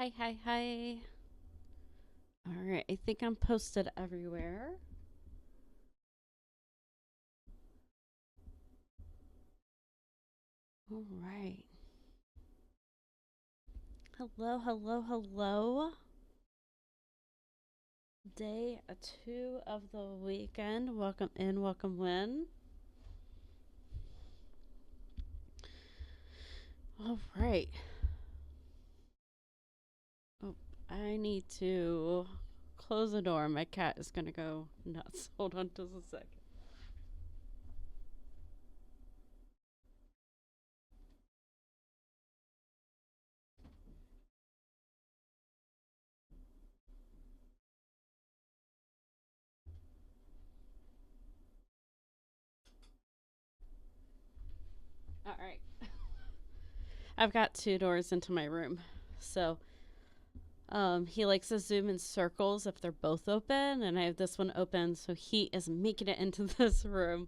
Hi, hi, hi. All right, I think I'm posted everywhere. All right. Hello, hello, hello. Day 2 of the weekend. Welcome in, welcome in. All right. Oh, I need to close the door. My cat is going to go nuts. Hold on just a second. All right. I've got 2 doors into my room. So he likes to zoom in circles if they're both open, and I have this one open, so he is making it into this room.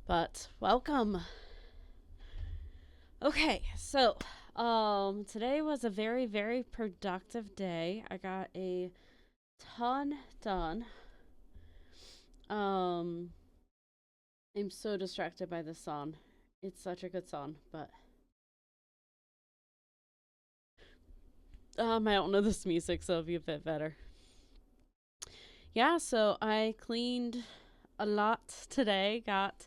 But welcome. Okay, so today was a very, very productive day. I got a ton done. Um, I'm so distracted by this song. It's such a good song, but I don't know this music, so it'll be a bit better. Yeah, so I cleaned a lot today. Got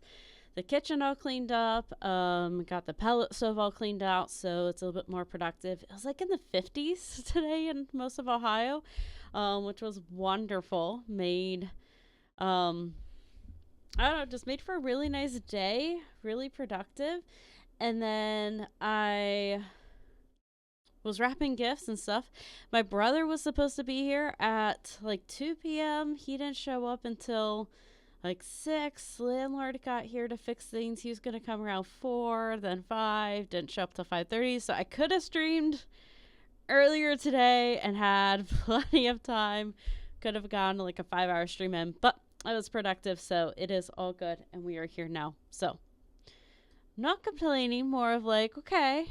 the kitchen all cleaned up. Got the pellet stove all cleaned out, so it's a little bit more productive. It was like in the 50s today in most of Ohio, which was wonderful. Made, um, I don't know, just made for a really nice day, really productive. And then I was wrapping gifts and stuff. My brother was supposed to be here at like 2 p.m. He didn't show up until like 6. Landlord got here to fix things. He was going to come around 4, then 5, didn't show up till 5:30. So I could have streamed earlier today and had plenty of time. Could have gone like a 5-hour stream in, but I was productive, so it is all good, and we are here now. So not complaining, more of like, okay.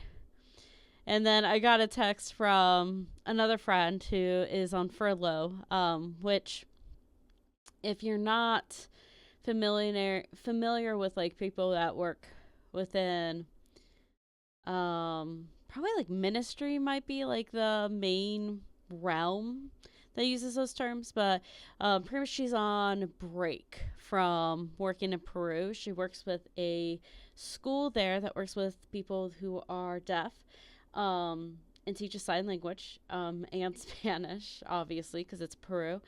And then I got a text from another friend who is on furlough, which if you're not familiar with like people that work within probably like ministry might be like the main realm that uses those terms, but pretty much she's on break from working in Peru. She works with a school there that works with people who are deaf, and teaches sign language, and Spanish, obviously, because it's Peru.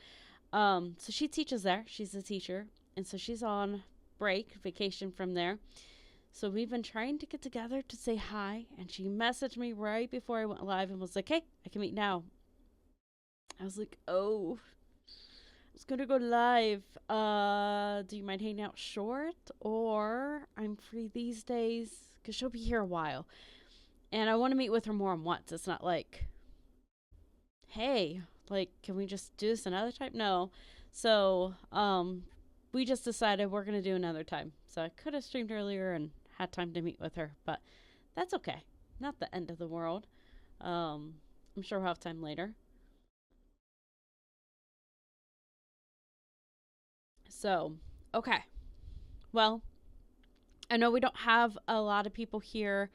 So she teaches there. She's a teacher, and so she's on break, vacation from there. So we've been trying to get together to say hi, and she messaged me right before I went live and was like, "Hey, I can meet now." I was like, "Oh, I was gonna go live. Do you mind hanging out short? Or I'm free these days because she'll be here a while, and I want to meet with her more than once. It's not like, hey, like, can we just do this another time? No. So, we just decided we're gonna do another time. So I could have streamed earlier and had time to meet with her, but that's okay. Not the end of the world. I'm sure we'll have time later. So, okay. Well, I know we don't have a lot of people here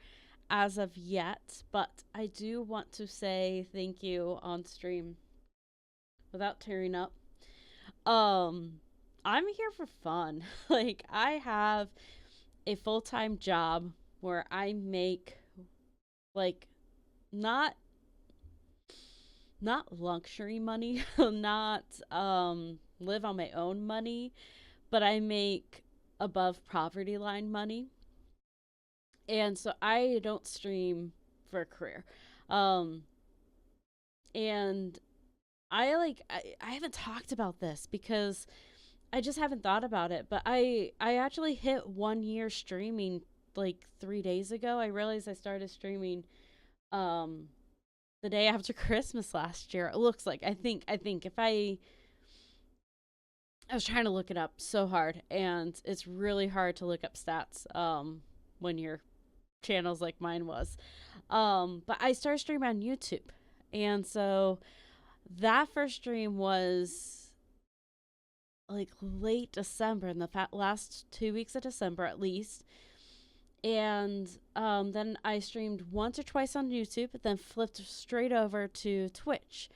as of yet, but I do want to say thank you on stream without tearing up. Um, I'm here for fun. Like, I have a full time job where I make like not not luxury money, not live on my own money, but I make above poverty line money. And so I don't stream for a career. Um and I haven't talked about this because I just haven't thought about it, but I actually hit 1 year streaming like 3 days ago. I realized I started streaming um the day after Christmas last year. It looks like I think if I was trying to look it up so hard, and it's really hard to look up stats when your channel's like mine was. But I started streaming on YouTube, And so that first stream was like late December, in the last 2 weeks of December at least. And then I streamed once or twice on YouTube, but then flipped straight over to Twitch.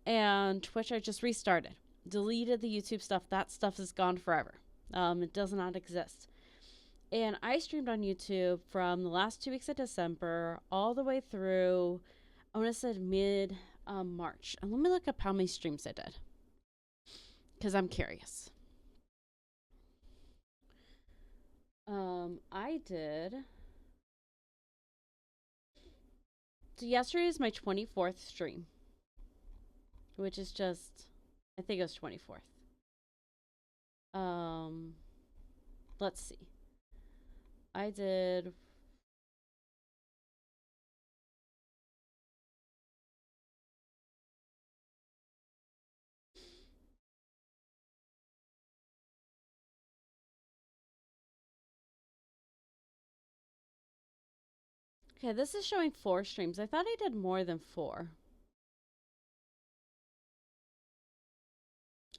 And Twitch, I just restarted, deleted the YouTube stuff. That stuff is gone forever. It does not exist. And I streamed on YouTube from the last 2 weeks of December all the way through, I want to say mid March. And let me look up how many streams I did, because I'm curious. I did. So yesterday is my 24th stream, which is just, I think it was 24th. Let's see. I did. Okay, this is showing 4 streams. I thought I did more than 4.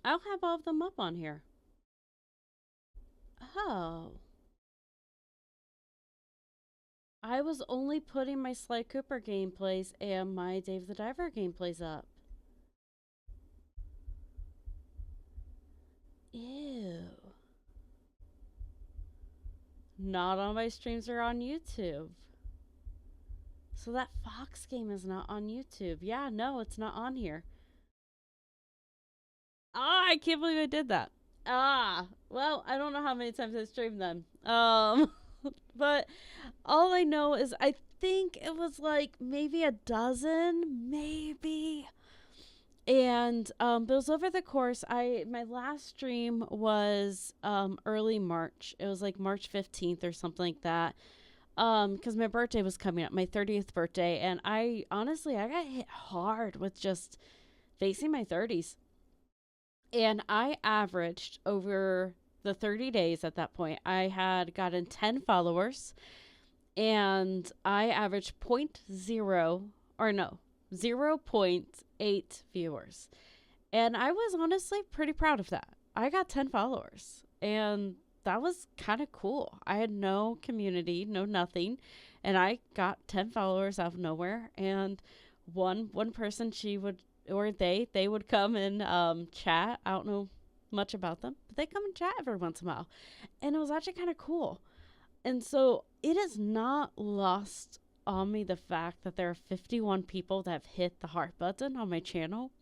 I'll have all of them up on here. Oh. I was only putting my Sly Cooper gameplays and my Dave the Diver gameplays up. Ew. Not all my streams are on YouTube. So that Fox game is not on YouTube. Yeah, no, it's not on here. Ah, I can't believe I did that. Ah, well, I don't know how many times I streamed them. But all I know is I think it was like maybe a dozen, maybe. And but it was over the course. My last stream was early March. It was like March 15th or something like that. Because my birthday was coming up, my 30th birthday, and I honestly I got hit hard with just facing my 30s. And I averaged over the 30 days at that point, I had gotten 10 followers, and I averaged 0.0 or no, 0.8 viewers. And I was honestly pretty proud of that. I got 10 followers, and that was kind of cool. I had no community, no nothing, and I got 10 followers out of nowhere. And one person, she would, or they would come and chat. I don't know much about them, but they come and chat every once in a while, and it was actually kind of cool. And so it is not lost on me the fact that there are 51 people that have hit the heart button on my channel,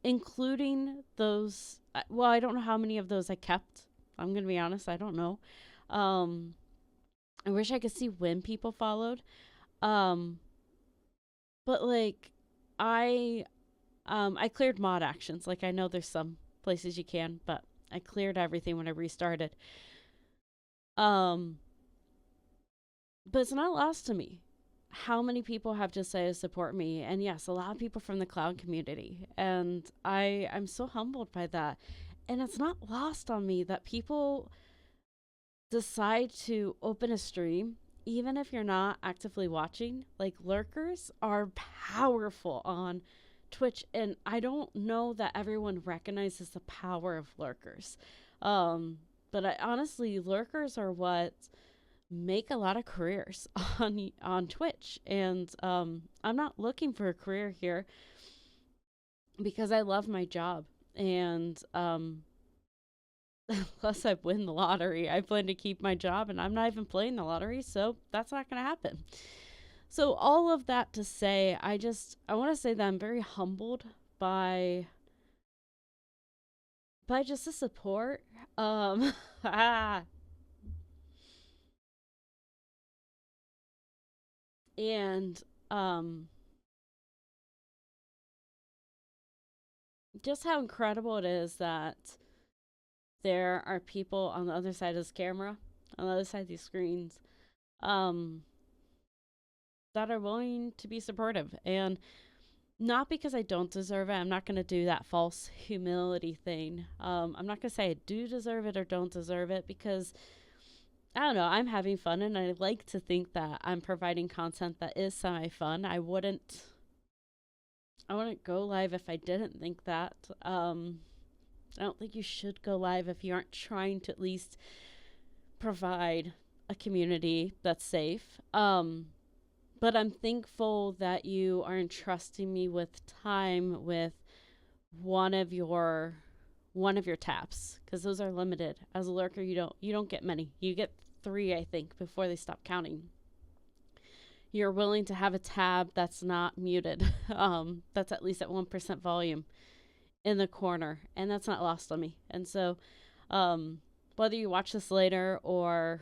including those. Well, I don't know how many of those I kept. I'm going to be honest, I don't know. I wish I could see when people followed. But like I cleared mod actions. Like I know there's some places you can, but I cleared everything when I restarted. But it's not lost to me how many people have decided to support me. And yes, a lot of people from the cloud community. And I'm so humbled by that. And it's not lost on me that people decide to open a stream, even if you're not actively watching. Like, lurkers are powerful on Twitch, and I don't know that everyone recognizes the power of lurkers. But honestly, lurkers are what make a lot of careers on Twitch, and I'm not looking for a career here because I love my job, and unless I win the lottery, I plan to keep my job, and I'm not even playing the lottery, so that's not going to happen. So all of that to say, I want to say that I'm very humbled by just the support. And just how incredible it is that there are people on the other side of this camera, on the other side of these screens, that are willing to be supportive. And not because I don't deserve it. I'm not going to do that false humility thing. I'm not going to say I do deserve it or don't deserve it, because I don't know, I'm having fun, and I like to think that I'm providing content that is semi-fun. I wouldn't I wouldn't go live if I didn't think that. I don't think you should go live if you aren't trying to at least provide a community that's safe. But I'm thankful that you are entrusting me with time with one of your one of your taps, because those are limited. As a lurker, you don't get many. You get 3, I think, before they stop counting. You're willing to have a tab that's not muted, that's at least at 1% volume in the corner, and that's not lost on me. And so, whether you watch this later or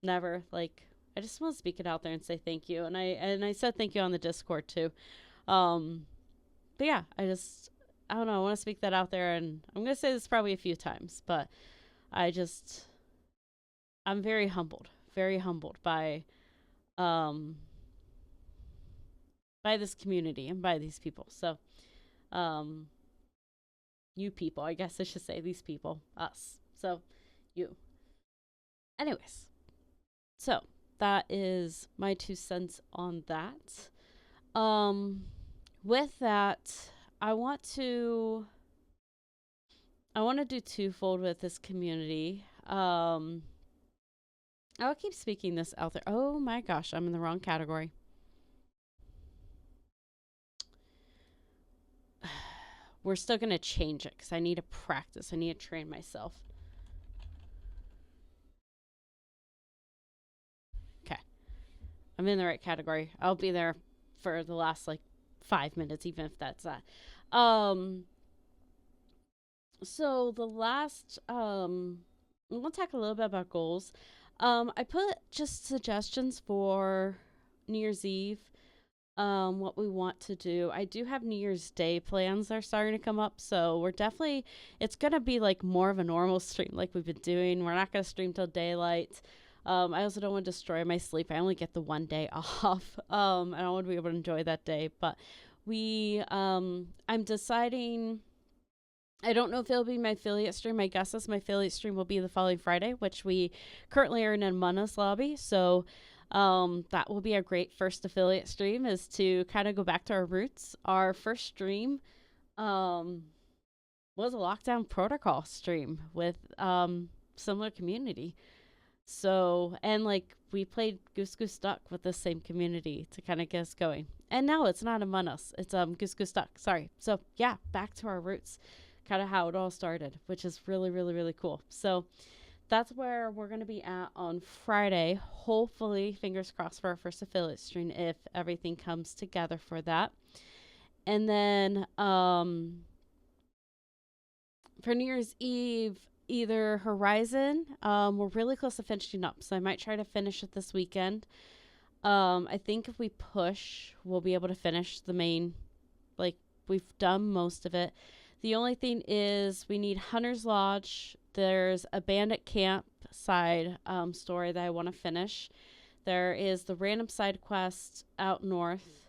never, like, I just want to speak it out there and say thank you. And I said thank you on the Discord too. Um, but yeah, I don't know. I want to speak that out there, and I'm gonna say this probably a few times, but I just I'm very humbled um by this community and by these people. So, um, you people, I guess I should say these people, us. So, you. Anyways, so that is my 2 cents on that. Um, with that, I want to I want to do twofold with this community. I'll keep speaking this out there. Oh my gosh, I'm in the wrong category. We're still going to change it because I need to practice. I need to train myself. Okay. I'm in the right category. I'll be there for the last like 5 minutes, even if that's that. So the last, we'll talk a little bit about goals. I put just suggestions for New Year's Eve, what we want to do. I do have New Year's Day plans that are starting to come up, so it's gonna be like more of a normal stream like we've been doing. We're not gonna stream till daylight. I also don't want to destroy my sleep. I only get the 1 day off. I don't want to be able to enjoy that day, but I'm deciding. I don't know if it'll be my affiliate stream. My guess is my affiliate stream will be the following Friday, which we currently are in a Manas lobby. So that will be a great first affiliate stream, is to kind of go back to our roots. Our first stream was a lockdown protocol stream with similar community. So, and like we played Goose Goose Duck with the same community to kind of get us going. And now it's not Among Us, it's Goose Goose Duck. Sorry. So yeah, back to our roots, kind of how it all started, which is really, really, really cool. So that's where we're going to be at on Friday. Hopefully, fingers crossed for our first affiliate stream if everything comes together for that. And then for New Year's Eve, either Horizon, we're really close to finishing up, so I might try to finish it this weekend. I think if we push, we'll be able to finish the main, like, we've done most of it. The only thing is we need Hunter's Lodge. There's a bandit camp side story that I want to finish. There is the random side quest out north.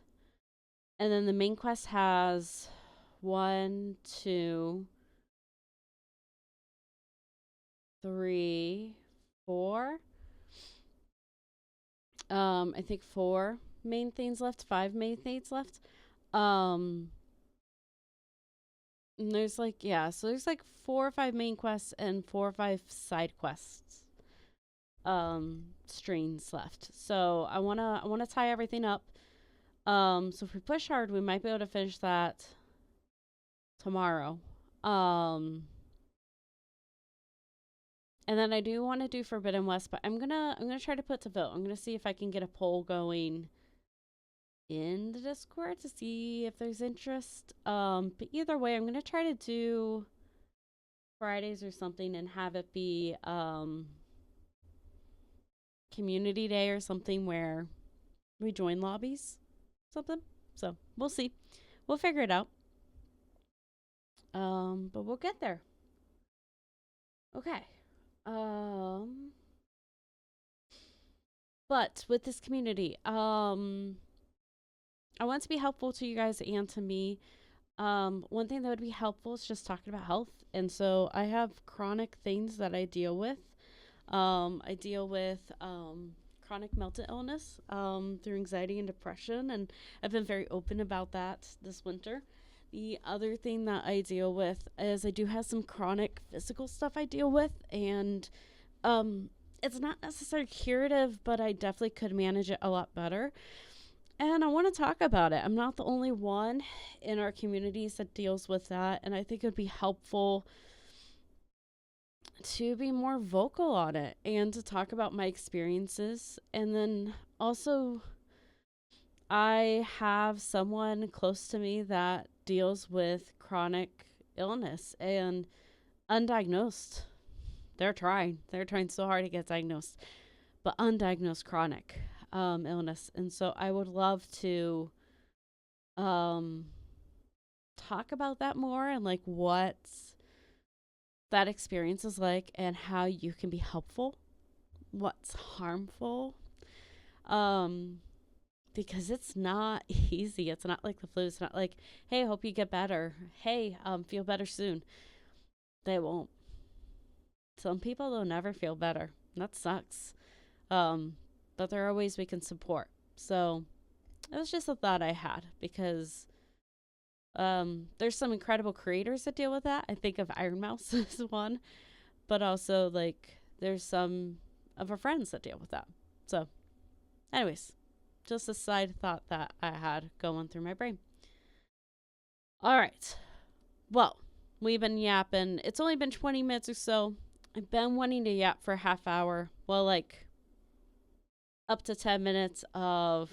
And then the main quest has 1, 2, 3, 4. I think 4 main things left, 5 main things left. And there's like, yeah, so there's like 4 or 5 main quests and 4 or 5 side quests streams left. So I wanna tie everything up. So if we push hard, we might be able to finish that tomorrow. And then I do want to do Forbidden West, but I'm gonna try to put to vote. I'm gonna see if I can get a poll going in the Discord to see if there's interest. But either way, I'm gonna try to do Fridays or something and have it be community day or something where we join lobbies, something. So we'll see. We'll figure it out. But we'll get there. Okay. But with this community, I want to be helpful to you guys and to me. One thing that would be helpful is just talking about health. And so I have chronic things that I deal with. I deal with chronic mental illness through anxiety and depression, and I've been very open about that this winter. The other thing that I deal with is I do have some chronic physical stuff I deal with, and it's not necessarily curative, but I definitely could manage it a lot better. And I want to talk about it. I'm not the only one in our communities that deals with that, and I think it would be helpful to be more vocal on it and to talk about my experiences. And then also, I have someone close to me that deals with chronic illness and undiagnosed. They're trying. They're trying so hard to get diagnosed, but undiagnosed chronic illness. And so I would love to talk about that more and like what that experience is like and how you can be helpful, what's harmful. Because it's not easy. It's not like the flu. It's not like, hey, hope you get better. Hey, feel better soon. They won't. Some people will never feel better. That sucks. But there are ways we can support. So it was just a thought I had because there's some incredible creators that deal with that. I think of Iron Mouse as one, but also like there's some of our friends that deal with that. So anyways, just a side thought that I had going through my brain. All right. Well, we've been yapping. It's only been 20 minutes or so. I've been wanting to yap for a half hour. Well, like up to 10 minutes of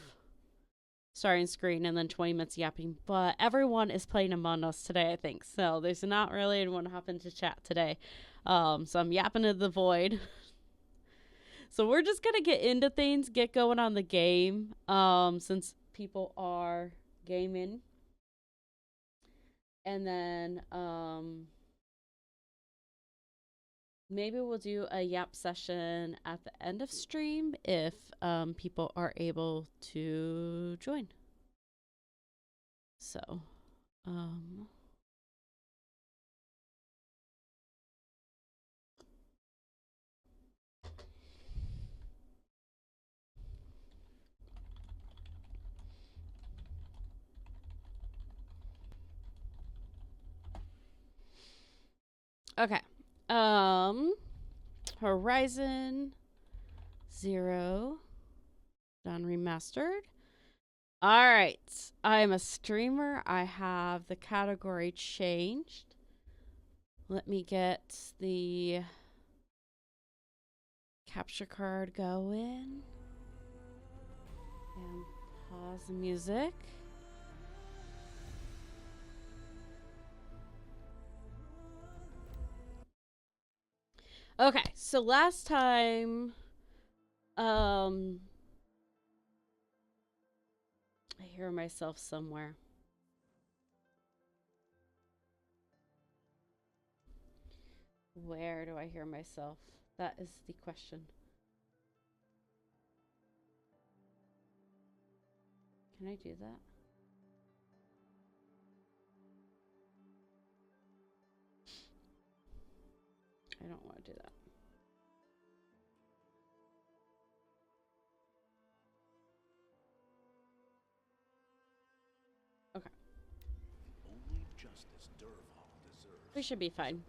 starting screen and then 20 minutes yapping. But everyone is playing Among Us today, I think. So there's not really anyone hopping to chat today. So I'm yapping to the void. So we're just going to get into things, get going on the game, since people are gaming. And then maybe we'll do a yap session at the end of stream if people are able to join. So, okay. Horizon Zero done remastered. All right. I'm a streamer. I have the category changed. Let me get the capture card going. And pause the music. Okay, so last time, I hear myself somewhere. Where do I hear myself? That is the question. Can I do that? I don't want to do that. Okay. We should be fine.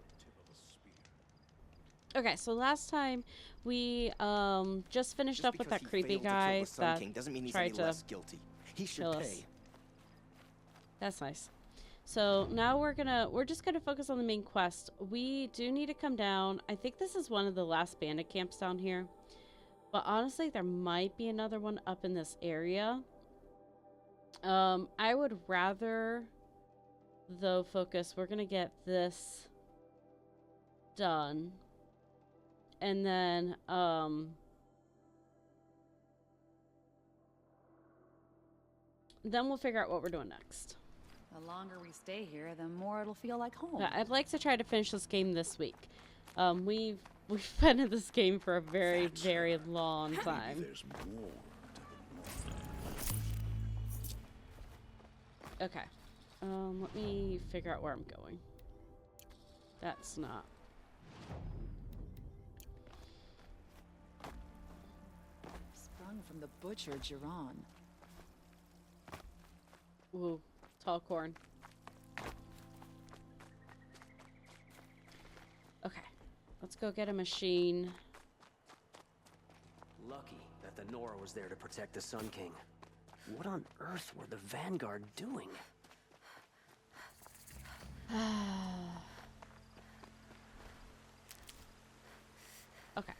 Okay, so last time we just finished up with that creepy guy that tried to kill us. That's nice. So now we're just gonna focus on the main quest. We do need to come down. I think this is one of the last bandit camps down here. But honestly, there might be another one up in this area. I would rather, though, focus. We're gonna get this done. And then, then we'll figure out what we're doing next. The longer we stay here, the more it'll feel like home. Yeah, I'd like to try to finish this game this week. We've been in this game for a very, very long time. Okay. Let me figure out where I'm going. That's not. son from the butcher, Jiran. Ooh, tall corn. Okay, let's go get a machine. Lucky that the Nora was there to protect the Sun King. What on earth were the Vanguard doing? Okay.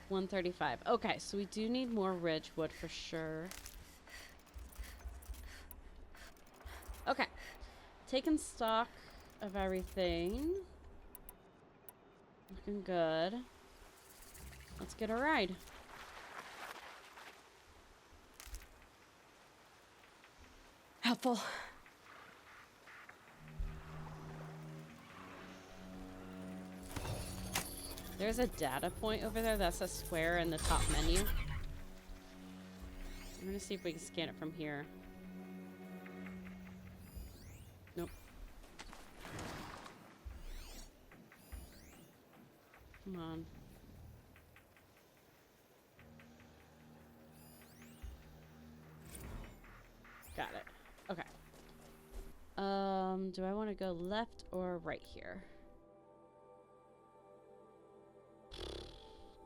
135. Okay, so we do need more ridgewood for sure. Okay. Taking stock of everything. Looking good. Let's get a ride. Helpful. There's a data point over there. That's a square in the top menu. I'm gonna see if we can scan it from here. Nope. Come on. Got it. Okay. Do I want to go left or right here?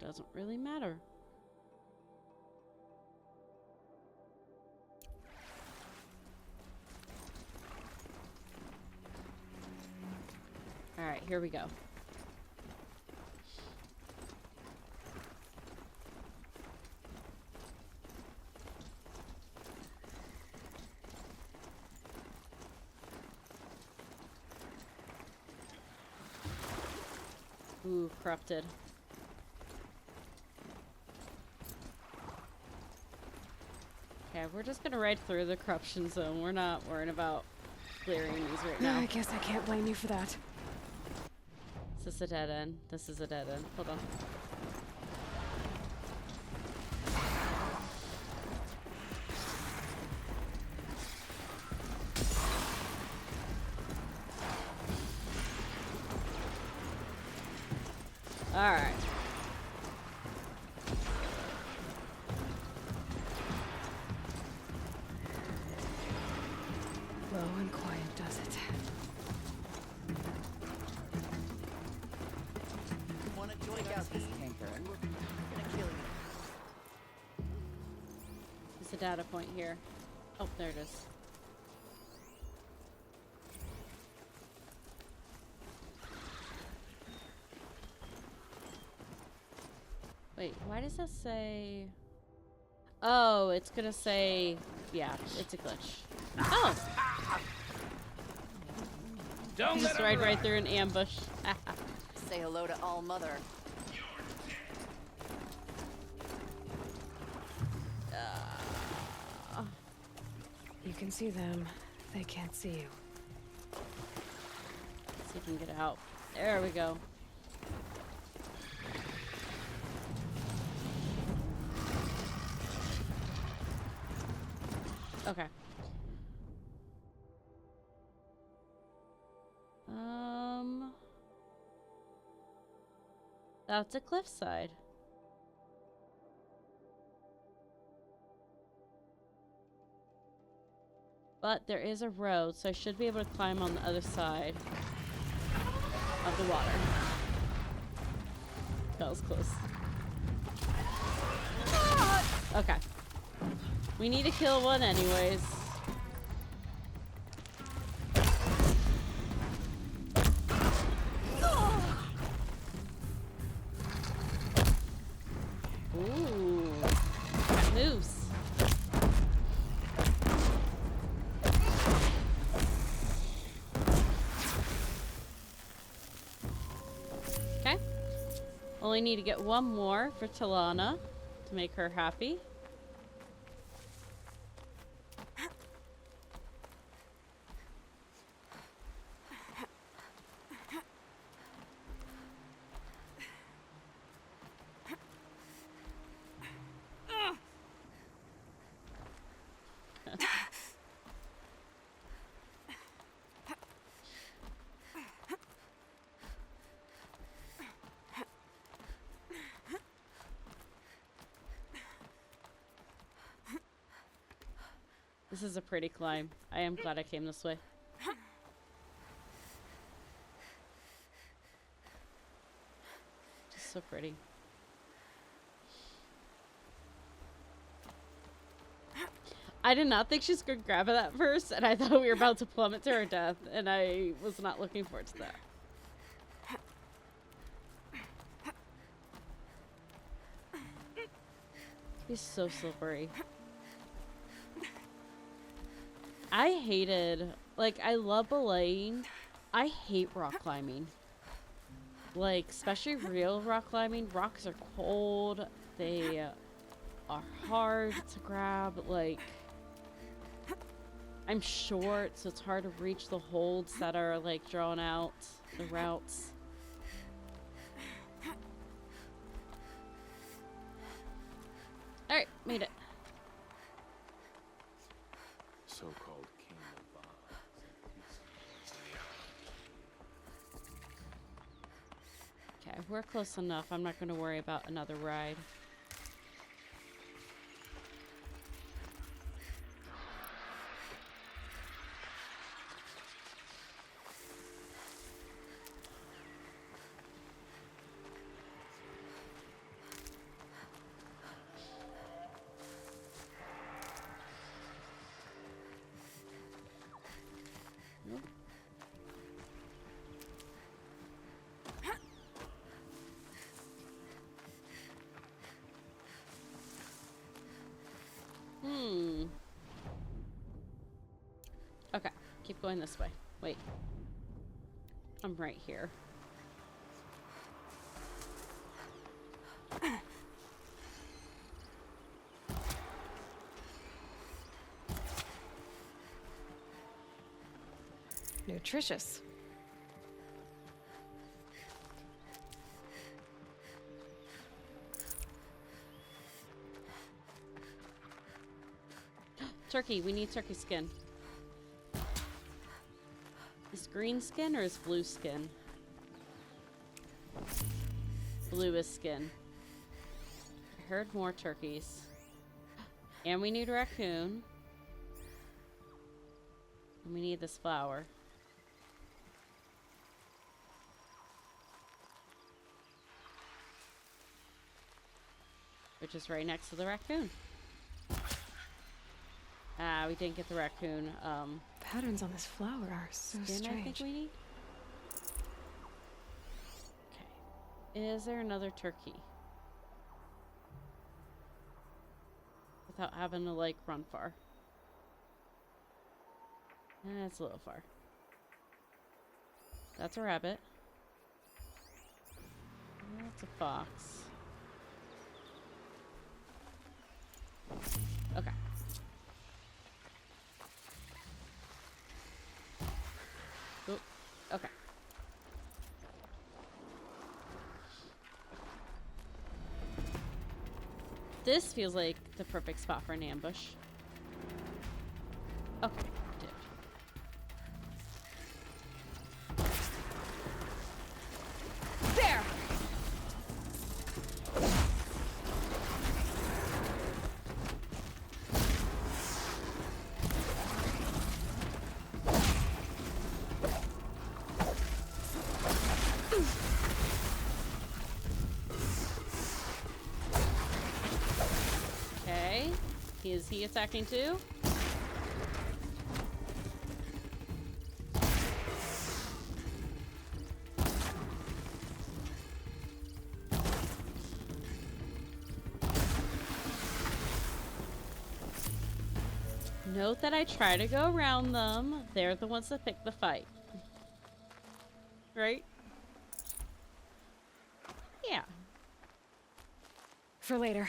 Doesn't really matter. All right, here we go. Ooh, corrupted. Okay, we're just gonna ride through the corruption zone. We're not worrying about clearing these right now. I guess I can't blame you for that. Is this a dead end? This is a dead end. Hold on. All right. Low and quiet does it. Wanna join out this canker and we're gonna kill you. There's a data point here. Oh, there it is. Wait, why does that say... Oh, it's gonna say... Yeah, it's a glitch. Oh! Don't Just ride right through an ambush. Say hello to All Mother. You can see them. They can't see you. See if we can get out. There we go. Okay. That's a cliffside. But there is a road, so I should be able to climb on the other side of the water. That was close. Okay. We need to kill one anyways. Ooh. Moose. Okay. Only need to get one more for Talana to make her happy. This is a pretty climb. I am glad I came this way. Just so pretty. I did not think she's gonna grab it at first, and I thought we were about to plummet to her death, and I was not looking forward to that. He's so slippery. I hated, like, I love belaying. I hate rock climbing. Like, especially real rock climbing. Rocks are cold. They are hard to grab. Like, I'm short, so it's hard to reach the holds that are, like, drawn out. The routes. Alright, made it. So-called king of Okay, we're close enough. I'm not going to worry about another ride. Okay, keep going this way. Wait. I'm right here. Nutritious. Turkey, we need turkey skin. Is green skin or is blue skin? Blue is skin. I heard more turkeys. And we need a raccoon. And we need this flower. Which is right next to the raccoon. Ah, we didn't get the raccoon. Patterns on this flower are so Skin, I think strange. we need. Okay. Is there another turkey? Without having to, like, run far. That's a little far. That's a rabbit. That's a fox. Okay. Oop. Okay. This feels like the perfect spot for an ambush. Okay, dude. There! Okay. Is he attacking too? Note that I try to go around them. They're the ones that pick the fight. Right? Yeah. For later.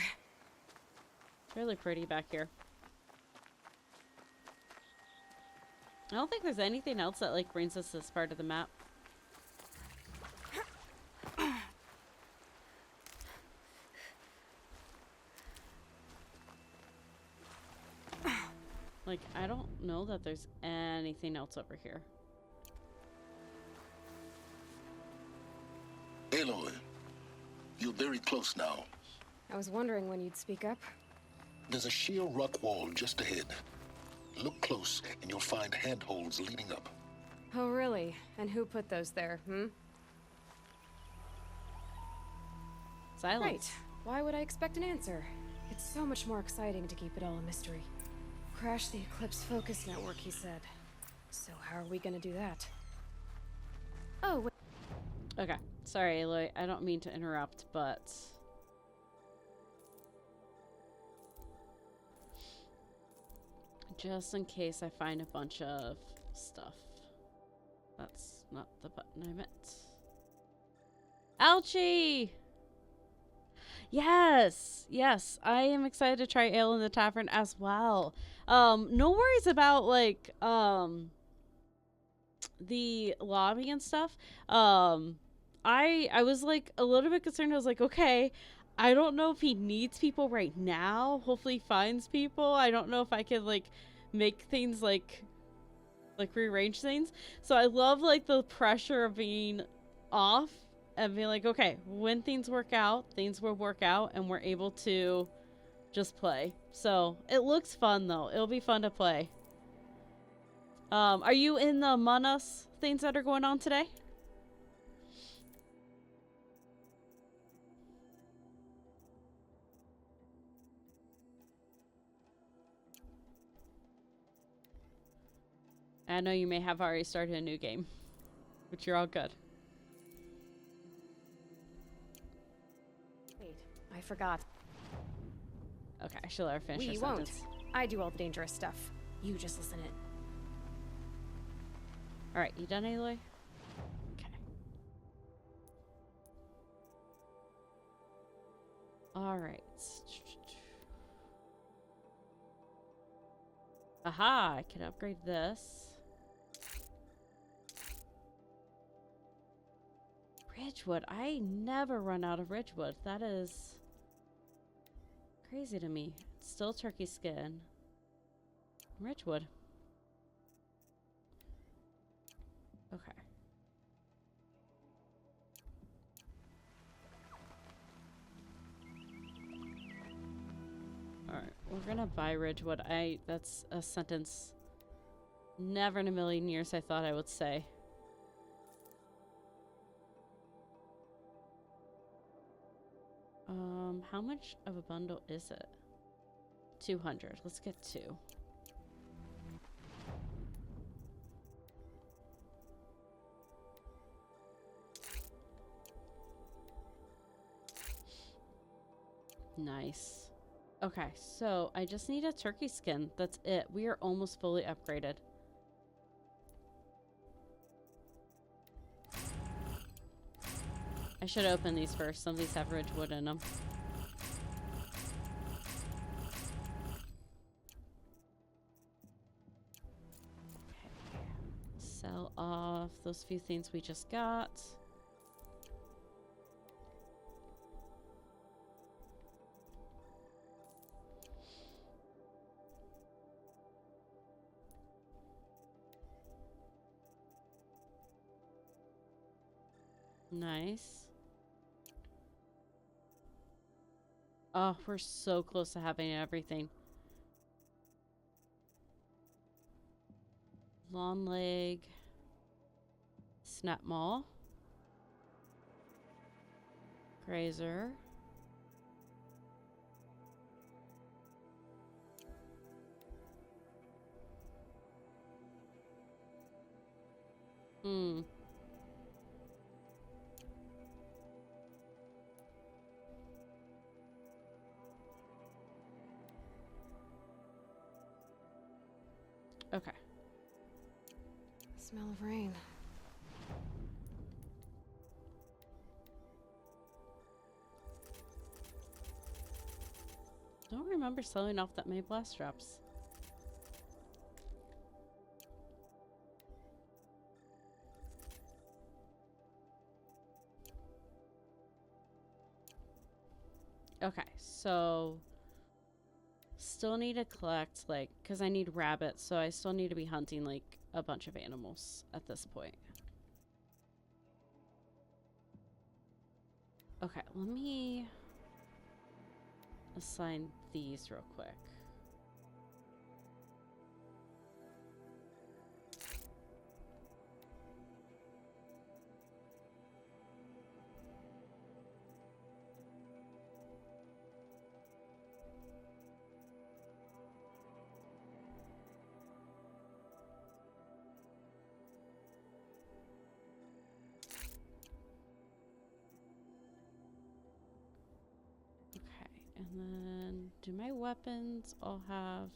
It's really pretty back here. I don't think there's anything else that, like, brings us this part of the map. Like, I don't know that there's anything else over here. Aloy, you're very close now. I was wondering when you'd speak up. There's a sheer rock wall just ahead. Look close, and you'll find handholds leading up. Oh, really? And who put those there, hmm? Silence. Right. Why would I expect an answer? It's so much more exciting to keep it all a mystery. Crash the Eclipse Focus Network, he said. So how are we gonna do that? Oh, wait. Okay. Sorry, Aloy. I don't mean to interrupt, but... just in case I find a bunch of stuff. That's not the button I meant. Ouchie! Yes! Yes, I am excited to try Ale in the Tavern as well. No worries about, like, the lobby and stuff. I was, like, a little bit concerned. I was like, okay, I don't know if he needs people right now. Hopefully he finds people. I don't know if I could, like, make things, like rearrange things. So I love, like, the pressure of being off and being like, okay, when things work out, things will work out, and we're able to just play. So it looks fun, though. It'll be fun to play. Are you in the Among Us things that are going on today? I know you may have already started a new game, but you're all good. Wait, I forgot. Okay, I should let her finish her We won't. sentence. I do all the dangerous stuff. You just listen in. Alright, you done, Aloy? Okay. Alright. Aha, I can upgrade this. Ridgewood. I never run out of Ridgewood. That is crazy to me. Still turkey skin. Ridgewood. Okay. Alright, we're gonna buy Ridgewood. That's a sentence never in a million years I thought I would say. How much of a bundle is it? 200. Let's get 2. Nice. Okay, so I just need a turkey skin. That's it. We are almost fully upgraded. I should open these first. Some of these have Ridgewood in them. Okay. Sell off those few things we just got. Nice. Oh, we're so close to having everything. Long leg. Snap maul. Grazer. Hmm. Okay. Smell of rain. Don't remember selling off that many blast drops. Okay, so still need to collect, like, because I need rabbits, so I still need to be hunting, like, a bunch of animals at this point. Okay, let me assign these real quick. And then, do my weapons all have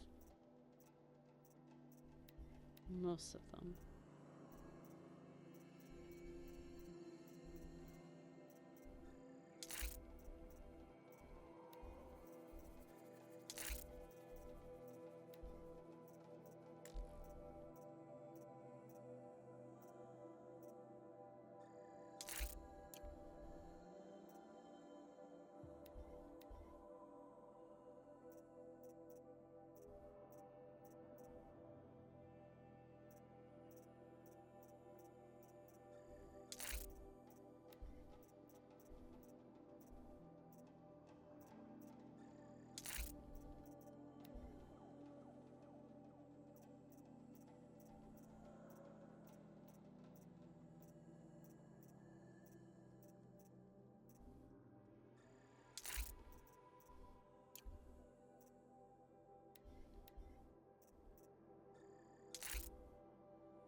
most of them?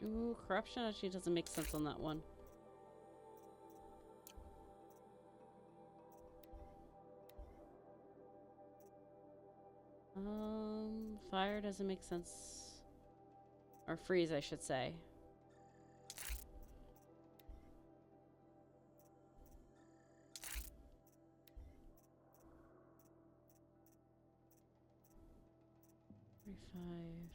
Ooh, corruption actually doesn't make sense on that one. Fire doesn't make sense. Or freeze, I should say. Five.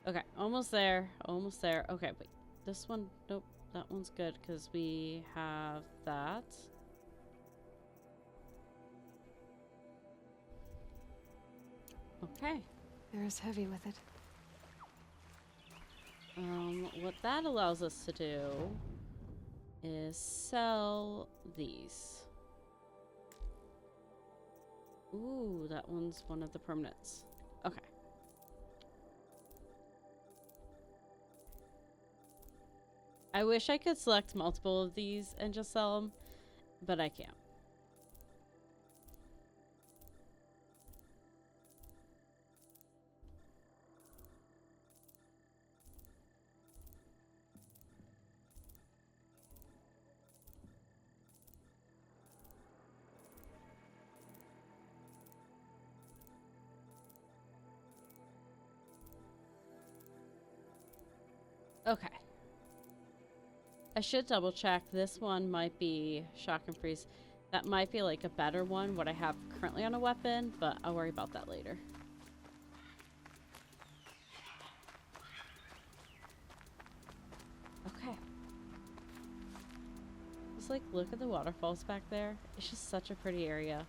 Okay, almost there. Almost there. Okay, wait. This one, nope. That one's good because we have that. Okay. There's heavy with it. What that allows us to do is sell these. Ooh, that one's one of the permanents. Okay. I wish I could select multiple of these and just sell them, but I can't. Okay. I should double check. This one might be shock and freeze. That might be like a better one, what I have currently on a weapon, but I'll worry about that later. Okay. Just like look at the waterfalls back there. It's just such a pretty area.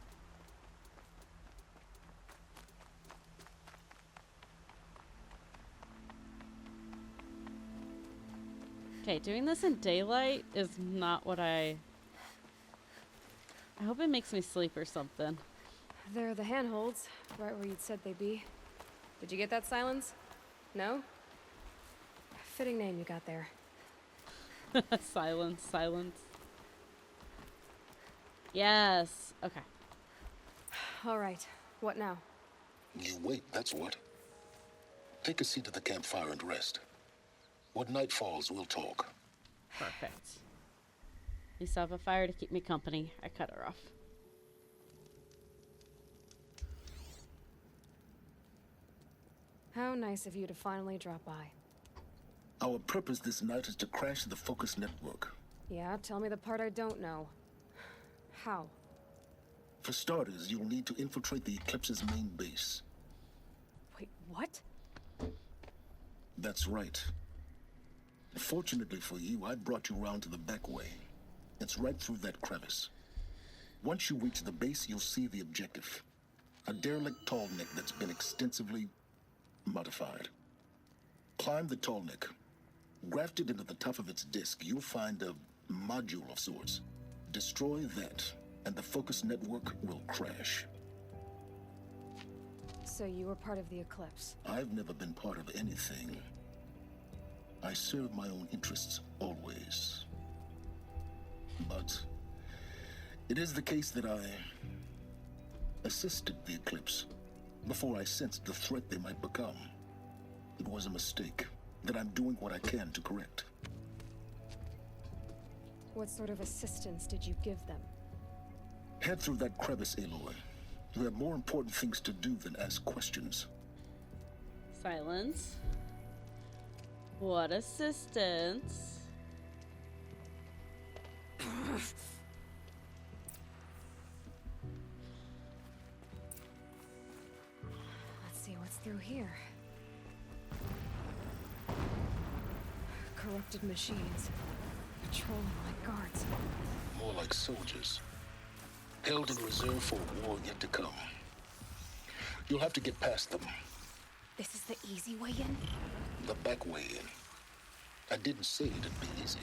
Okay, doing this in daylight is not what I hope it makes me sleep or something. There are the handholds, right where you'd said they'd be. Did you get that, Silence? No? Fitting name you got there. Silence, silence. Yes. Okay. All right, what now? You wait, that's what. Take a seat at the campfire and rest. When night falls, we'll talk. Perfect. At least I have a fire to keep me company. I cut her off. How nice of you to finally drop by. Our purpose this night is to crash the Focus network. Yeah, tell me the part I don't know. How? For starters, you'll need to infiltrate the Eclipse's main base. Wait, what? That's right. Fortunately for you, I brought you round to the back way. It's right through that crevice. Once you reach the base, you'll see the objective. A derelict tall neck that's been extensively modified. Climb the tall neck. Grafted into the top of its disk, you'll find a module of sorts. Destroy that, and the Focus network will crash. So you were part of the Eclipse. I've never been part of anything. I serve my own interests, always. But it is the case that I assisted the Eclipse before I sensed the threat they might become. It was a mistake that I'm doing what I can to correct. What sort of assistance did you give them? Head through that crevice, Aloy. You have more important things to do than ask questions. Silence. What assistance? Let's see what's through here. Corrupted machines. Patrolling like guards. More like soldiers. Held in reserve for a war yet to come. You'll have to get past them. This is the easy way in? The back way in. I didn't say it'd be easy.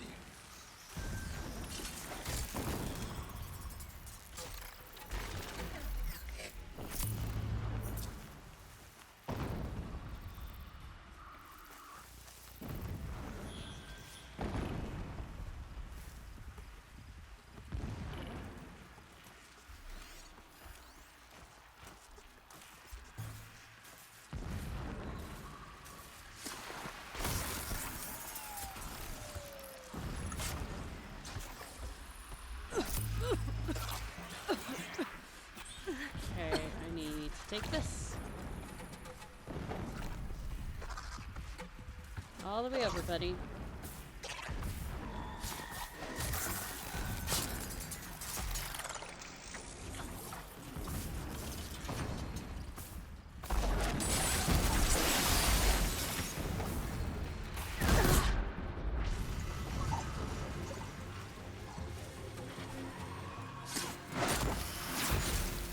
Okay, I need to take this. All the way over, buddy.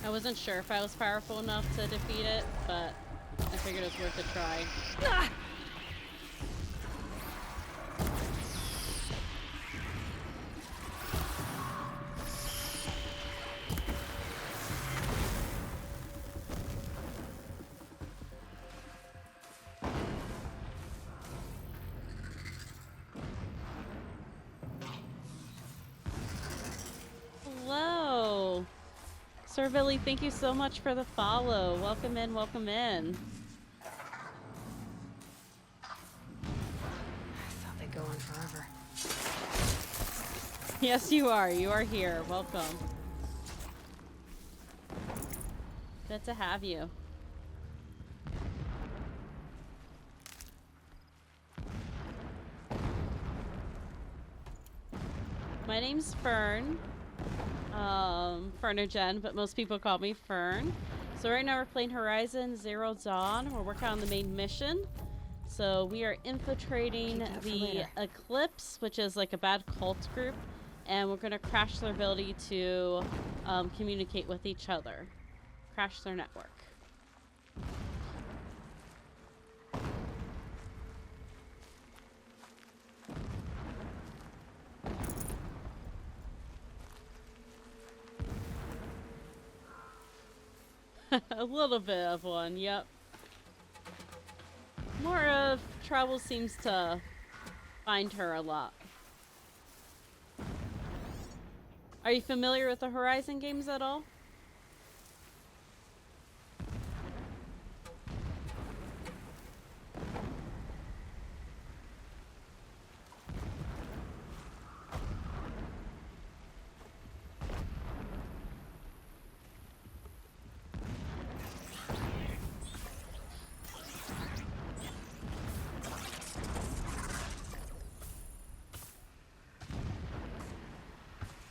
I wasn't sure if I was powerful enough to defeat it, but I figured it was worth a try. Hello! Sir Billy, thank you so much for the follow. Welcome in, welcome in. I thought they'd go on forever. Yes, you are. You are here. Welcome. Good to have you. My name's Fern. Fernogen, but most people call me Fern. So right now we're playing Horizon Zero Dawn. We're working on the main mission. So we are infiltrating Keep that for the later. Eclipse, which is like a bad cult group, and we're going to crash their ability to communicate with each other. Crash their network. A little bit of one, yep. More of trouble seems to find her a lot. Are you familiar with the Horizon games at all?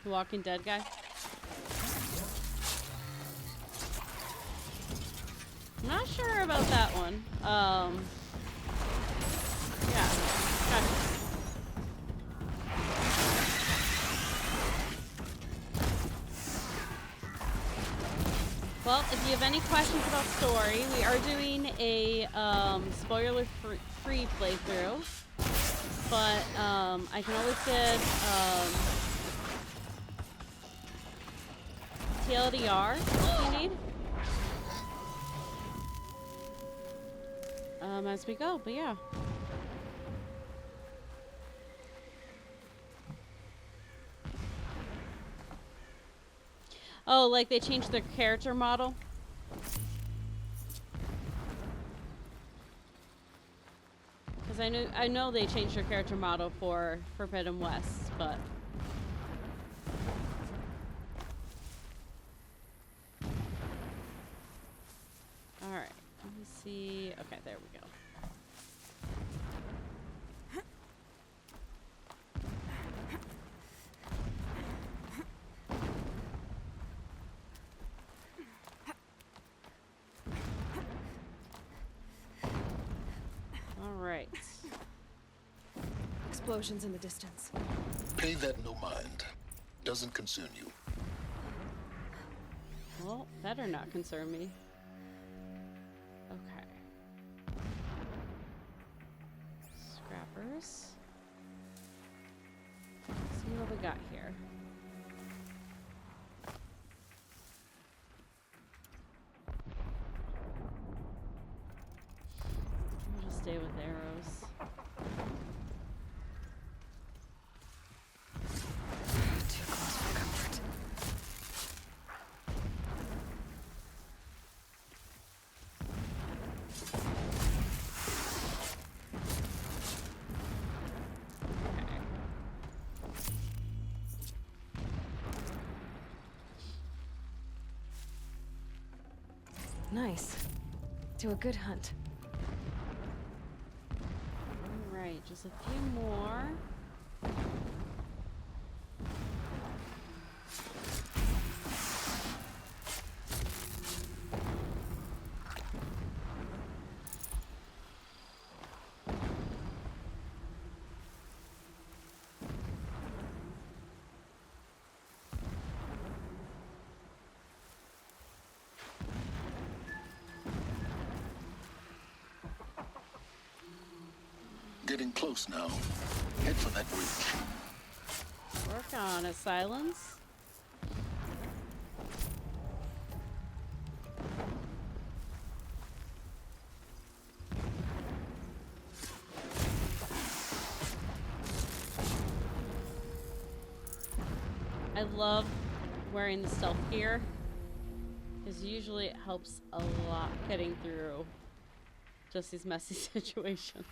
The Walking Dead guy? I'm not sure about that one. Yeah. Gotcha. Well, if you have any questions about story, we are doing a spoiler-free playthrough. But I can always get TLDR if you need. As we go, but yeah. Oh, like they changed their character model? Because I know they changed their character model for Forbidden West, but explosions in the distance. Pay that no mind. Doesn't concern you. Well, better not concern me. Okay. Scrappers. See what we got here. I'll just stay with arrows. Too close for comfort. Nice. To a good hunt. Alright, just a few more. Getting close now. Head for that bridge. Work on it, Silence. I love wearing the stealth gear, because usually it helps a lot getting through just these messy situations.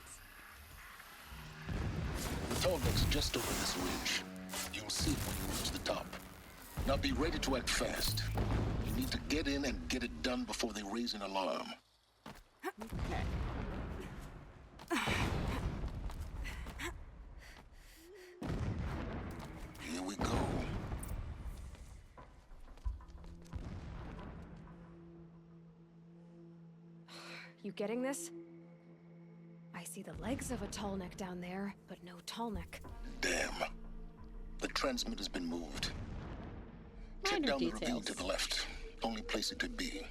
The tall neck's just over this ridge. You'll see it when you reach the top. Now be ready to act fast. You need to get in and get it done before they raise an alarm. Okay. Here we go. You getting this? I see the legs of a tall neck down there, but no tall neck. Damn. The transmitter's been moved. Check Minor down the details. ravine to the left. Only place it could be.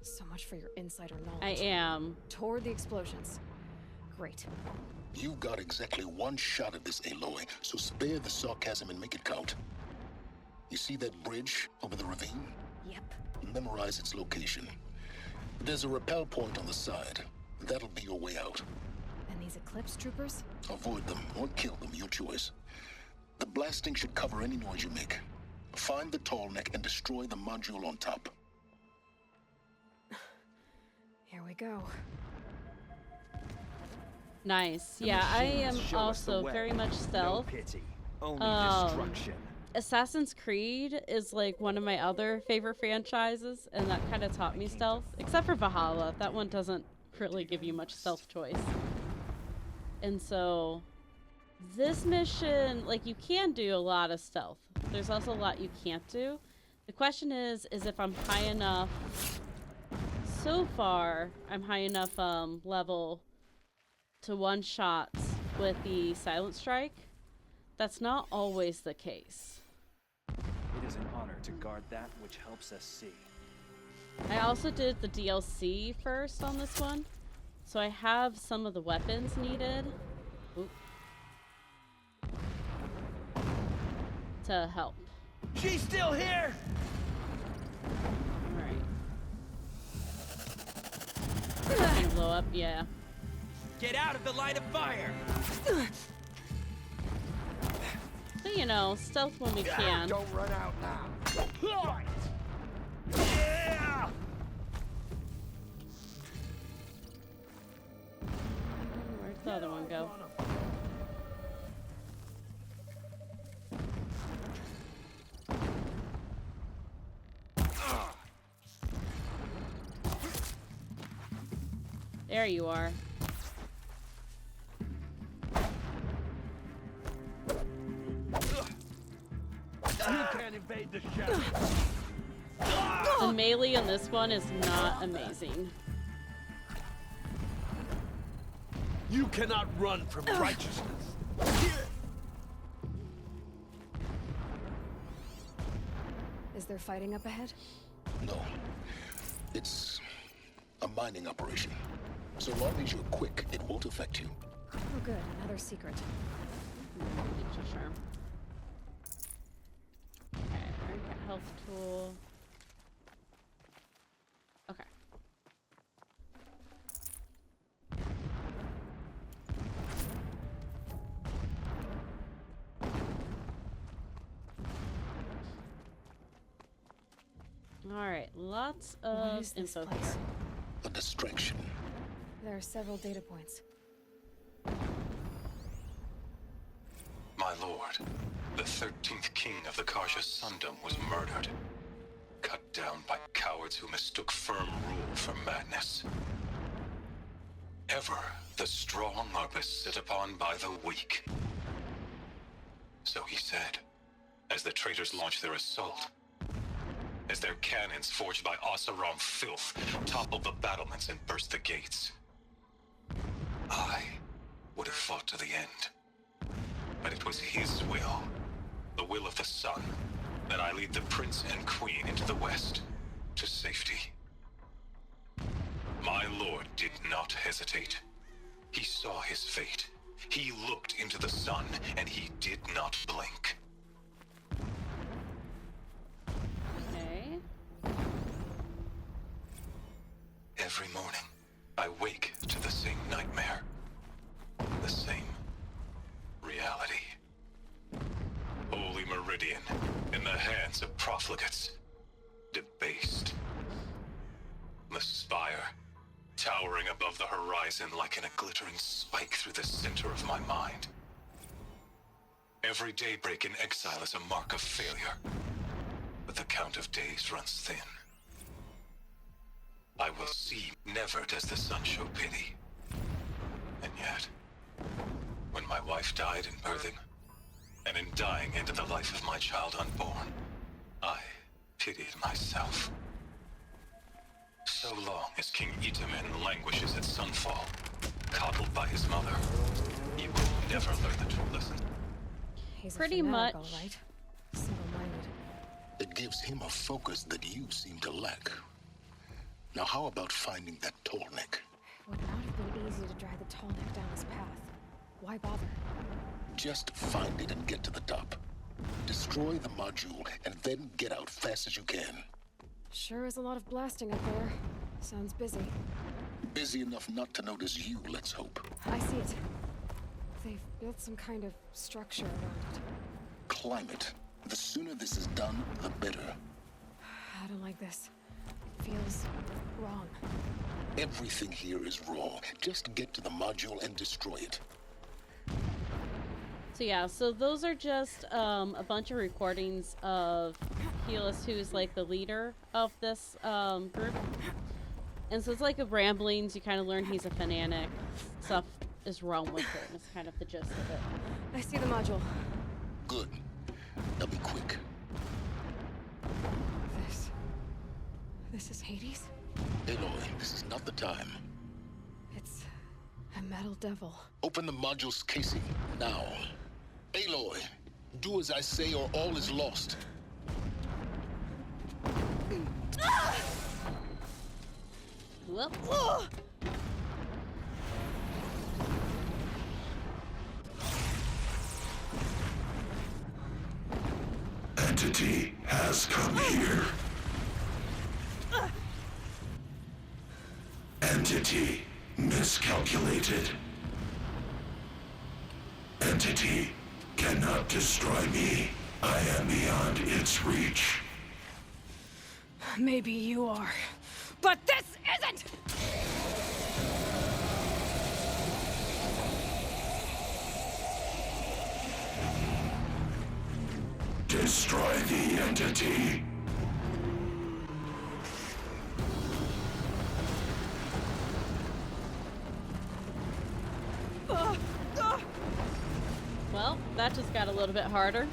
So much for your insider knowledge. I am. Toward the explosions. Great. You got exactly one shot at this, Aloy, so spare the sarcasm and make it count. You see that bridge over the ravine? Yep. Memorize its location. There's a rappel point on the side. That'll be your way out. And these Eclipse troopers? Avoid them or kill them, your choice. The blasting should cover any noise you make. Find the tall neck and destroy the module on top. Here we go. Nice. The Yeah, I machines am show us the also way. very much No stealth. pity, only Um, destruction. Assassin's Creed is like one of my other favorite franchises, and that kind of taught me stealth. Except for Valhalla, that one doesn't really give you much stealth choice. And so, this mission, like, you can do a lot of stealth. There's also a lot you can't do. The question is if I'm high enough. So far, I'm high enough level to one shots with the Silent Strike. That's not always the case. It is an honor to guard that which helps us see. I also did the DLC first on this one, so I have some of the weapons needed to help. She's still here! Alright. Gonna blow up, yeah. Get out of the line of fire! But you know, stealth when we can. Don't run out now. Yeah! Where'd the other one go? There you are. You can't invade the shadows. The melee on this one is not amazing. You cannot run from righteousness. Is there fighting up ahead? No. It's a mining operation. So long as you're quick, it won't affect you. Oh, good. Another secret. Ninja charm. Okay, alright, got health tool. Okay. Alright, lots What of is this info place? here. A distraction. There are several data points. My lord, the 13th king of the Karja Sundom was murdered. Cut down by cowards who mistook firm rule for madness. Ever the strong are beset upon by the weak. So he said, as the traitors launched their assault. As their cannons forged by Oseram filth toppled the battlements and burst the gates. I would have fought to the end. But it was his will, the will of the sun, that I lead the prince and queen into the west, to safety. My lord did not hesitate. He saw his fate. He looked into the sun, and he did not blink. Okay. Every morning, I wake to the same nightmare. The same reality. Holy Meridian, in the hands of profligates. Debased. The spire, towering above the horizon like a glittering spike through the center of my mind. Every daybreak in exile is a mark of failure, but the count of days runs thin. I will see, never does the sun show pity. And yet, when my wife died in birthing, and in dying ended the life of my child unborn, I pitied myself. So long as King Itamen languishes at sunfall, coddled by his mother, he will never learn the true lesson. He's Pretty a fanatic, much. all right. Single-minded. It gives him a focus that you seem to lack. Now how about finding that Tallneck? It would not have been easy to drag the tall neck down this path. Why bother? Just find it and get to the top. Destroy the module and then get out fast as you can. Sure is a lot of blasting up there. Sounds busy. Busy enough not to notice you, let's hope. I see it. They've built some kind of structure around it. Climb it. The sooner this is done, the better. I don't like this. Feels wrong. Everything here is wrong. Just get to the module and destroy it. So yeah, so those are just a bunch of recordings of Helis, who's like the leader of this group. And so it's like a ramblings, you kind of learn he's a fanatic. Stuff is wrong with him, is kind of the gist of it. I see the module. Good. Now be quick. This is Hades? Aloy, this is not the time. It's a metal devil. Open the module's casing, now. Aloy, do as I say or all is lost. Whoop. Entity has come here. Entity miscalculated. Entity cannot destroy me. I am beyond its reach. Maybe you are. But this isn't! Destroy the entity. Well, that just got a little bit harder.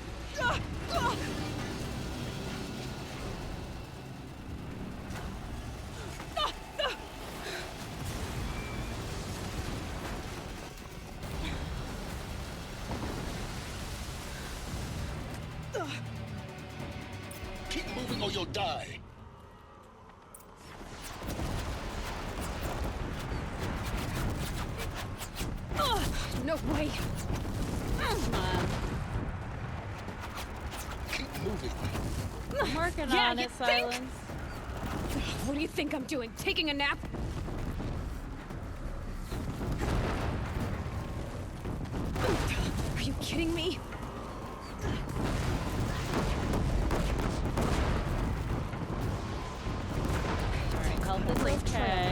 or you'll die. No way. Come on. Keep moving. I'm working Yeah, on you it, think? Silence. What do you think I'm doing? Taking a nap? Are you kidding me? Alright, health is okay.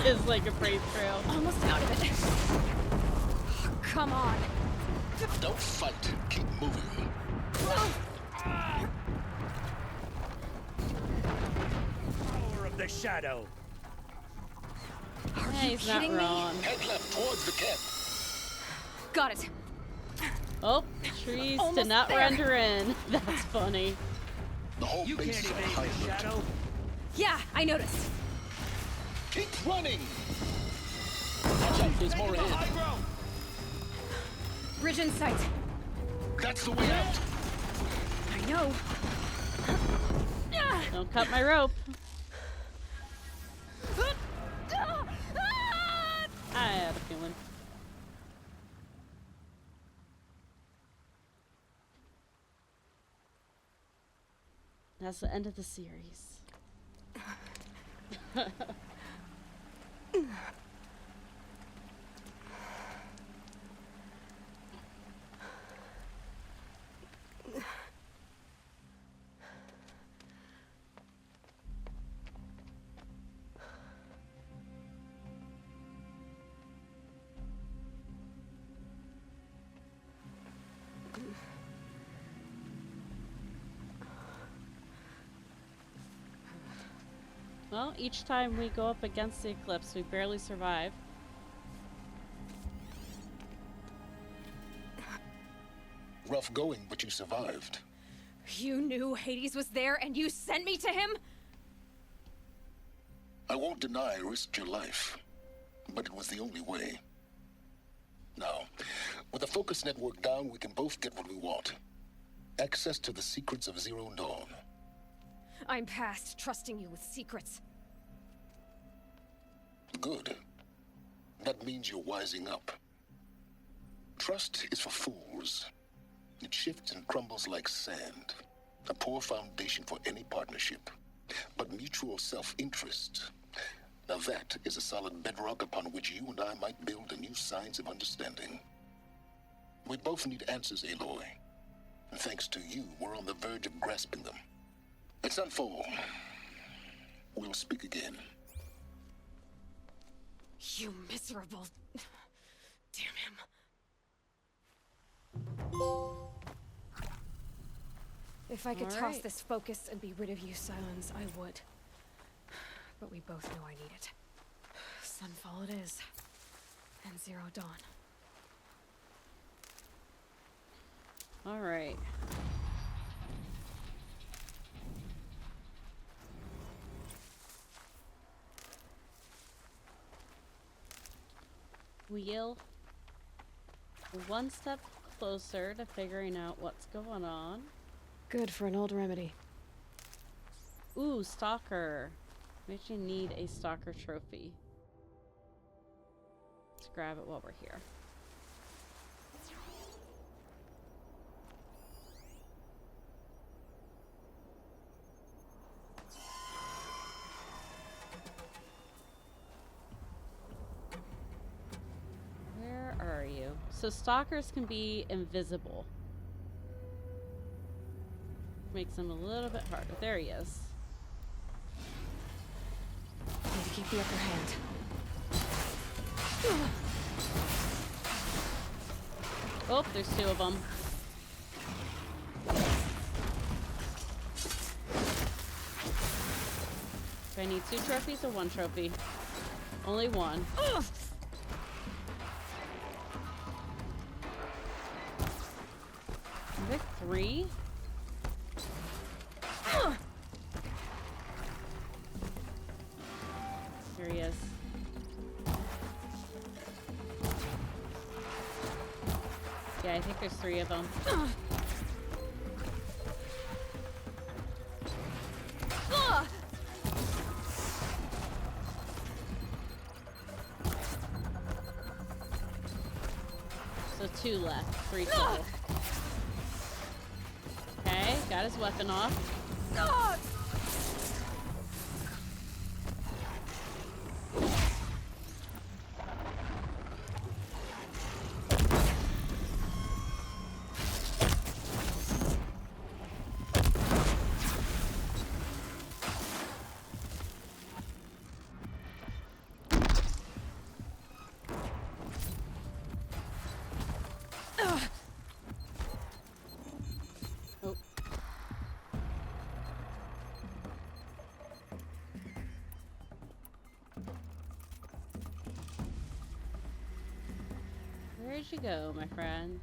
It's like a brave trail. Almost out of it. Come on. Don't fight. Keep moving. Power of the shadow. Are Yeah, you he's not kidding me? wrong. Head left towards the camp. Got it. Oh, trees did Almost not there. render in. That's funny. The whole You base can't is on evade high the alert. shadow. Yeah, I noticed. Keep running. Watch out, there's more Taking the ahead. high ground. Bridge in sight. That's the way out. I know. Don't cut my rope. I had a feeling. That's the end of the series. Well, each time we go up against the eclipse, we barely survive. Rough going, but you survived. You knew Hades was there and you sent me to him? I won't deny I risked your life, but it was the only way. Now, with the focus network down, we can both get what we want. Access to the secrets of Zero Dawn. I'm past trusting you with secrets. Good. That means you're wising up. Trust is for fools. It shifts and crumbles like sand. A poor foundation for any partnership. But mutual self-interest, now that is a solid bedrock upon which you and I might build a new science of understanding. We both need answers, Aloy. And thanks to you, we're on the verge of grasping them. Let's unfold. We'll speak again. You miserable... Damn him. If I could All toss right. this focus and be rid of you, Silence, I would. But we both know I need it. Sunfall it is. And Zero Dawn. All right. We're one step closer to figuring out what's going on. Good for an old remedy. Ooh, Stalker. We actually need a Stalker trophy. Let's grab it while we're here. Where are you? So stalkers can be invisible. Makes them a little bit harder. There he is. Need to keep the upper hand. Oh, there's two of them. Do I need 2 trophies or 1 trophy? Only 1. Is there 3? Here he is. Yeah, I think there's 3 of them. 2 left. 3 total. Okay, got his weapon off. Oh. Where'd you go, my friend?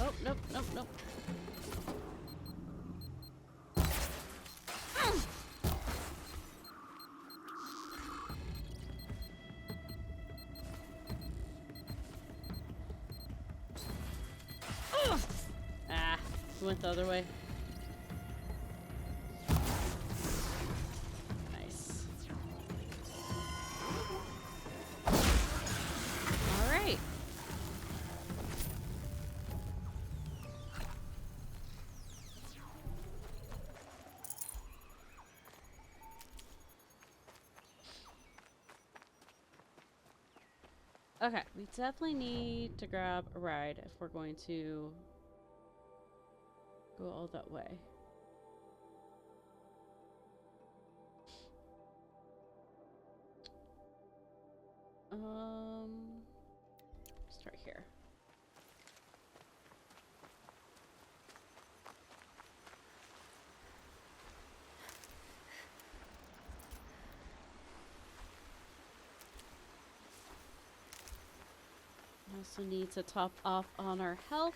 Oh, nope, nope, nope. Ah, he went the other way. Nice. All right. Okay, we definitely need to grab a ride if we're going to go all that way. Start here. Also need to top off on our health.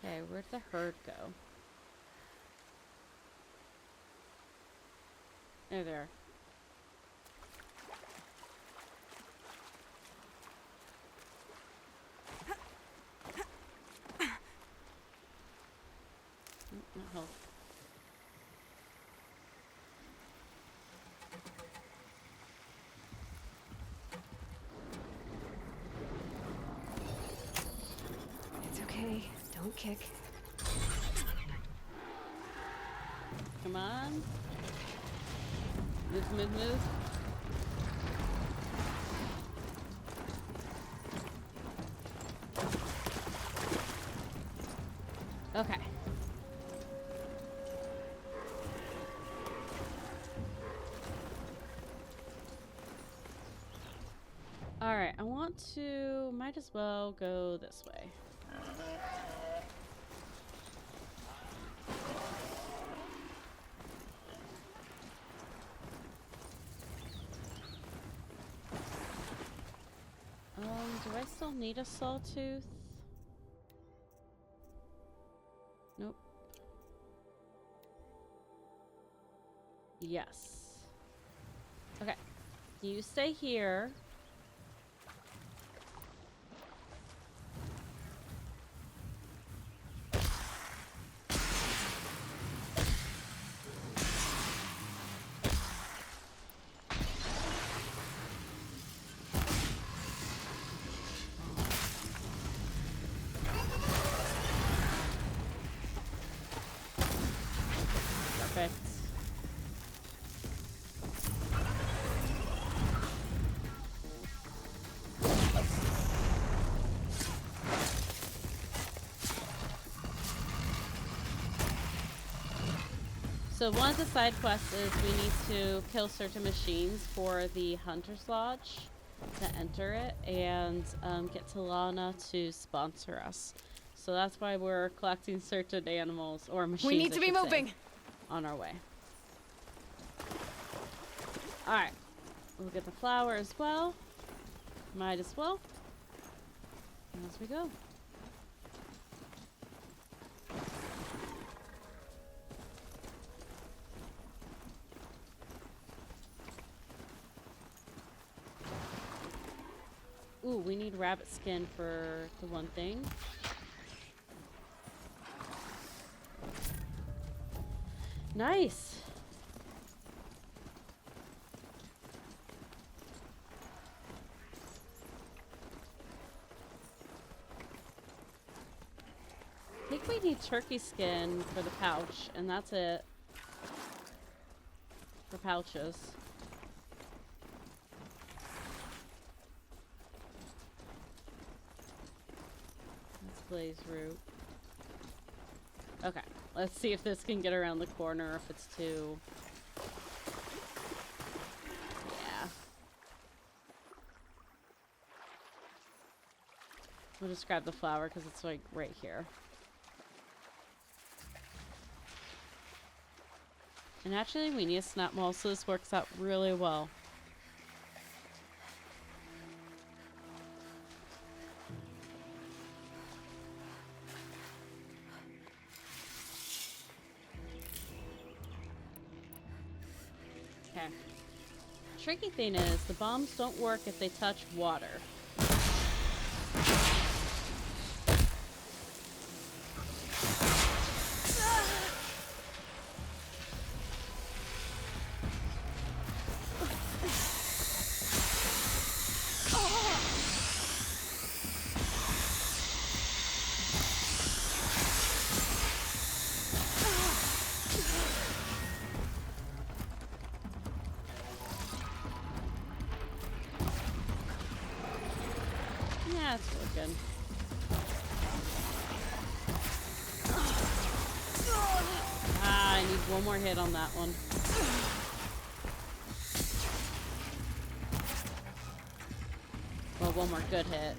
Okay, where'd the herd go? There they are. Not health. It's okay. Don't kick. Come on. Move, move, move. Okay. Alright, I want to... might as well go this way. Do I still need a sawtooth? Nope. Yes. Okay. You stay here. Perfect. So one of the side quests is we need to kill certain machines for the Hunter's Lodge to enter it and get Talana to sponsor us. So that's why we're collecting certain animals or machines. We need to I be should say, moving. on our way. Alright. We'll get the flower as well. Might as well. As we go. Ooh, we need rabbit skin for the one thing. Nice. I think we need turkey skin for the pouch, and that's it. For pouches. That's blaze root. Okay, let's see if this can get around the corner, if it's too... Yeah. We'll just grab the flower because it's like right here. And actually, we need a snap maul, so this works out really well. Okay. Tricky thing is, the bombs don't work if they touch water. Yeah, it's working. Ah, I need one more hit on that one. Well, one more good hit.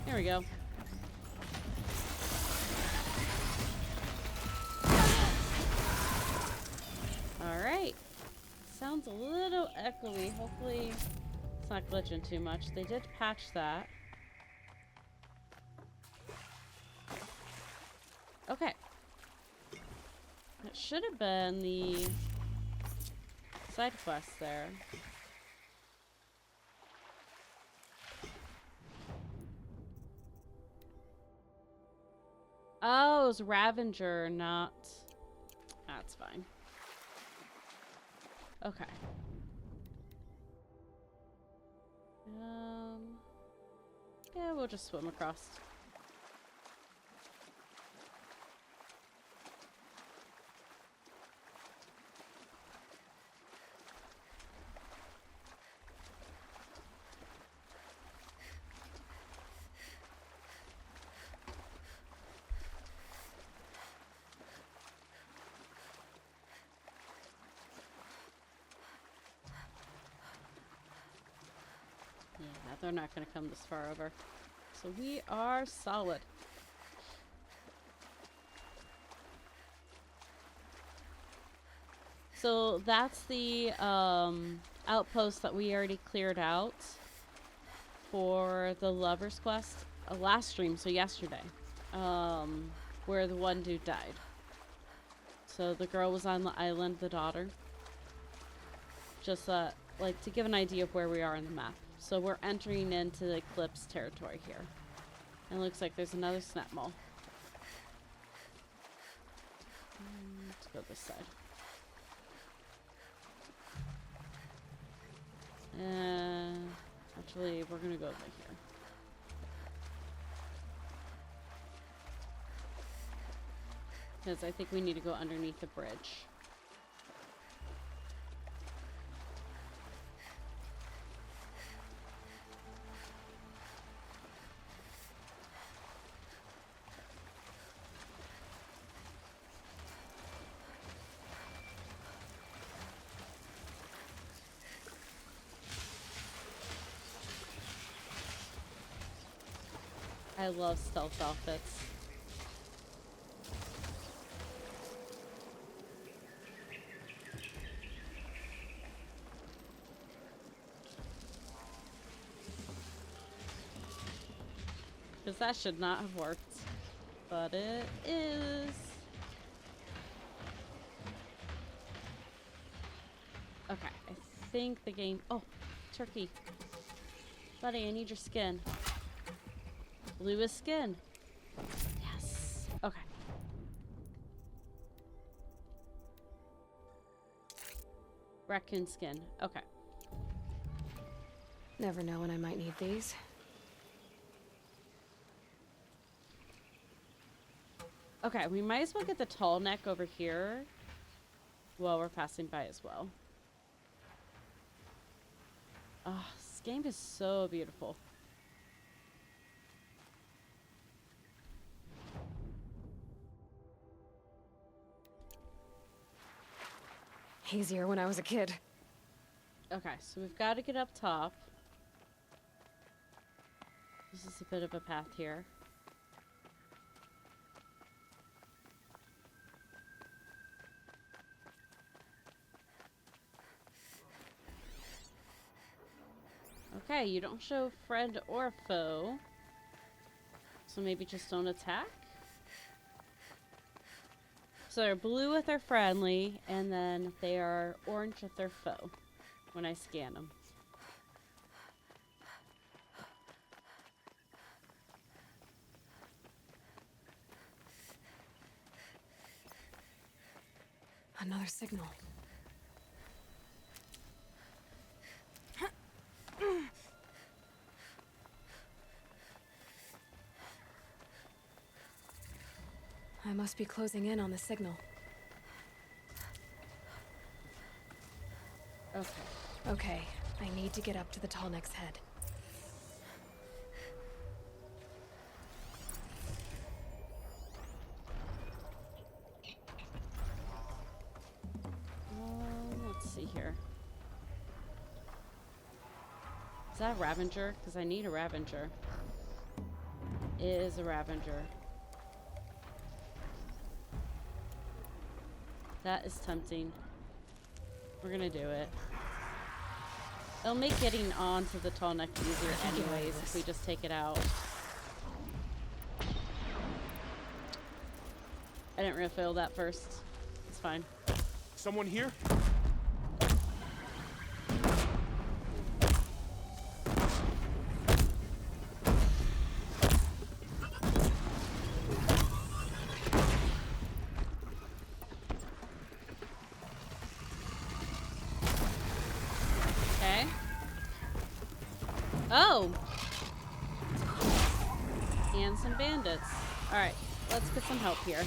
There we go. Alright. Sounds a little echoey. Hopefully it's not glitching too much. They did patch that. Okay. That should have been the side quest there. Oh, it was Ravenger, not... That's fine. Okay. Yeah, we'll just swim across. Yeah, they're not going to come this far over. So we are solid. So that's the outpost that we already cleared out for the Lover's Quest last stream, so yesterday, where the one dude died. So the girl was on the island, the daughter. Just like to give an idea of where we are on the map. So we're entering into the Eclipse territory here. And it looks like there's another snap mole. Let's go this side. Actually, we're gonna go over here. Because I think we need to go underneath the bridge. I love stealth outfits. Because that should not have worked. But it is. Okay, I think the game... Oh, turkey. Buddy, I need your skin. Bluest skin. Yes. Okay. Raccoon skin. Okay. Never know when I might need these. Okay, we might as well get the tall neck over here while we're passing by as well. Oh, this game is so beautiful. Easier when I was a kid. Okay, so we've got to get up top. This is a bit of a path here. Okay, you don't show friend or foe. So maybe just don't attack? So they're blue if they're friendly, and then they are orange if they're foe when I scan them. Another signal. I must be closing in on the signal. Okay. Okay, I need to get up to the tall neck's head. Let's see here. Is that a Ravager? Because I need a Ravager. It is a Ravager. That is tempting. We're gonna do it. It'll make getting onto the tall neck easier anyways if we just take it out. I didn't refill that first. It's fine. Someone here? Okay. Oh! And some bandits. Alright, let's get some help here.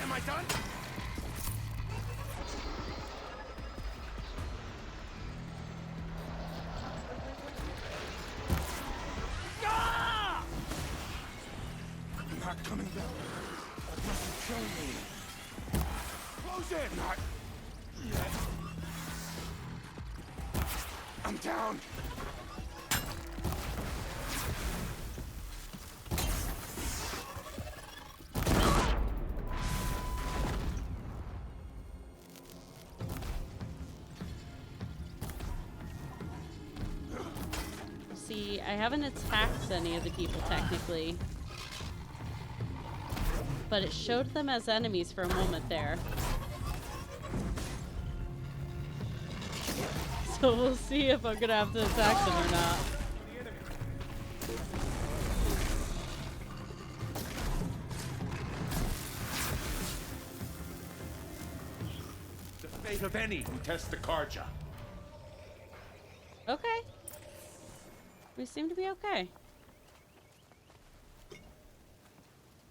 Am I done? Ah! I'm not coming back. That must kill me. Close in! Not yet. I'm down. See, I haven't attacked any of the people technically. But it showed them as enemies for a moment there. So we'll see if I'm gonna have to attack them or not. The fate of any who test the Karja. Okay. We seem to be okay.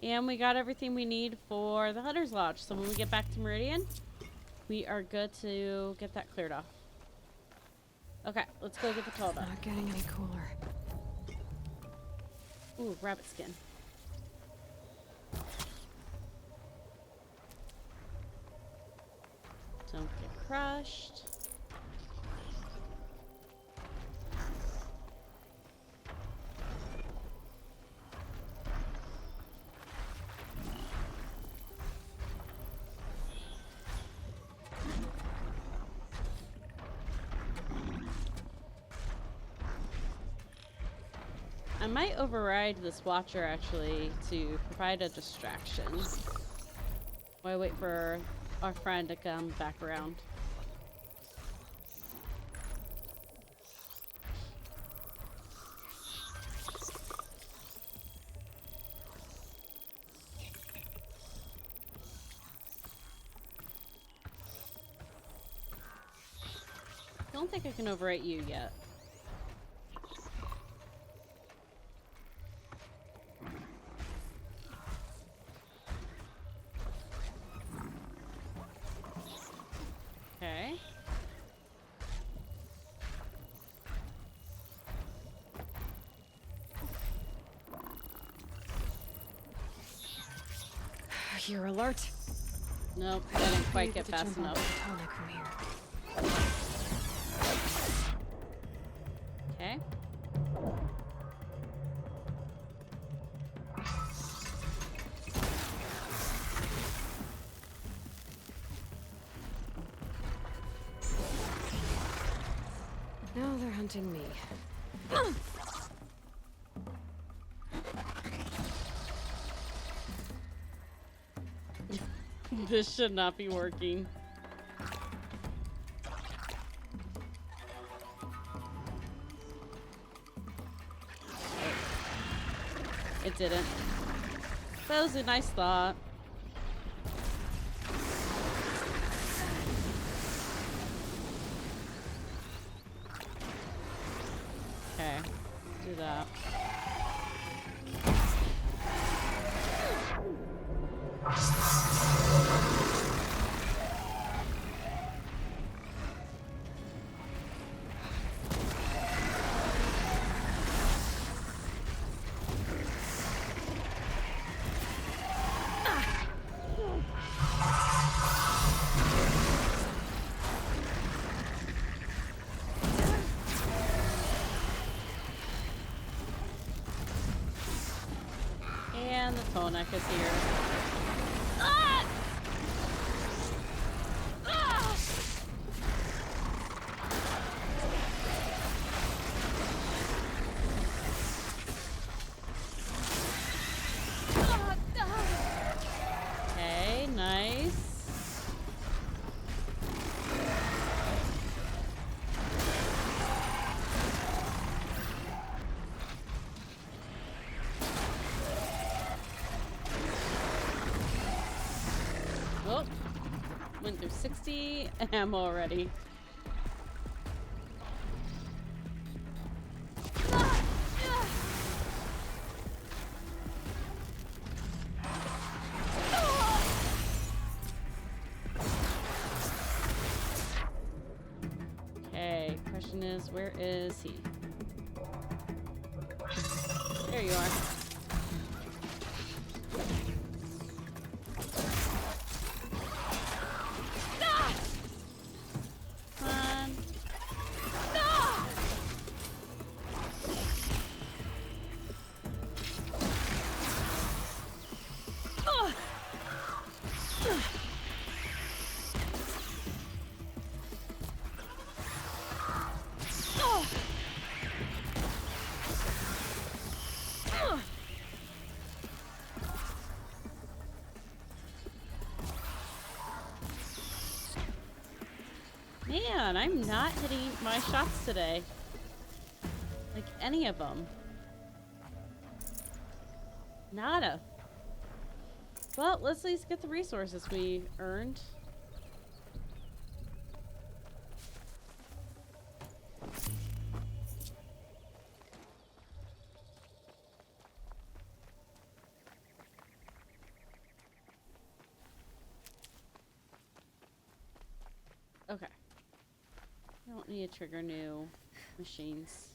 And we got everything we need for the Hunter's Lodge. So when we get back to Meridian, we are good to get that cleared off. Okay, let's go get the toll done. Not getting any cooler. Ooh, rabbit skin. Don't get crushed. I might override this watcher actually to provide a distraction while I wait for our friend to come back around. Don't think I can overrate you yet. Okay. You're alert. Nope, I didn't quite You get to fast jump onto enough. the tonic from here. Okay. Now they're hunting me. This should not be working. It didn't. That was a nice thought. Okay, do that. And the Tonek is here. Ah! Ah! Okay, nice. Oh, went through 60 ammo already. Okay, question is, where is he? There you are. Come on. Man, I'm not hitting my shots today. Like any of them. Nada. Well, let's at least get the resources we earned. Okay. I don't need to trigger new machines.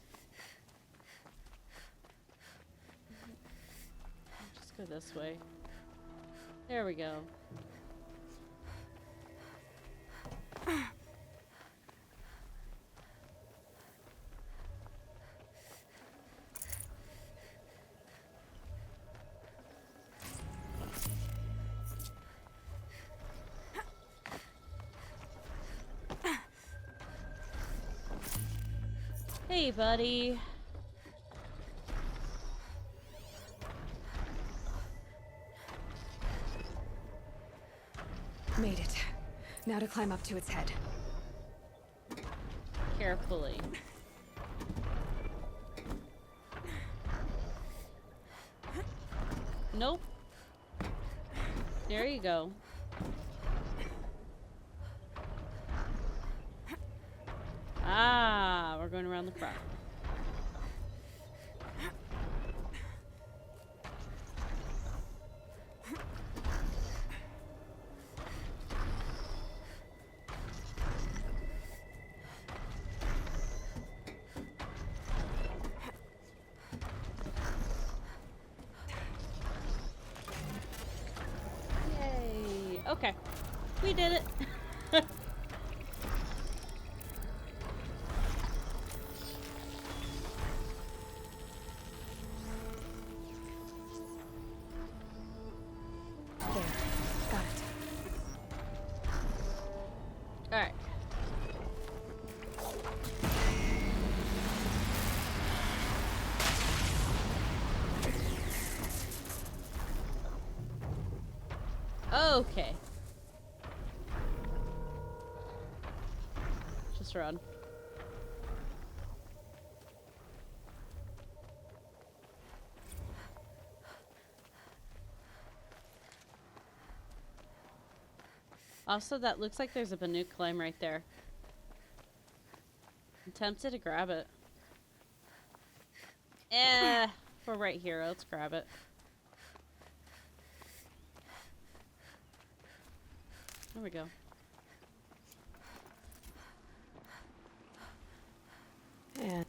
Just go this way. There we go. Hey, buddy. Made it. Now to climb up to its head. Carefully. Nope. There you go. Ah, we're going around the front. Yay. Okay. We did it. There. Got it. Alright. Okay. Just run. Also, that looks like there's a Banuk climb right there. I'm tempted to grab it. We're right here. Let's grab it. There we go. And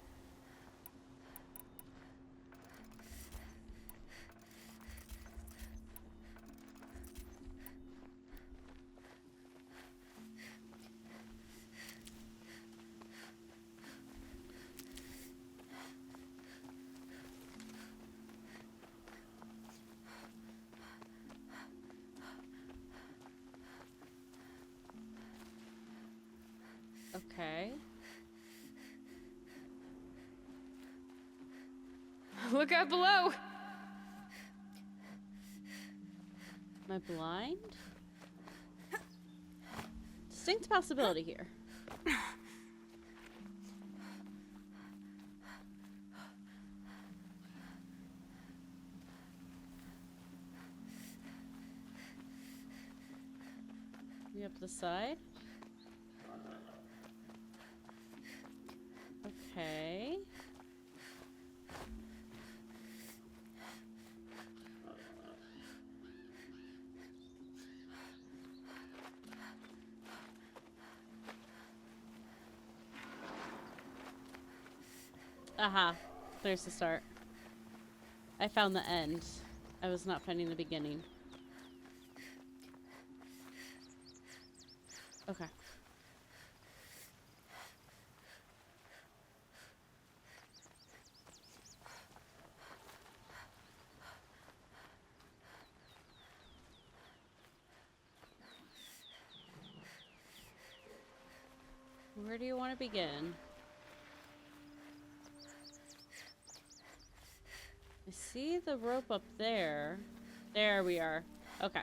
Okay. look out below! Am I blind? Distinct possibility here. Me up the side. Okay. Aha. There's the start. I found the end. I was not finding the beginning. Okay. Where do you want to begin? I see the rope up there. There we are. Okay.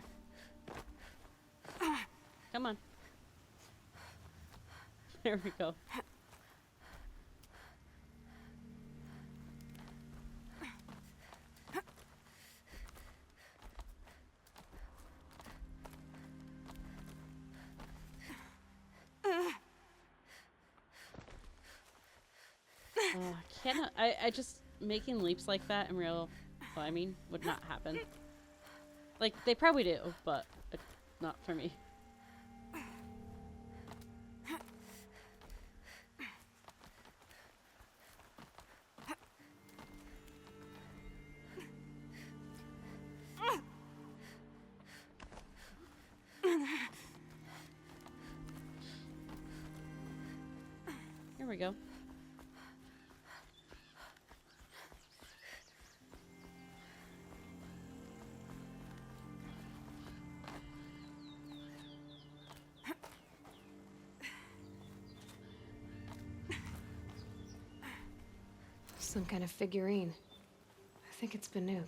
Come on. There we go. I just making leaps like that in real climbing would not happen. Like they probably do, but not for me. There we go. Some kind of figurine. I think it's Banuk.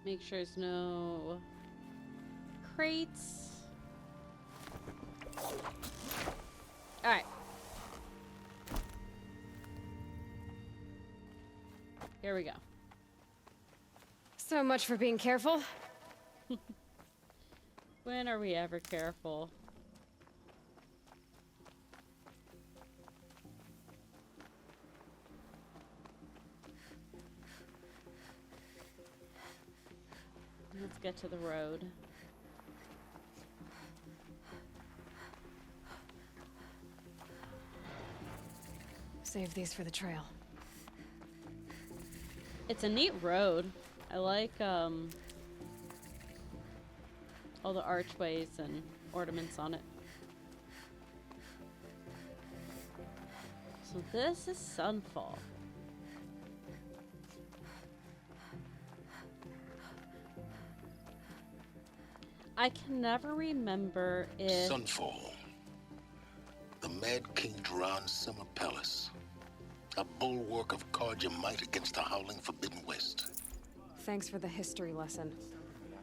Make sure there's no crates. Alright. Here we go. So much for being careful. When are we ever careful? Let's get to the road. Save these for the trail. It's a neat road. I like all the archways and ornaments on it. So this is Sunfall. I can never remember if Sunfall. The Mad King Duran's summer palace. A bulwark of Karja might against the howling Forbidden West. Thanks for the history lesson.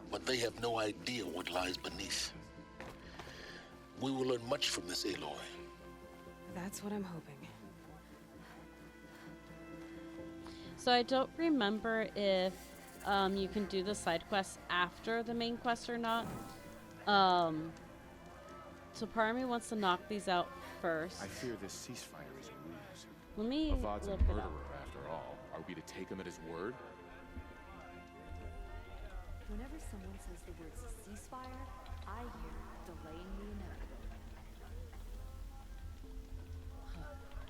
But they have no idea what lies beneath. We will learn much from this Aloy. That's what I'm hoping. So I don't remember if you can do the side quests after the main quest or not. So part of me wants to knock these out first. I fear this ceasefire is a ruse. Let me Avad's a look it murderer, up. after all. Are we to take him at his word? Whenever someone says the words ceasefire, I hear delaying the inevitable.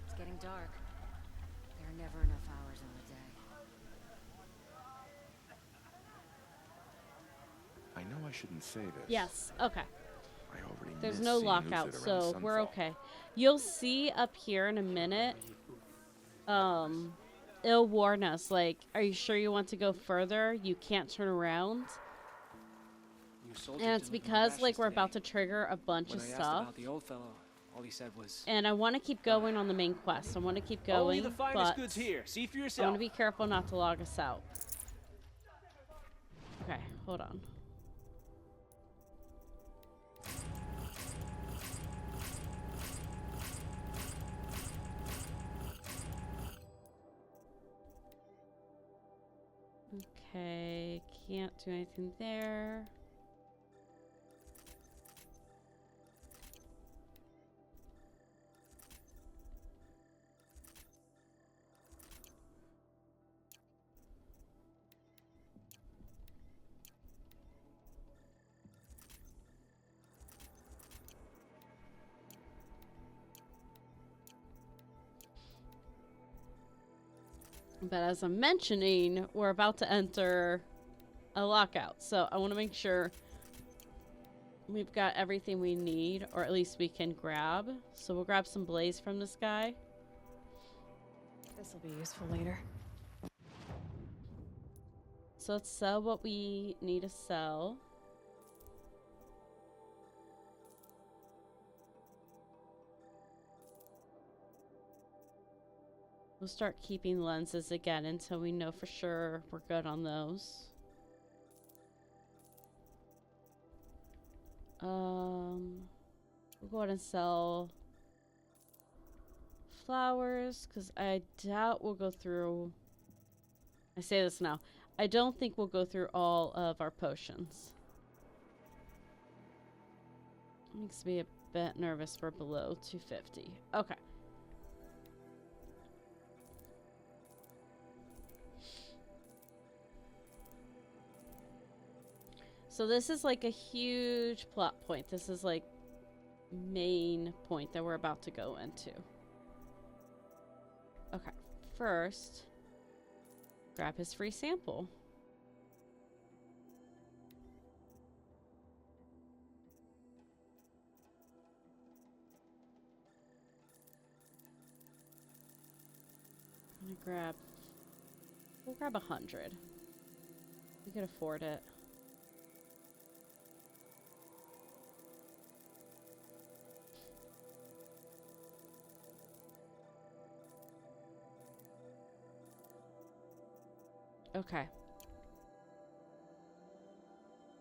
It's getting dark. There are never enough hours in the day. I know I shouldn't say this. Yes, okay. I already There's miss no seeing lockout, Lucid so around we're Sunfall. okay. You'll see up here in a minute, it'll warn us, like, are you sure you want to go further? You can't turn around. And it's because, like, we're about to trigger a bunch When of I asked stuff. about the old fellow, all he said was, And I want to keep going on the main quest. I want to keep going, "Only the finest but goods here. See for I yourself." want to be careful not to log us out. Okay, hold on. Okay, can't do anything there. But as I'm mentioning, we're about to enter a lockout. So I want to make sure we've got everything we need, or at least we can grab. So we'll grab some blaze from this guy. This will be useful later. So let's sell what we need to sell. We'll start keeping lenses again until we know for sure we're good on those. We'll go ahead and sell flowers, because I doubt we'll go through... I say this now. I don't think we'll go through all of our potions. Makes me a bit nervous we're below 250. Okay. So this is like a huge plot point. This is like main point that we're about to go into. Okay, first, grab his free sample. I'm gonna grab, we'll grab 100. We could afford it. Okay.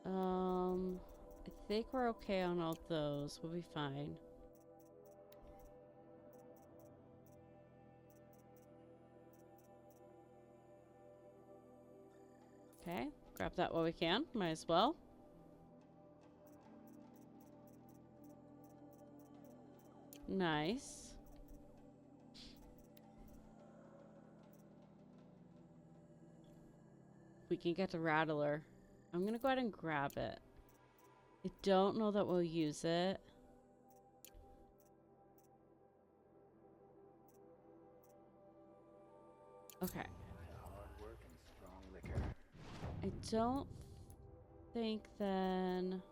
I think we're okay on all those. We'll be fine. Okay, grab that while we can. Might as well. Nice. We can get the Rattler. I'm gonna go ahead and grab it. I don't know that we'll use it. Okay. I don't think then...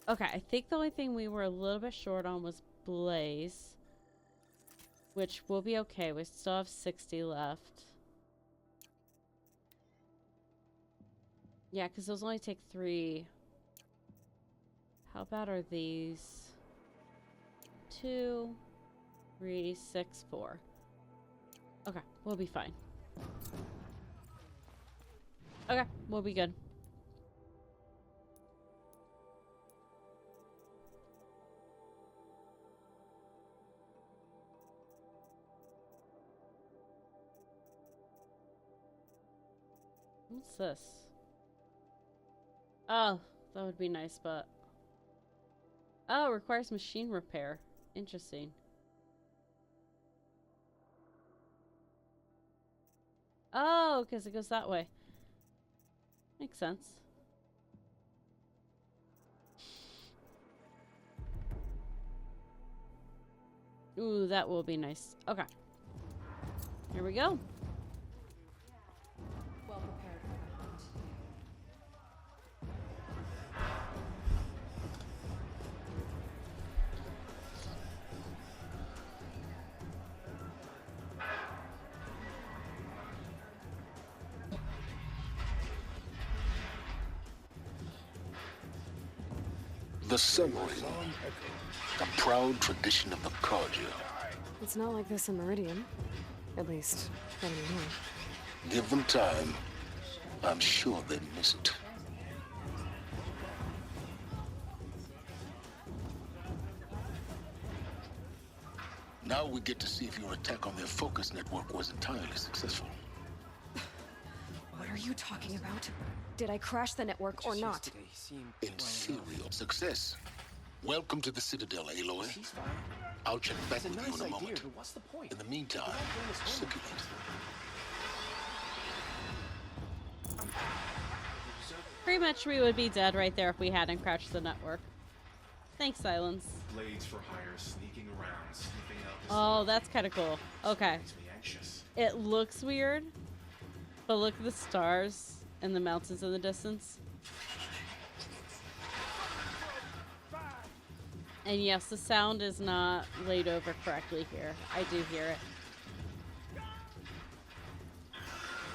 Okay. Okay, I think the only thing we were a little bit short on was Blaze. Which will be okay. We still have 60 left. Yeah, because those only take 3. How bad are these? 2, 3, 6, 4. Okay, we'll be fine. Okay, we'll be good. What's this? Oh, that would be nice, but... Oh, it requires machine repair. Interesting. Oh, because it goes that way. Makes sense. Ooh, that will be nice. Okay. Here we go. Well prepared for that hunt. The submarine, a proud tradition of the Carja. It's not like this in Meridian. At least, not anymore. Give them time. I'm sure they'd miss it. Now we get to see if your attack on their focus network was entirely successful. What are you talking about? Did I crash the network or not? Yesterday seemed In serial success. Welcome to the Citadel, Aloy. I'll check back It's a with you nice in a idea, moment. but what's the point? In the meantime, circulate. Pretty much we would be dead right there if we hadn't crashed the network. Thanks, Silence. Blades for hire sneaking around, sniffing out the Oh, that's kind of cool. Okay. makes me anxious. It looks weird, but look at the stars and the mountains in the distance. And yes, the sound is not laid over correctly here. I do hear it.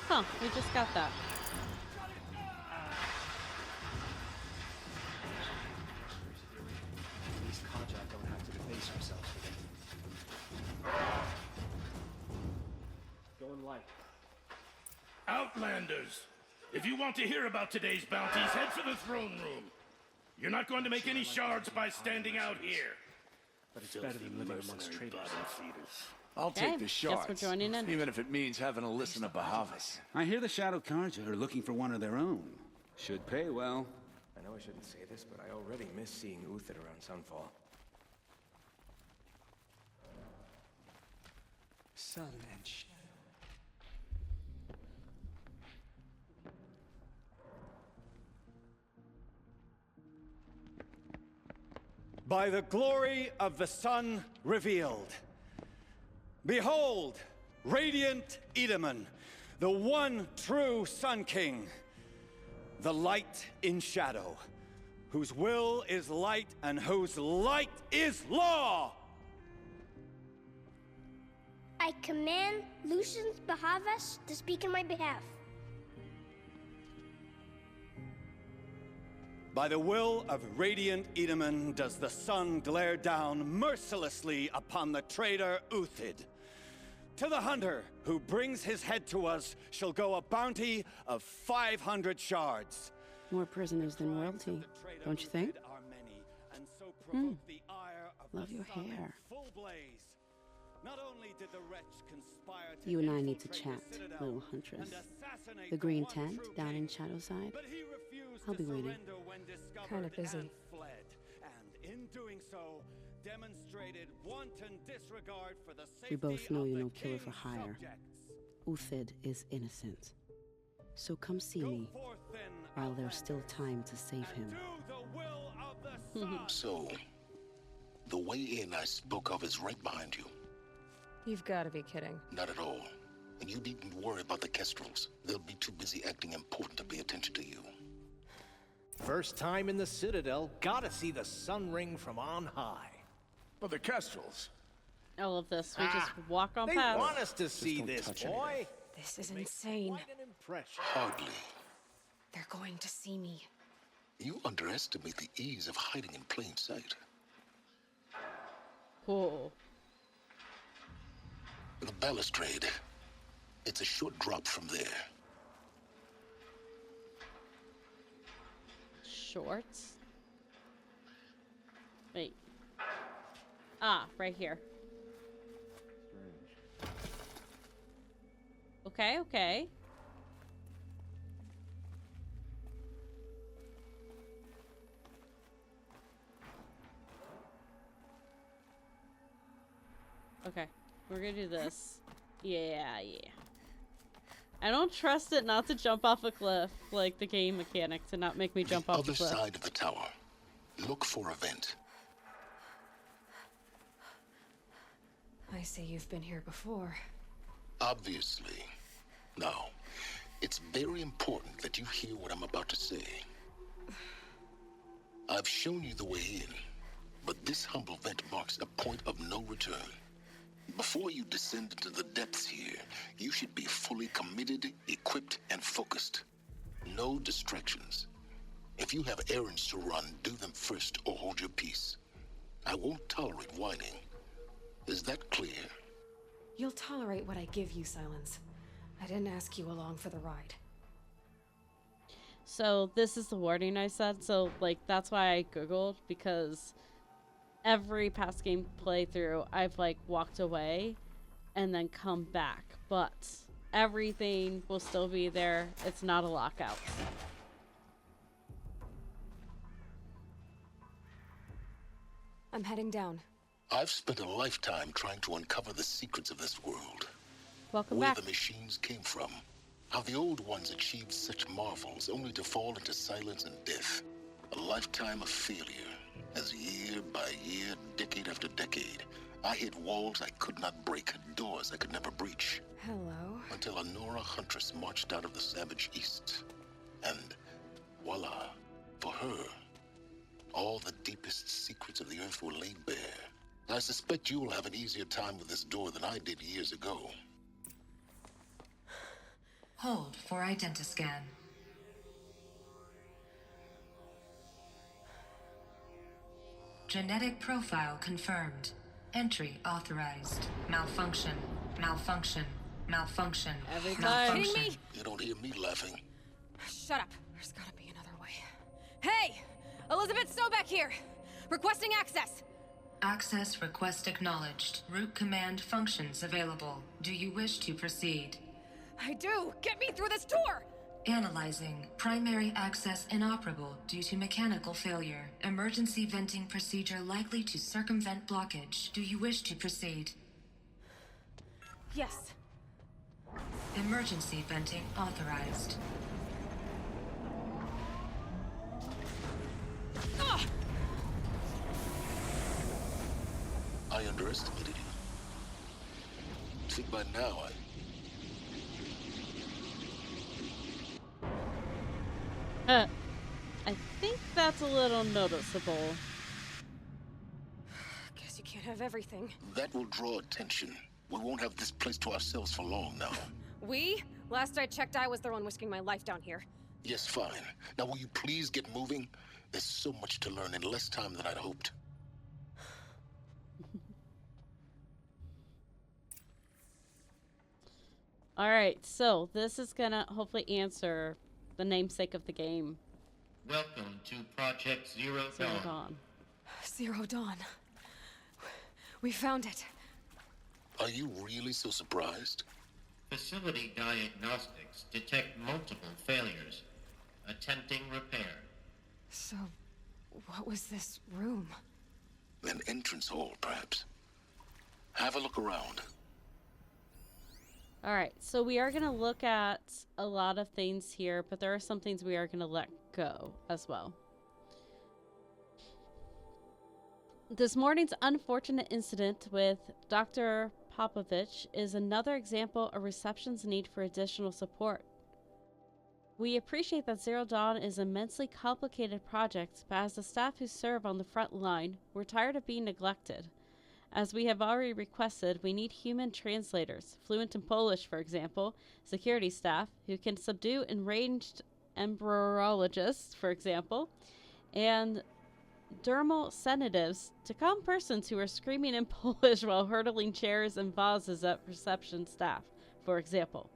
Huh, we just got that. These Kaja don't have to debase themselves for it. Going light. Outlanders! If you want to hear about today's bounties, head for the throne room. You're not going to make any shards by standing out here. But it's better than living amongst traitors. I'll Okay, take the guess shards, we're joining in. even if it means having to listen to Bahavas. I hear the Shadow Carja are looking for one of their own. Should pay well. I know I shouldn't say this, but I already miss seeing Uther around Sunfall. sun and shadow. By the glory of the sun revealed. Behold, radiant Edaman, the one true Sun King, the light in shadow, whose will is light and whose light is law! I command Lucius Bahavas to speak in my behalf. By the will of radiant Edaman does the sun glare down mercilessly upon the traitor Uthid. To the hunter who brings his head to us shall go a bounty of 500 shards. More prisoners than royalty, don't you think? Love your hair. Not only did the wretch conspire to You and I need to chat, little huntress. The green tent down in Shadowside. I'll be waiting. Kind of busy. And in doing so, demonstrated wanton disregard for the We safety both know of you're the no killer for king's hire. subjects. Uthid is innocent. So come see me while there's still time to save him. So, the way in I spoke of is right behind you. You've got to be kidding. Not at all. And you needn't worry about the Kestrels. They'll be too busy acting important to pay attention to you. First time in the Citadel, gotta see the sun ring from on high. But the Kestrels. All of this, we just walk on They past. want us to see this, boy. This is insane. Quite an impression. Hardly. They're going to see me. You underestimate the ease of hiding in plain sight. Whoa. The balustrade. It's a short drop from there. Shorts? Wait. Ah, right here. Okay, okay. Okay, we're gonna do this. Yeah. I don't trust it not to jump off a cliff, like the game mechanic, to not make me jump off the Other cliff. side of the tower. Look for a vent. I see you've been here before. Obviously. Now, it's very important that you hear what I'm about to say. I've shown you the way in, but this humble vent marks a point of no return. Before you descend into the depths here, you should be fully committed, equipped, and focused. No distractions. If you have errands to run, do them first or hold your peace. I won't tolerate whining. Is that clear? You'll tolerate what I give you, Silence. I didn't ask you along for the ride. So this is the warning I said. So like that's why I googled, because every past game playthrough I've like walked away and then come back, but everything will still be there. It's not a lockout. I'm heading down. I've spent a lifetime trying to uncover the secrets of this world. Welcome Where back. the machines came from. How the old ones achieved such marvels only to fall into silence and death. A lifetime of failure. As year by year, decade after decade, I hit walls I could not break, doors I could never breach. Hello. Until a Nora huntress marched out of the savage east. And voila, for her, all the deepest secrets of the earth were laid bare. I suspect you will have an easier time with this door than I did years ago. Hold for identiscan. Genetic profile confirmed. Entry authorized. Malfunction. Malfunction. Malfunction. Every time. Kidding me? You don't hear me laughing. Shut up. There's gotta be another way. Hey! Elizabeth Stoback here! Requesting access! Access request acknowledged. Root command functions available. Do you wish to proceed? I do! Get me through this door! Analyzing. Primary access inoperable due to mechanical failure. Emergency venting procedure likely to circumvent blockage. Do you wish to proceed? Yes. Emergency venting authorized. Ah! I underestimated you. I think by now I think that's a little noticeable. Guess you can't have everything. that will draw attention. We won't have this place to ourselves for long now. We? Last I checked, I was the one risking my life down here. Yes, fine. Now will you please get moving? There's so much to learn in less time than I'd hoped. Alright, so this is gonna hopefully answer the namesake of the game. Welcome to Project Zero Dawn. Zero Dawn. We found it. Are you really so surprised? Facility diagnostics detect multiple failures. Attempting repair. So, what was this room? An entrance hall, perhaps. Have a look around. Alright, so we are going to look at a lot of things here, but there are some things we are going to let go as well. This morning's unfortunate incident with Dr. Popovich is another example of reception's need for additional support. We appreciate that Zero Dawn is an immensely complicated project, but as the staff who serve on the front line, we're tired of being neglected. As we have already requested, we need human translators, fluent in Polish, for example, security staff, who can subdue enraged embryologists, for example, and dermal sedatives to calm persons who are screaming in Polish while hurtling chairs and vases at reception staff, for example.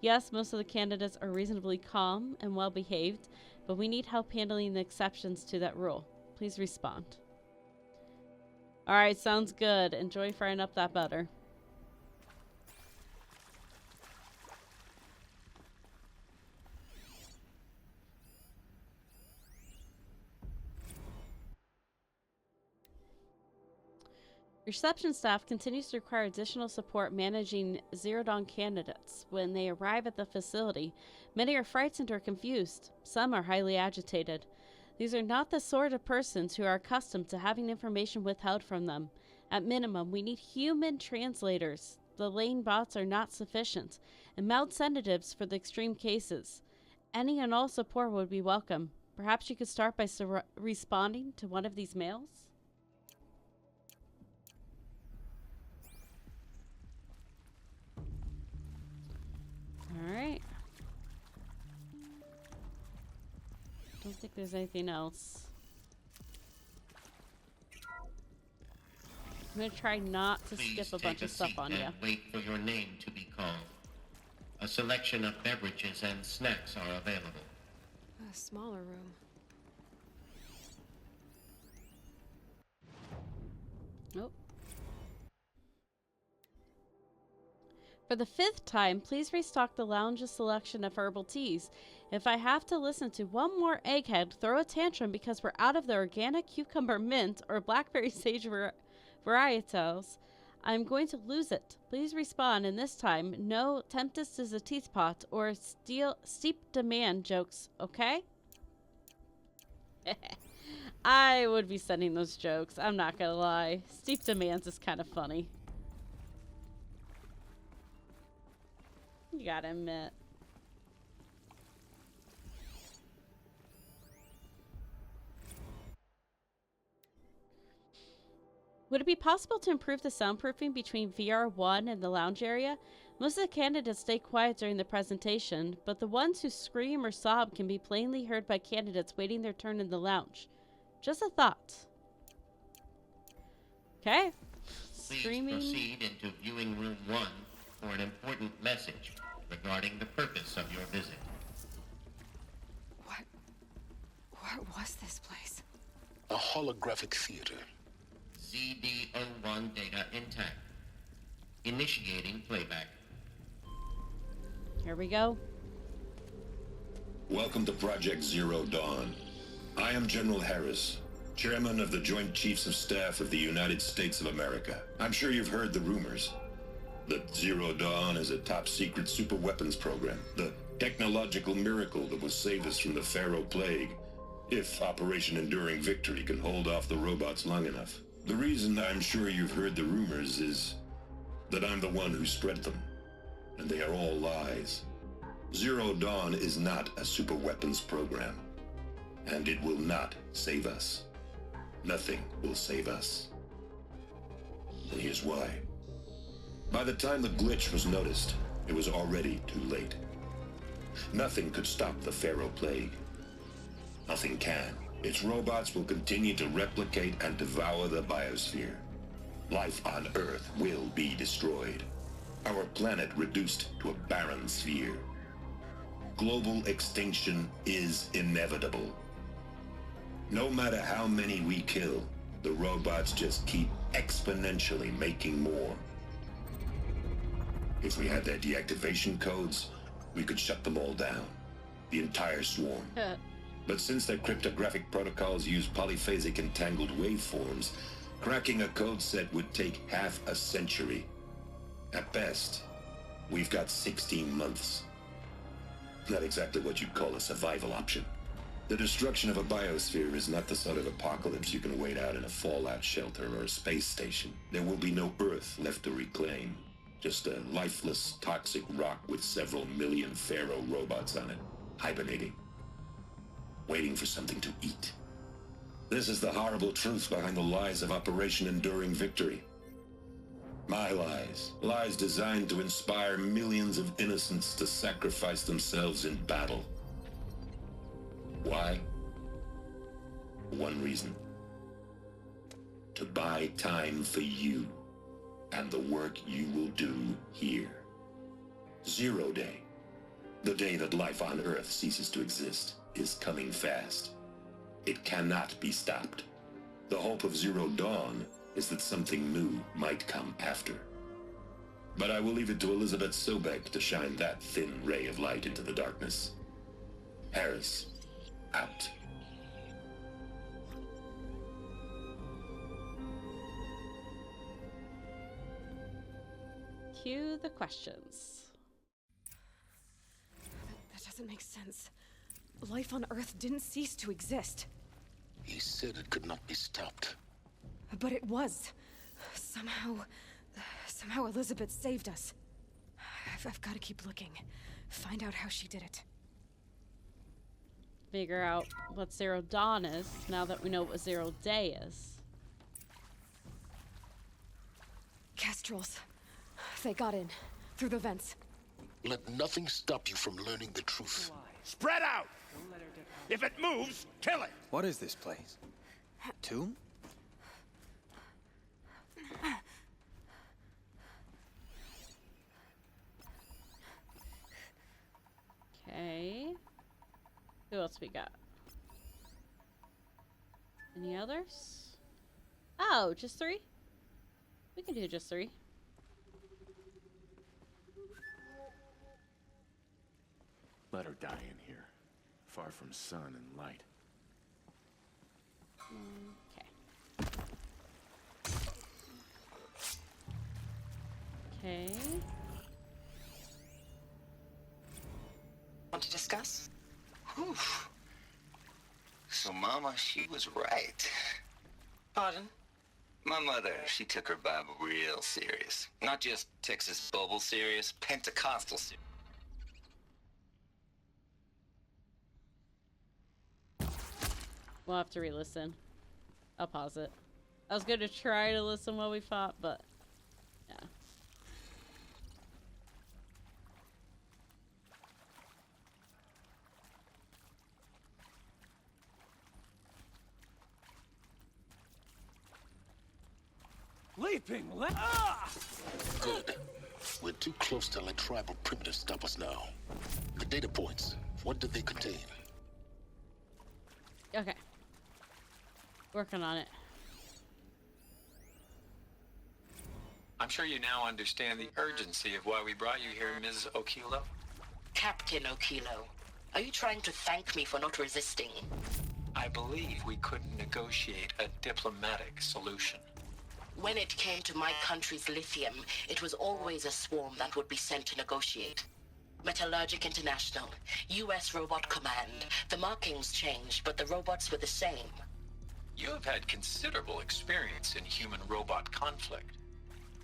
Yes, most of the candidates are reasonably calm and well behaved, but we need help handling the exceptions to that rule. Please respond. Alright, sounds good. Enjoy frying up that butter. Reception staff continues to require additional support managing Zero Dawn candidates. When they arrive at the facility, many are frightened or confused. Some are highly agitated. These are not the sort of persons who are accustomed to having information withheld from them. At minimum, we need human translators. The lane bots are not sufficient, and mild sedatives for the extreme cases. Any and all support would be welcome. Perhaps you could start by responding to one of these mails? Alright. Don't think there's anything else. I'm gonna try not to skip a bunch of stuff on you. Wait for your name to be called. A selection of beverages and snacks are available. A smaller room. Nope. For the 5th time, please restock the lounge's selection of herbal teas. If I have to listen to one more egghead throw a tantrum because we're out of the organic cucumber mint or blackberry sage varietals, I'm going to lose it. Please respond, and this time, no Tempest is a teapot or steep demand jokes, okay? I would be sending those jokes, I'm not gonna lie. Steep demands is kind of funny. You gotta admit. Would it be possible to improve the soundproofing between VR1 and the lounge area? Most of the candidates stay quiet during the presentation, but the ones who scream or sob can be plainly heard by candidates waiting their turn in the lounge. Just a thought. Okay. Screaming. Please proceed into viewing room 1 for an important message regarding the purpose of your visit. What was this place? A holographic theater. ZD01 data intact. Initiating playback. Here we go. Welcome to Project Zero Dawn. I am General Harris, Chairman of the Joint Chiefs of Staff of the United States of America. I'm sure you've heard the rumors. That Zero Dawn is a top-secret super-weapons program. The technological miracle that will save us from the Pharaoh Plague, if Operation Enduring Victory can hold off the robots long enough. The reason I'm sure you've heard the rumors is that I'm the one who spread them, and they are all lies. Zero Dawn is not a super-weapons program, and it will not save us. Nothing will save us. And here's why. By the time the glitch was noticed, it was already too late. Nothing could stop the Pharaoh Plague. Nothing can. Its robots will continue to replicate and devour the biosphere. Life on Earth will be destroyed. Our planet reduced to a barren sphere. Global extinction is inevitable. No matter how many we kill, the robots just keep exponentially making more. If we had their deactivation codes, we could shut them all down. The entire swarm. But since their cryptographic protocols use polyphasic entangled waveforms, cracking a code set would take half a century. At best, we've got 16 months. Not exactly what you'd call a survival option. The destruction of a biosphere is not the sort of apocalypse you can wait out in a fallout shelter or a space station. There will be no Earth left to reclaim. Just a lifeless, toxic rock with several million Pharaoh robots on it, hibernating, waiting for something to eat. This is the horrible truth behind the lies of Operation Enduring Victory. My lies. Lies designed to inspire millions of innocents to sacrifice themselves in battle. Why? One reason. To buy time for you and the work you will do here. Zero Day, the day that life on Earth ceases to exist, is coming fast. It cannot be stopped. The hope of Zero Dawn is that something new might come after. But I will leave it to Elizabeth Sobek to shine that thin ray of light into the darkness. Harris, out. Cue the questions. That doesn't make sense. Life on Earth didn't cease to exist. He said it could not be stopped. But it was. Somehow Elizabeth saved us. I've got to keep looking. Find out how she did it. Figure out what Zero Dawn is, now that we know what Zero Day is. Kestrels. They got in. Through the vents. Let nothing stop you from learning the truth. Spread out! If it moves, kill it! What is this place? Tomb? Okay. Who else we got? Any others? Oh, just 3? We can do just 3. Let her die in here, far from sun and light. Okay. Want to discuss? Whew. So Mama, she was right. Pardon? My mother, she took her Bible real serious. Not just Texas Bible serious, Pentecostal serious. We'll have to re-listen. I'll pause it. I was going to try to listen while we fought, but yeah. Leaping Good. We're too close to let tribal primitives stop us now. The data points, what did they contain? Okay. Working on it. I'm sure you now understand the urgency of why we brought you here, Ms. Okilo. Captain Okilo, are you trying to thank me for not resisting? I believe we could negotiate a diplomatic solution. When it came to my country's lithium, it was always a swarm that would be sent to negotiate. Metallurgic International, U.S. Robot Command. The markings changed, but the robots were the same. You have had considerable experience in human-robot conflict.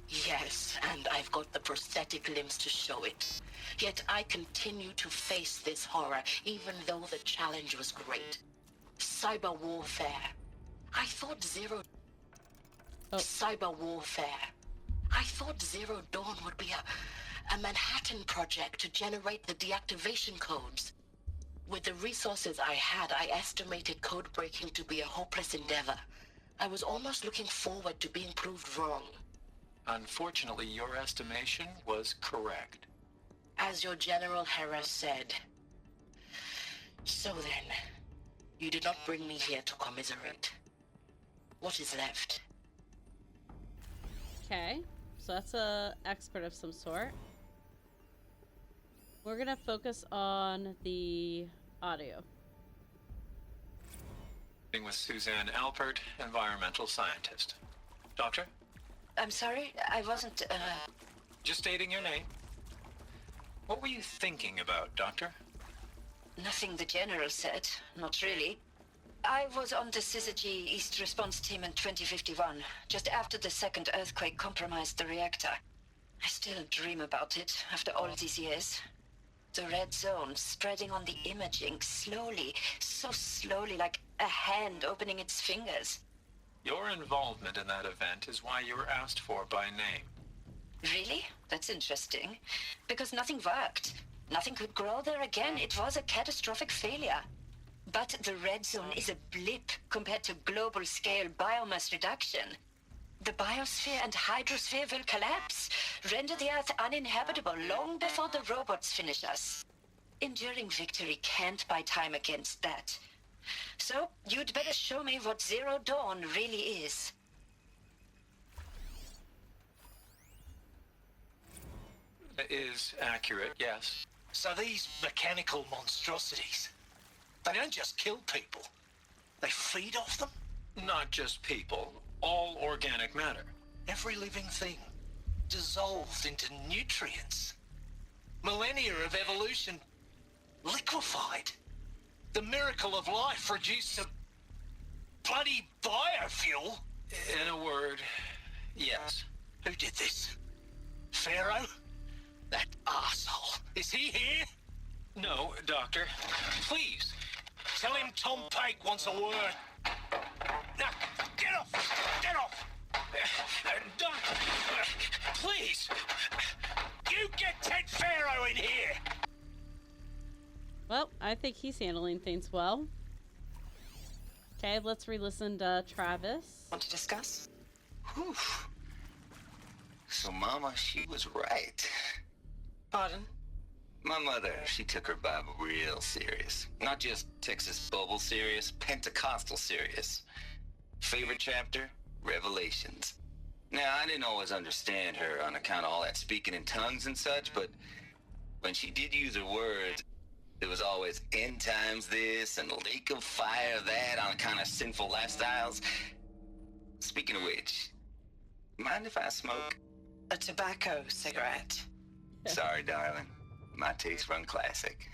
Yes, and I've got the prosthetic limbs to show it. Yet I continue to face this horror, even though the challenge was great. Cyber warfare. I thought Cyber warfare. I thought Zero Dawn would be a Manhattan project to generate the deactivation codes. With the resources I had, I estimated code breaking to be a hopeless endeavor. I was almost looking forward to being proved wrong. Unfortunately, your estimation was correct. As your General Hera said. So then, you did not bring me here to commiserate. What is left? Okay, so that's a expert of some sort. We're gonna focus on the audio. With Suzanne Alpert, environmental scientist. Doctor? I'm sorry, I wasn't, Just stating your name. What were you thinking about, Doctor? Nothing the General said, not really. I was on the Syzygy East Response Team in 2051, just after the second earthquake compromised the reactor. I still dream about it, after all these years. The red zone spreading on the imaging, slowly, so slowly, like a hand opening its fingers. Your involvement in that event is why you were asked for by name. Really? That's interesting. Because nothing worked. Nothing could grow there again. It was a catastrophic failure. But the red zone is a blip compared to global-scale biomass reduction. The biosphere and hydrosphere will collapse, render the Earth uninhabitable long before the robots finish us. Enduring victory can't buy time against that. So, you'd better show me what Zero Dawn really is. Is accurate, yes. So these mechanical monstrosities, they don't just kill people. They feed off them? Not just people. All organic matter. Every living thing dissolved into nutrients. Millennia of evolution liquefied. The miracle of life reduced to bloody biofuel. In a word, yes. Who did this? Pharaoh? That arsehole. Is he here? No, Doctor. Please. Tell him Tom Pake wants a word. Now, get off! Get off! Doctor, please. You get Ted Pharaoh in here! Well, I think he's handling things well. Okay, let's re-listen to Travis. Want to discuss? Whew. So Mama, she was right. Pardon? My mother, she took her Bible real serious. Not just Texas Bible serious, Pentecostal serious. Favorite chapter? Revelations. Now, I didn't always understand her on account of all that speaking in tongues and such, but when she did use her words, it was always end times this and lake of fire that on account of sinful lifestyles. Speaking of which, mind if I smoke? A tobacco cigarette. Sorry, darling. My taste run classic.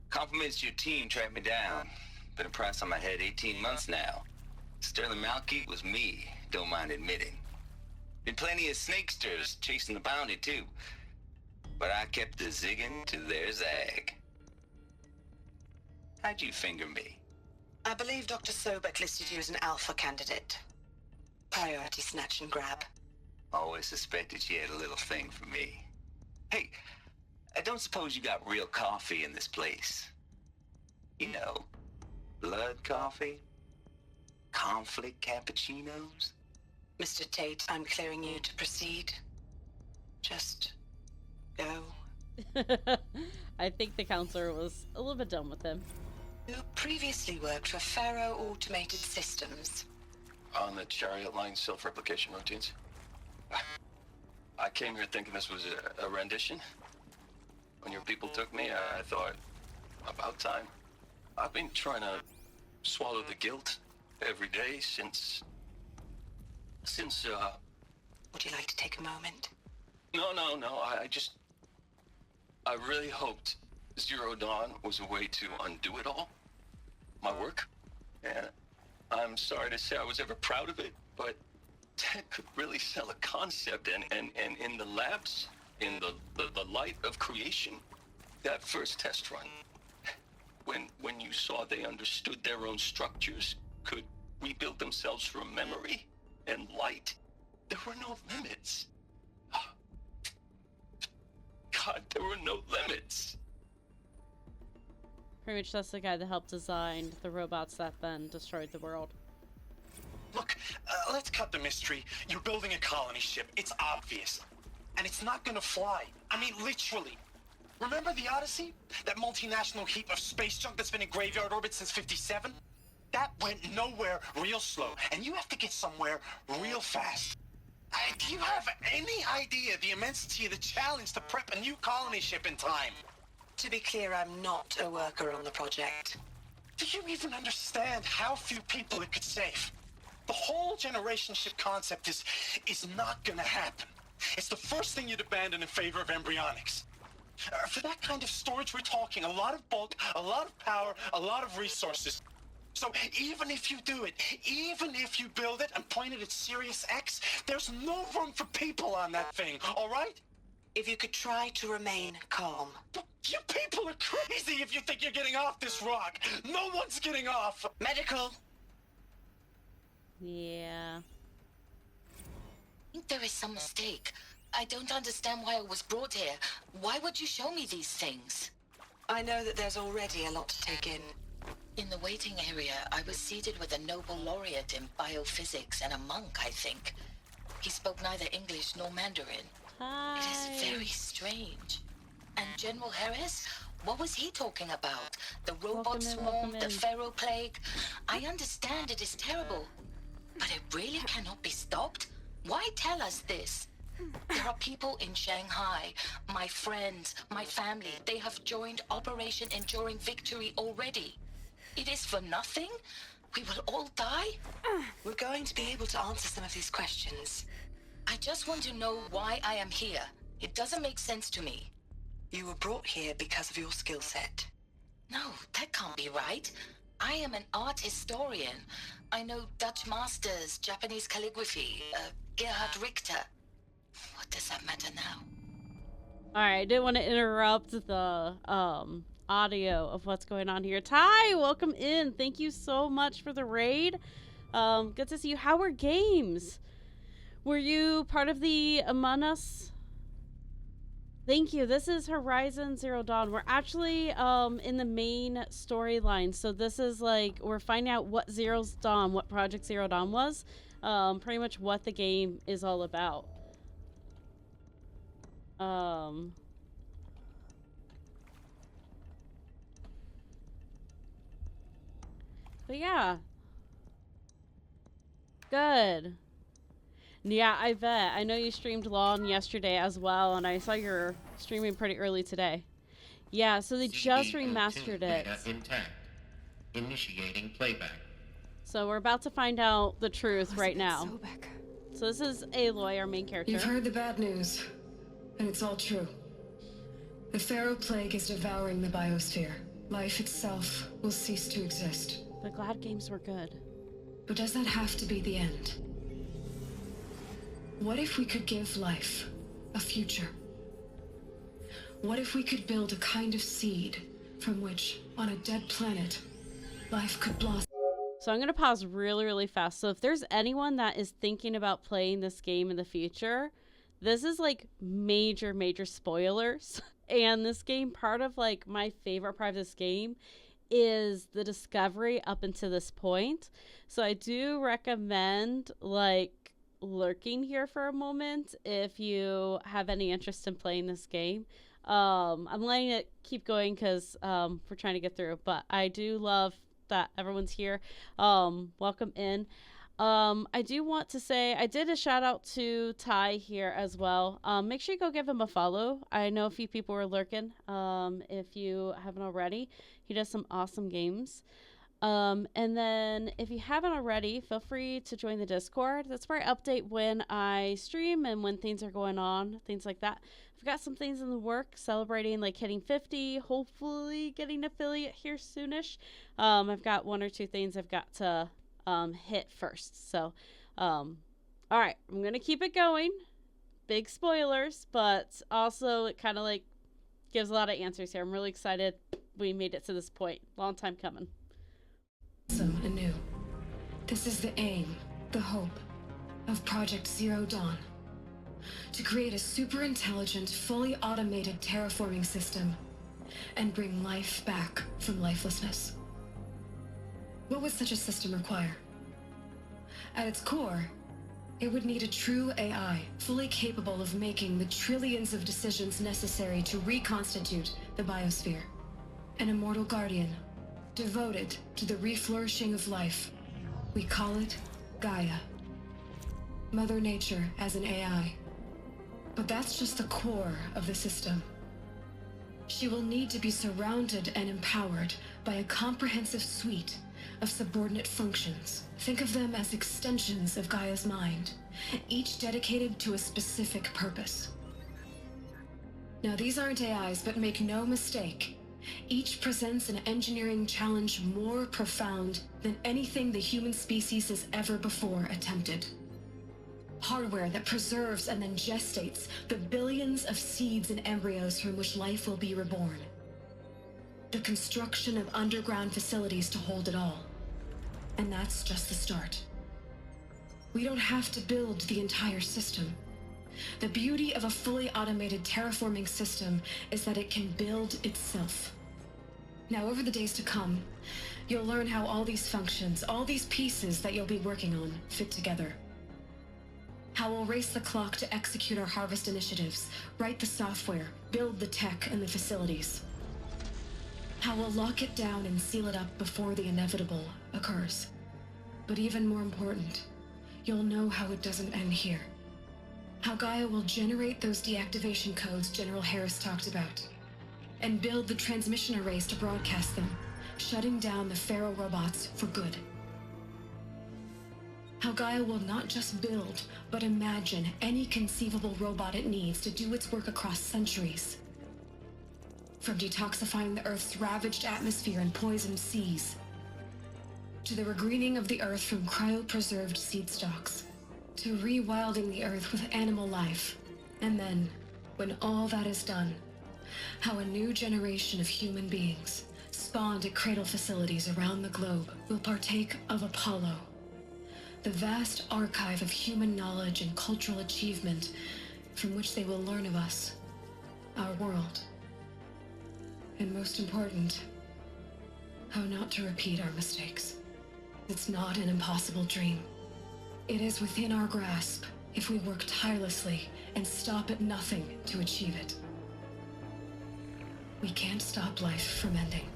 Compliments to your team tracked me down. Been a price on my head 18 months now. Sterling Malky was me, don't mind admitting. Been plenty of snakesters chasing the bounty too. But I kept the zigging to their zag. How'd you finger me? I believe Dr. Sobek listed you as an alpha candidate. Priority snatch and grab. Always suspected she had a little thing for me. Hey, I don't suppose you got real coffee in this place. You know, blood coffee? Conflict cappuccinos? Mr. Tate, I'm clearing you to proceed. Just go. I think the counselor was a little bit done with him. You previously worked for Faro Automated Systems. On the chariot line self-replication routines. I came here thinking this was a rendition. When your people took me, I thought, about time. I've been trying to swallow the guilt every day since Since, Would you like to take a moment? No. I really hoped Zero Dawn was a way to undo it all. My work. And I'm sorry to say I was ever proud of it, but Ted could really sell a concept, and in the labs, in the light of creation, that first test run, when you saw they understood their own structures, could rebuild themselves from memory and light, there were no limits. God, there were no limits. Pretty much that's the guy that helped design the robots that then destroyed the world. Look, let's cut the mystery. You're building a colony ship. It's obvious. And it's not gonna fly. I mean, literally. Remember the Odyssey? That multinational heap of space junk that's been in graveyard orbit since '57? That went nowhere real slow. And you have to get somewhere real fast. Do you have any idea the immensity of the challenge to prep a new colony ship in time? To be clear, I'm not a worker on the project. Do you even understand how few people it could save? The whole generation ship concept is not gonna happen. It's the first thing you'd abandon in favor of embryonics. For that kind of storage, we're talking a lot of bulk, a lot of power, a lot of resources. So even if you do it, even if you build it and point it at Sirius X, there's no room for people on that thing, all right? If you could try to remain calm. You people are crazy if you think you're getting off this rock. No one's getting off. Medical. Yeah. I think there is some mistake. I don't understand why I was brought here. Why would you show me these things? I know that there's already a lot to take in. In the waiting area, I was seated with a Nobel laureate in biophysics and a monk, I think. He spoke neither English nor Mandarin. Hi. It is very strange. And General Harris? What was he talking about? The robot swarm, the Pharaoh plague? I understand it is terrible. But it really cannot be stopped? Why tell us this? There are people in Shanghai, my friends, my family. They have joined Operation Enduring Victory already. It is for nothing? We will all die? We're going to be able to answer some of these questions. I just want to know why I am here. It doesn't make sense to me. You were brought here because of your skill set. No, that can't be right. I am an art historian. I know Dutch masters, Japanese calligraphy, Gerhard Richter. What does that matter now? Alright, I didn't want to interrupt the audio of what's going on here. Ty, welcome in. Thank you so much for the raid. Good to see you. How were games? Were you part of the Among Us? Thank you. This is Horizon Zero Dawn. We're actually in the main storyline. So this is like, we're finding out what what Project Zero Dawn was. Pretty much what the game is all about. But yeah. Good. Yeah, I bet. I know you streamed long yesterday as well, and I saw you're streaming pretty early today. Yeah, so they just remastered it. Intact. Initiating playback. So we're about to find out the truth right now. So this is Aloy, our main character. You've heard the bad news, and it's all true. The Pharaoh plague is devouring the biosphere. Life itself will cease to exist. The glad games were good. But does that have to be the end? What if we could give life a future? What if we could build a kind of seed from which, on a dead planet, life could blossom? So I'm going to pause really, really fast. So if there's anyone that is thinking about playing this game in the future, this is like major, major spoilers. And this game, part of like my favorite part of this game is the discovery up until this point. So I do recommend like lurking here for a moment if you have any interest in playing this game. I'm letting it keep going because we're trying to get through, but I do love that everyone's here. Welcome in. I do want to say I did a shout out to Ty here as well. Make sure you go give him a follow. I know a few people were lurking if you haven't already. He does some awesome games. And then if you haven't already, feel free to join the Discord. That's where I update when I stream and when things are going on, things like that. I've got some things in the work, celebrating like hitting 50, hopefully getting affiliate here soonish. I've got one or two things I've got to hit first. So, all right, I'm going to keep it going. Big spoilers, but also it kind of like gives a lot of answers here. I'm really excited we made it to this point. Long time coming. Anew. This is the aim, the hope, of Project Zero Dawn. To create a super intelligent, fully automated terraforming system and bring life back from lifelessness. What would such a system require? At its core, it would need a true AI, fully capable of making the trillions of decisions necessary to reconstitute the biosphere. An immortal guardian, devoted to the reflourishing of life. We call it Gaia. Mother Nature as an AI. But that's just the core of the system. She will need to be surrounded and empowered by a comprehensive suite of subordinate functions. Think of them as extensions of Gaia's mind, each dedicated to a specific purpose. Now, these aren't AIs, but make no mistake, each presents an engineering challenge more profound than anything the human species has ever before attempted. Hardware that preserves and then gestates the billions of seeds and embryos from which life will be reborn. The construction of underground facilities to hold it all. And that's just the start. We don't have to build the entire system. The beauty of a fully automated terraforming system is that it can build itself. Now, over the days to come, you'll learn how all these functions, all these pieces that you'll be working on, fit together. How we'll race the clock to execute our harvest initiatives, write the software, build the tech and the facilities. How we'll lock it down and seal it up before the inevitable occurs. But even more important, you'll know how it doesn't end here. How Gaia will generate those deactivation codes General Harris talked about, and build the transmission arrays to broadcast them, shutting down the Pharaoh robots for good. How Gaia will not just build, but imagine any conceivable robot it needs to do its work across centuries. From detoxifying the Earth's ravaged atmosphere and poisoned seas, to the regreening of the Earth from cryopreserved seed stalks, to rewilding the Earth with animal life. And then, when all that is done, how a new generation of human beings, spawned at cradle facilities around the globe, will partake of Apollo, the vast archive of human knowledge and cultural achievement from which they will learn of us, our world. And most important, how not to repeat our mistakes. It's not an impossible dream. It is within our grasp if we work tirelessly and stop at nothing to achieve it. We can't stop life from ending.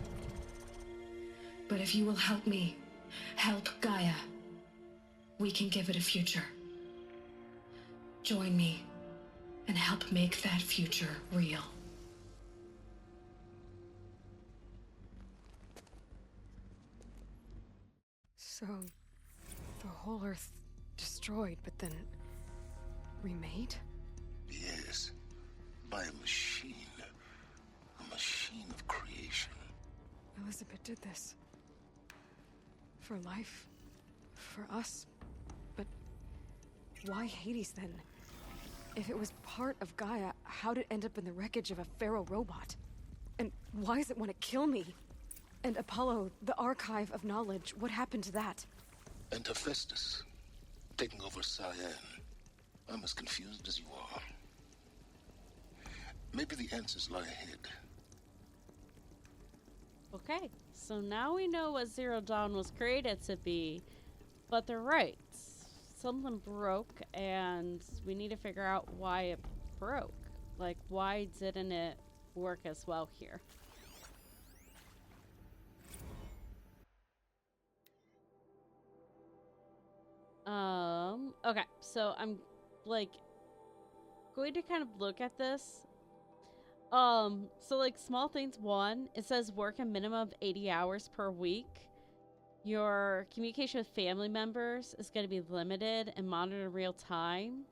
But if you will help me, help Gaia, we can give it a future. Join me and help make that future real. So, the whole Earth destroyed, but then remade? Yes, by a machine. A machine of creation. Elizabeth did this. For life. For us. But why Hades then? If it was part of Gaia, how'd it end up in the wreckage of a Pharaoh robot? And why does it want to kill me? And Apollo, the archive of knowledge, what happened to that? And Hephaestus, taking over Cyan. I'm as confused as you are. Maybe the answers lie ahead. Okay, so now we know what Zero Dawn was created to be, but they're right. Something broke, and we need to figure out why it broke. Like, why didn't it work as well here? Okay, so I'm like going to kind of look at this. So like small things, one, it says work a minimum of 80 hours per week. Your communication with family members is going to be limited and monitored in real time.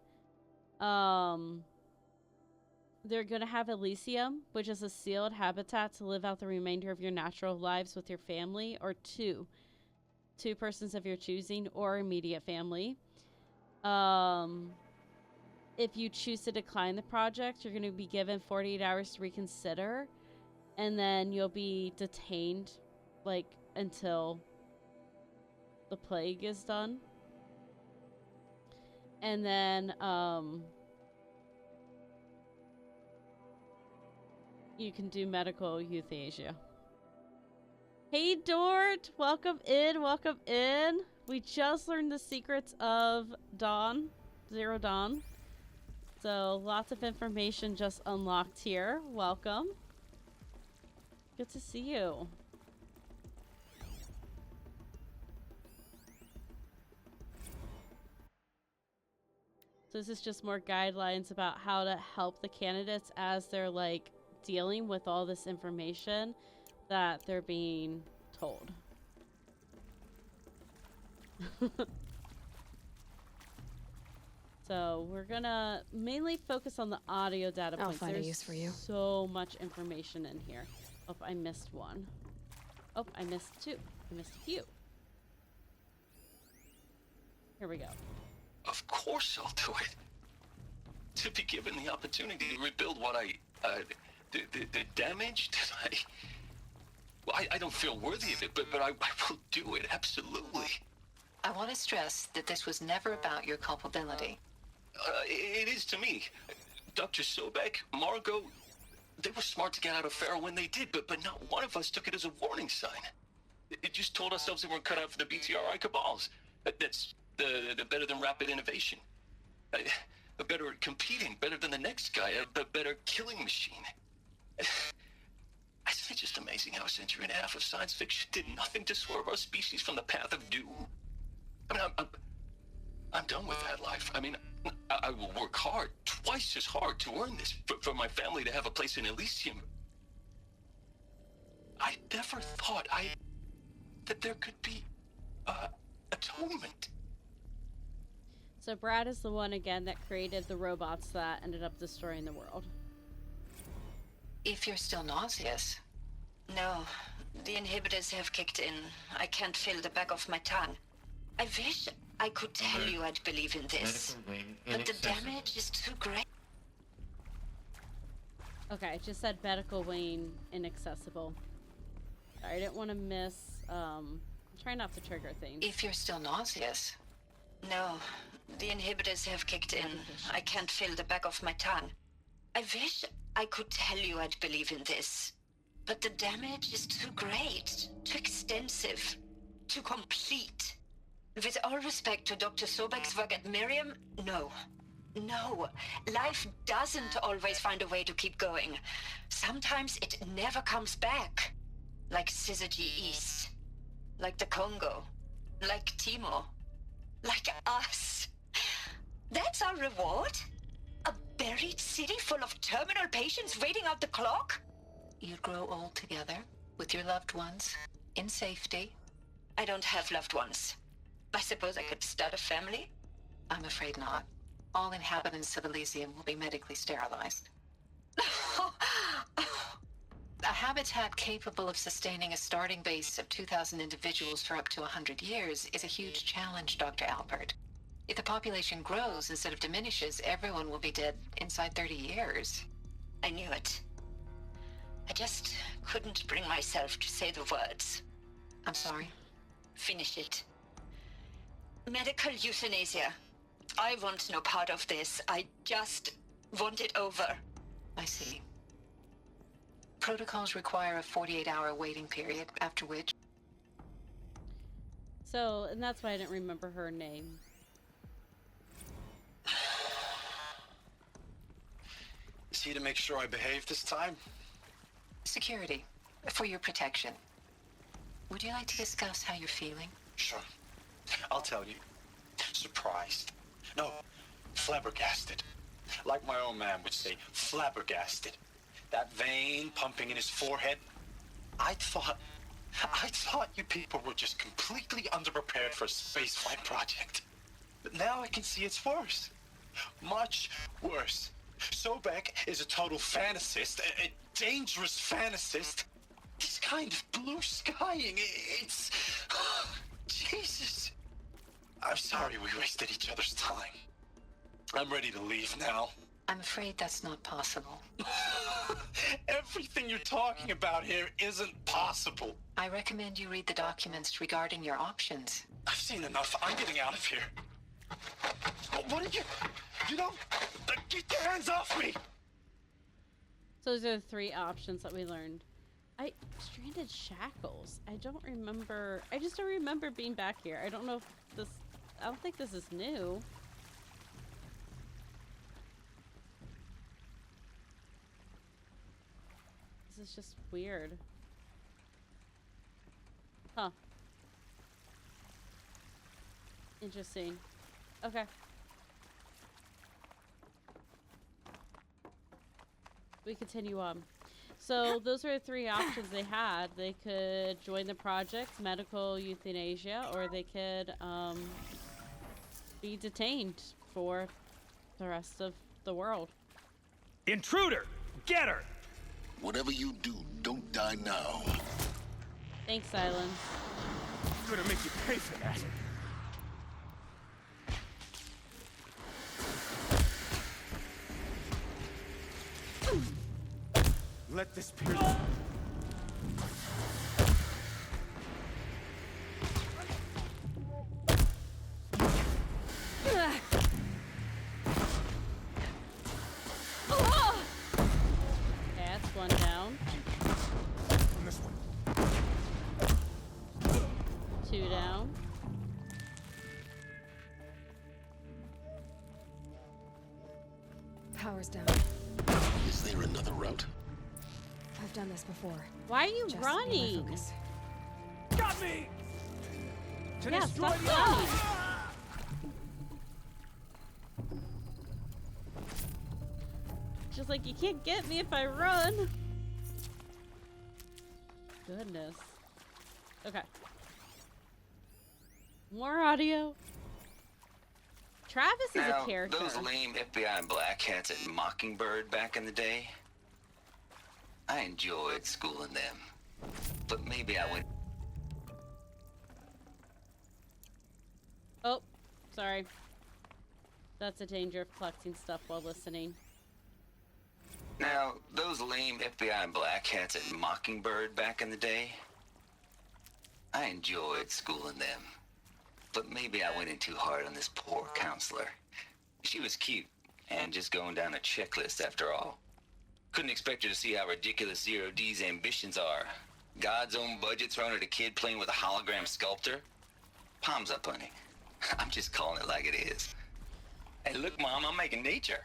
They're going to have Elysium, which is a sealed habitat to live out the remainder of your natural lives with your family, or two persons of your choosing, or immediate family. If you choose to decline the project, you're going to be given 48 hours to reconsider, and then you'll be detained, like, until the plague is done. And then, you can do medical euthanasia. Hey, Dort! Welcome in, welcome in. We just learned the secrets of Dawn, Zero Dawn. So, lots of information just unlocked here. Welcome. Good to see you. So this is just more guidelines about how to help the candidates as they're, like, dealing with all this information that they're being told. So we're gonna mainly focus on the audio data points. I'll find There's a use for you. so much information in here. Oh, I missed one. Oh, I missed two. I missed a few. Here we go. Of course I'll do it. To be given the opportunity to rebuild what the damage that I don't feel worthy of it, but I will do it, absolutely. I want to stress that this was never about your culpability. It is to me. Dr. Sobek, Margot, they were smart to get out of Pharaoh when they did, but not one of us took it as a warning sign. It just told ourselves that we're cut out for the BTRI cabals. That's the better than rapid innovation. Better at competing, better than the next guy, a better killing machine. Isn't it just amazing how a century and a half of science fiction did nothing to swerve our species from the path of doom? I mean, I'm done with that life. I mean, I will work hard, twice as hard, to earn this, for my family to have a place in Elysium. I never thought that there could be atonement. So Brad is the one, again, that created the robots that ended up destroying the world. If you're still nauseous. No, the inhibitors have kicked in. I can't feel the back of my tongue. I wish I could tell you I'd believe in this, but the damage is too great. Okay, it just said medical wing inaccessible. Sorry, I didn't want to miss, try not to trigger things. If you're still nauseous. No, the inhibitors have kicked in. I can't feel the back of my tongue. I wish I could tell you I'd believe in this, but the damage is too great, too extensive, too complete. With all respect to Dr. Sobek's work at Miriam, no. No, life doesn't always find a way to keep going. Sometimes it never comes back. Like Syzygy East. Like the Congo. Like Timo. Like us. That's our reward? A buried city full of terminal patients waiting out the clock? You'd grow old together, with your loved ones, in safety. I don't have loved ones. I suppose I could start a family? I'm afraid not. All inhabitants of Elysium will be medically sterilized. A habitat capable of sustaining a starting base of 2,000 individuals for up to 100 years is a huge challenge, Dr. Alpert. If the population grows instead of diminishes, everyone will be dead inside 30 years. I knew it. I just couldn't bring myself to say the words. I'm sorry. Finish it. Medical euthanasia. I want no part of this. I just want it over. I see. Protocols require a 48-hour waiting period, after which... So, and that's why I didn't remember her name. Is he to make sure I behave this time? Security. For your protection. Would you like to discuss how you're feeling? Sure. I'll tell you. Surprised. No, flabbergasted. Like my old man would say, flabbergasted. That vein pumping in his forehead. I thought I thought you people were just completely underprepared for a spaceflight project. But now I can see it's worse. Much worse. Sobek is a total fantasist, a dangerous fantasist. This kind of blue skying, it's... Jesus. I'm sorry we wasted each other's time. I'm ready to leave now. I'm afraid that's not possible. Everything you're talking about here isn't possible. I recommend you read the documents regarding your options. I've seen enough. I'm getting out of here. What are you... You don't... Get your hands off me! So those are the 3 options that we learned. Stranded shackles. I don't remember... I just don't remember being back here. I don't know if this... I don't think this is new. This is just weird. Huh. Interesting. Okay. We continue on. So those are the 3 options they had. They could join the project, medical euthanasia, or they could be detained for the rest of the world. Intruder! Get her! Whatever you do, don't die now. Thanks, Silence. I'm gonna make you pay for that. Let this pierce. That's one down. And this one. 2 down. Power's down. Is there another route? I've done this before. Why are you Just be my running? focus. Got me! To Yeah, destroy stop the running. Just like, you can't get me if I run. Goodness. Okay. More audio. Travis is Now, a character. those lame FBI black hats at Mockingbird back in the day, I enjoyed schooling them. But maybe I went... Oh, sorry. That's a danger of collecting stuff while listening. Now, those lame FBI black hats at Mockingbird back in the day, I enjoyed schooling them. But maybe I went in too hard on this poor counselor. She was cute, and just going down a checklist after all. Couldn't expect her to see how ridiculous Zero D's ambitions are. God's own budget thrown at a kid playing with a hologram sculptor? Palms up, honey. I'm just calling it like it is. Hey, look, Mom, I'm making nature.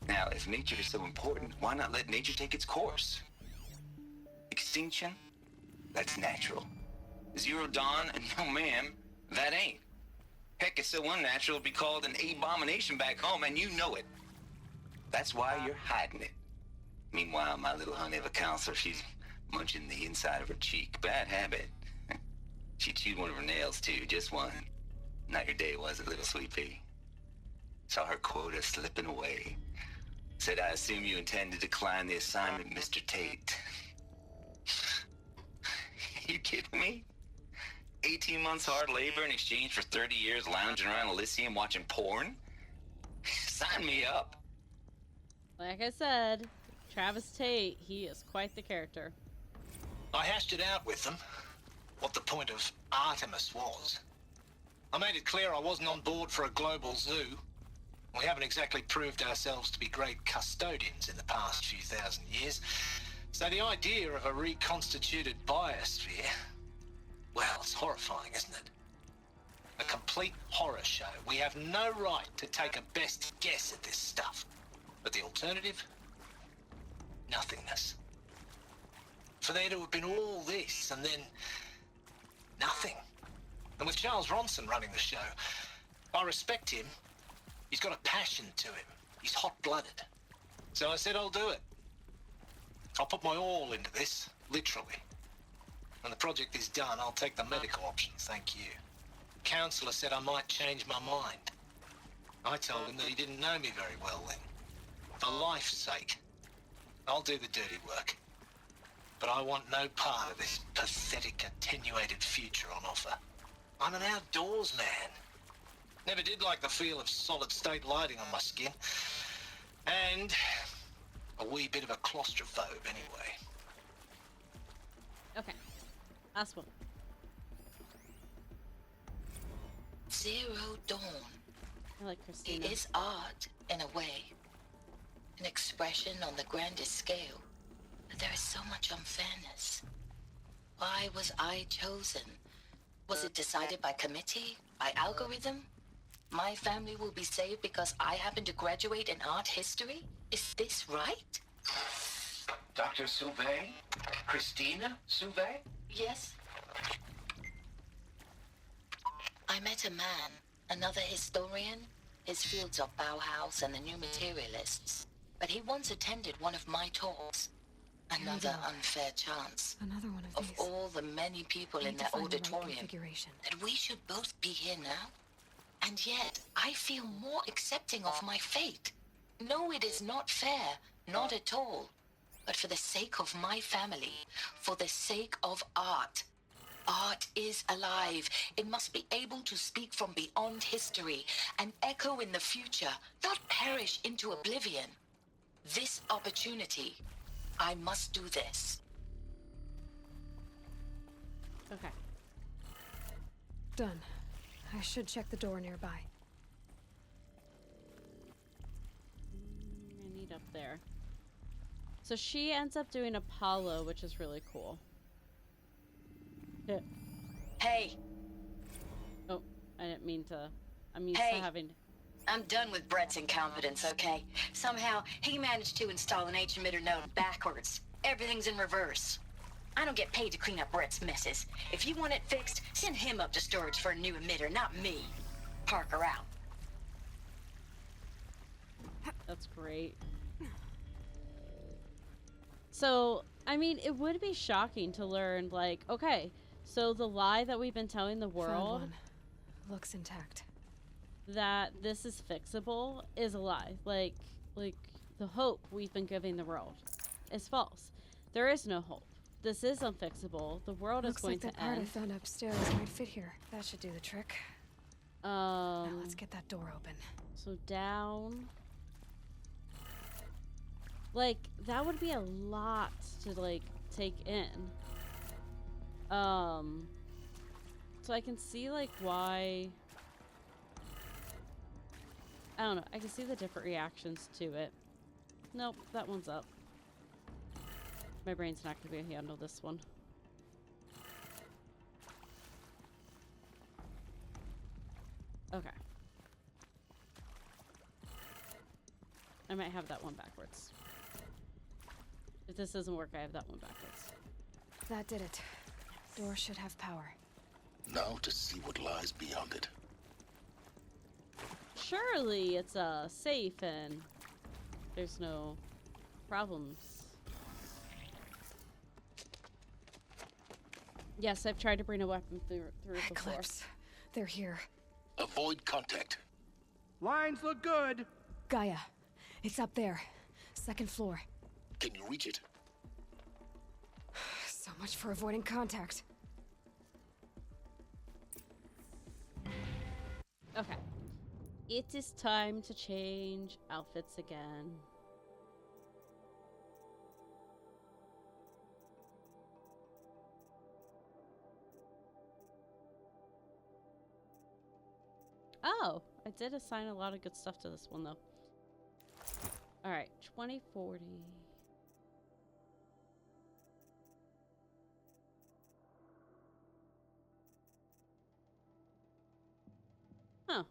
Now, if nature is so important, why not let nature take its course? Extinction? That's natural. Zero Dawn? No, ma'am, that ain't. Heck, it's so unnatural it'd be called an abomination back home, and you know it. That's why you're hiding it. Meanwhile, my little honey of a counselor, she's munching the inside of her cheek. Bad habit. She chewed one of her nails, too, just one. Not your day, was it, little sweet pea? Saw her quota slipping away. Said, I assume you intend to decline the assignment, Mr. Tate. You kidding me? 18 months hard labor in exchange for 30 years lounging around Elysium watching porn? Sign me up. Like I said, Travis Tate, he is quite the character. I hashed it out with them, what the point of Artemis was. I made it clear I wasn't on board for a global zoo. We haven't exactly proved ourselves to be great custodians in the past few thousand years. So the idea of a reconstituted biosphere, well, it's horrifying, isn't it? A complete horror show. We have no right to take a best guess at this stuff. But the alternative? Nothingness. For there to have been all this and then nothing. And with Charles Ronson running the show, I respect him. He's got a passion to him. He's hot-blooded. So I said I'll do it. I'll put my all into this, literally. When the project is done, I'll take the medical option, thank you. Counselor said I might change my mind. I told him that he didn't know me very well then. For life's sake, I'll do the dirty work. But I want no part of this pathetic attenuated future on offer. I'm an outdoors man. Never did like the feel of solid state lighting on my skin. And a wee bit of a claustrophobe anyway. Okay. Last one. Zero Dawn. I like Christina. It is art, in a way. An expression on the grandest scale. But there is so much unfairness. Why was I chosen? Was it decided by committee? By algorithm? My family will be saved because I happen to graduate in art history? Is this right? Dr. Sauvé? Christina Sauvé? Yes. I met a man, another historian. His fields are Bauhaus and the New Materialists. But he once attended one of my talks. Another unfair chance. Another one of these. All the many people in that auditorium. That we should both be here now. And yet, I feel more accepting of my fate. No, it is not fair. Not at all. But for the sake of my family, for the sake of art. Art is alive. It must be able to speak from beyond history and echo in the future, not perish into oblivion. This opportunity, I must do this. Okay. Done. I should check the door nearby. I need up there. So she ends up doing Apollo, which is really cool. Hey. Oh, I didn't mean to. I'm used Hey. to having. I'm done with Brett's incompetence, okay? Somehow, he managed to install an H-emitter node backwards. Everything's in reverse. I don't get paid to clean up Brett's messes. If you want it fixed, send him up to storage for a new emitter, not me. Parker out. That's great. So, I mean, it would be shocking to learn, like, okay, so the lie that we've been telling the world looks intact. that this is fixable is a lie. Like the hope we've been giving the world is false. There is no hope. This is unfixable. The world is going Looks like to that part I end. found upstairs might fit here. That should do the trick. Now let's get that door open. So down. Like, that would be a lot to, like, take in. So I can see, like, why... I don't know. I can see the different reactions to it. Nope, that one's up. My brain's not going to be able to handle this one. Okay. I might have that one backwards. If this doesn't work, I have that one backwards. That did it. Door should have power. Now to see what lies beyond it. Surely it's safe and there's no problems. Yes, I've tried to bring a weapon through before. Eclipse. They're here. Avoid contact. Lines look good. Gaia. It's up there. Second floor. Can you reach it? So much for avoiding contact. Okay. It is time to change outfits again. Oh, I did assign a lot of good stuff to this one, though. Alright, 2040. Huh.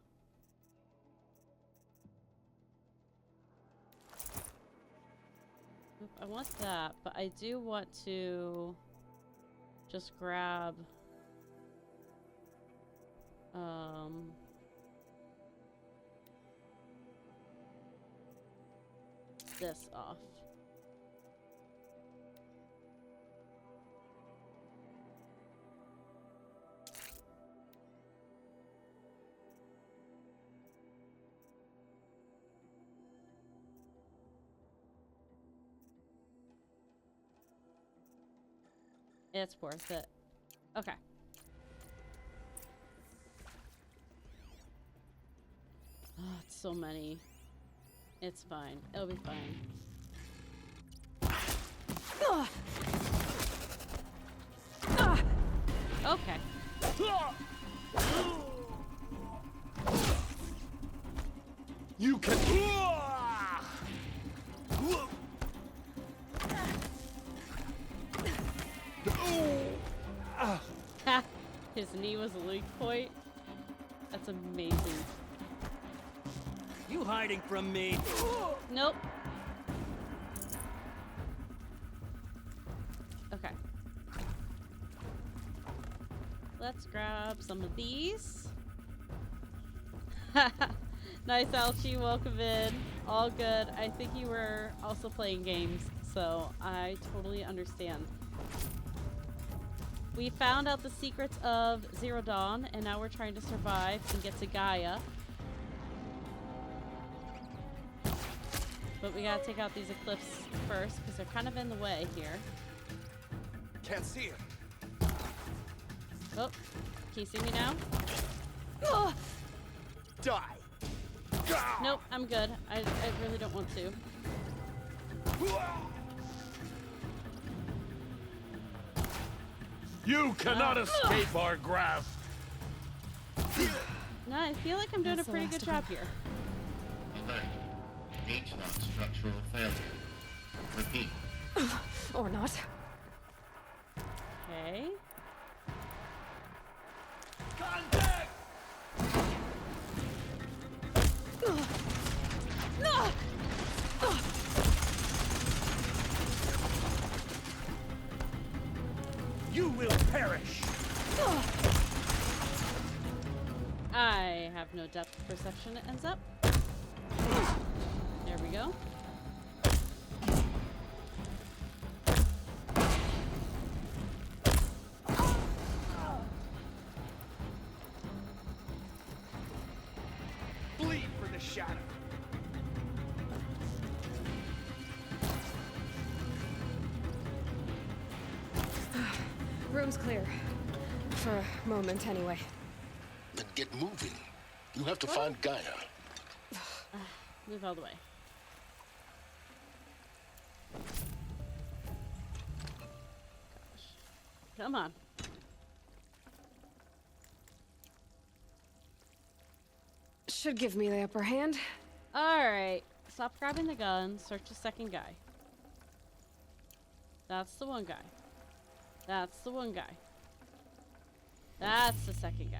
Oop, I want that, but I do want to just grab this off. It's worth it. Okay. Oh, it's so many. It's fine. It'll be fine. Okay. You can. His knee was a weak point. That's amazing. You hiding from me? Nope. Okay. Let's grab some of these. Nice, Alchie. Welcome in. All good. I think you were also playing games, so I totally understand. We found out the secrets of Zero Dawn, and now we're trying to survive and get to Gaia. But we gotta take out these Eclipse first, because they're kind of in the way here. Can't see it. Oh, can you see me now? Die. Nope, I'm good. I really don't want to. You cannot escape our grasp. No, I feel like I'm doing a pretty good job here. Alert. H-lock structural failure. Repeat. Or not. Okay. Contact! You will perish. I have no depth perception, it ends up. There we go. Bleed for the shadow. Room's clear. For a moment, anyway. Then get moving. You have to find Gaia. Move all the way. Gosh. Come on. Should give me the upper hand. Alright. Stop grabbing the gun. Search the second guy. That's the one guy. That's the one guy. That's the second guy.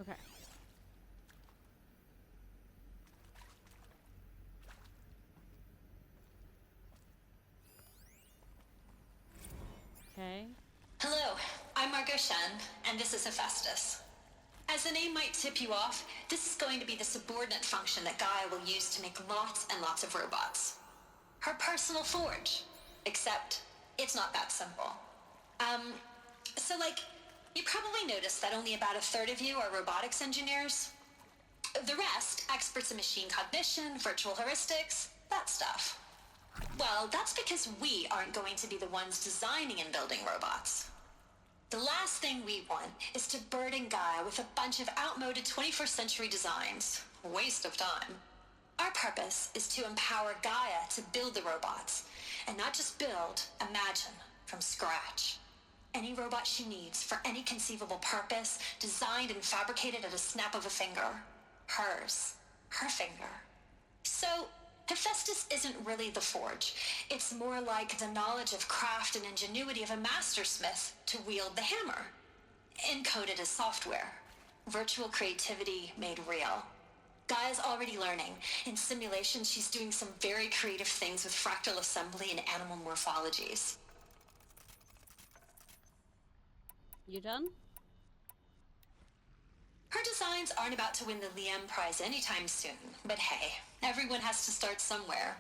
Okay. Okay. Hello, I'm Margot Shen, and this is Hephaestus. As the name might tip you off, this is going to be the subordinate function that Gaia will use to make lots and lots of robots. Her personal forge. Except, it's not that simple. So you probably noticed that only about a third of you are robotics engineers. The rest, experts in machine cognition, virtual heuristics, that stuff. Well, that's because we aren't going to be the ones designing and building robots. The last thing we want is to burden Gaia with a bunch of outmoded 21st century designs. Waste of time. Our purpose is to empower Gaia to build the robots, and not just build, imagine, from scratch. Any robot she needs for any conceivable purpose, designed and fabricated at a snap of a finger. Hers. Her finger. So, Hephaestus isn't really the forge. It's more like the knowledge of craft and ingenuity of a mastersmith to wield the hammer. Encoded as software. Virtual creativity made real. Gaia's already learning. In simulations, she's doing some very creative things with fractal assembly and animal morphologies. You done? Her designs aren't about to win the Liam Prize anytime soon, but hey, everyone has to start somewhere.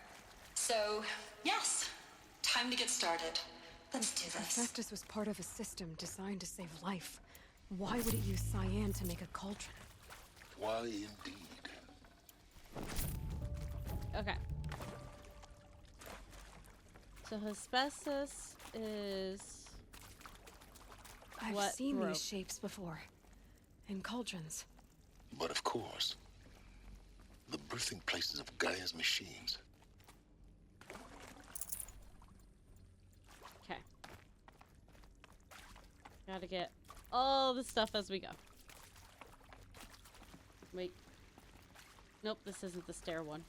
So, yes, time to get started. Let's do this. Hephaestus was part of a system designed to save life. Why would it use cyan to make a cauldron? Why indeed? Okay. So asbestos is I've what seen broke. these shapes before. In cauldrons. But of course, the birthing places of Gaia's machines. Okay. Gotta get all the stuff as we go. Wait. Nope, this isn't the stair one.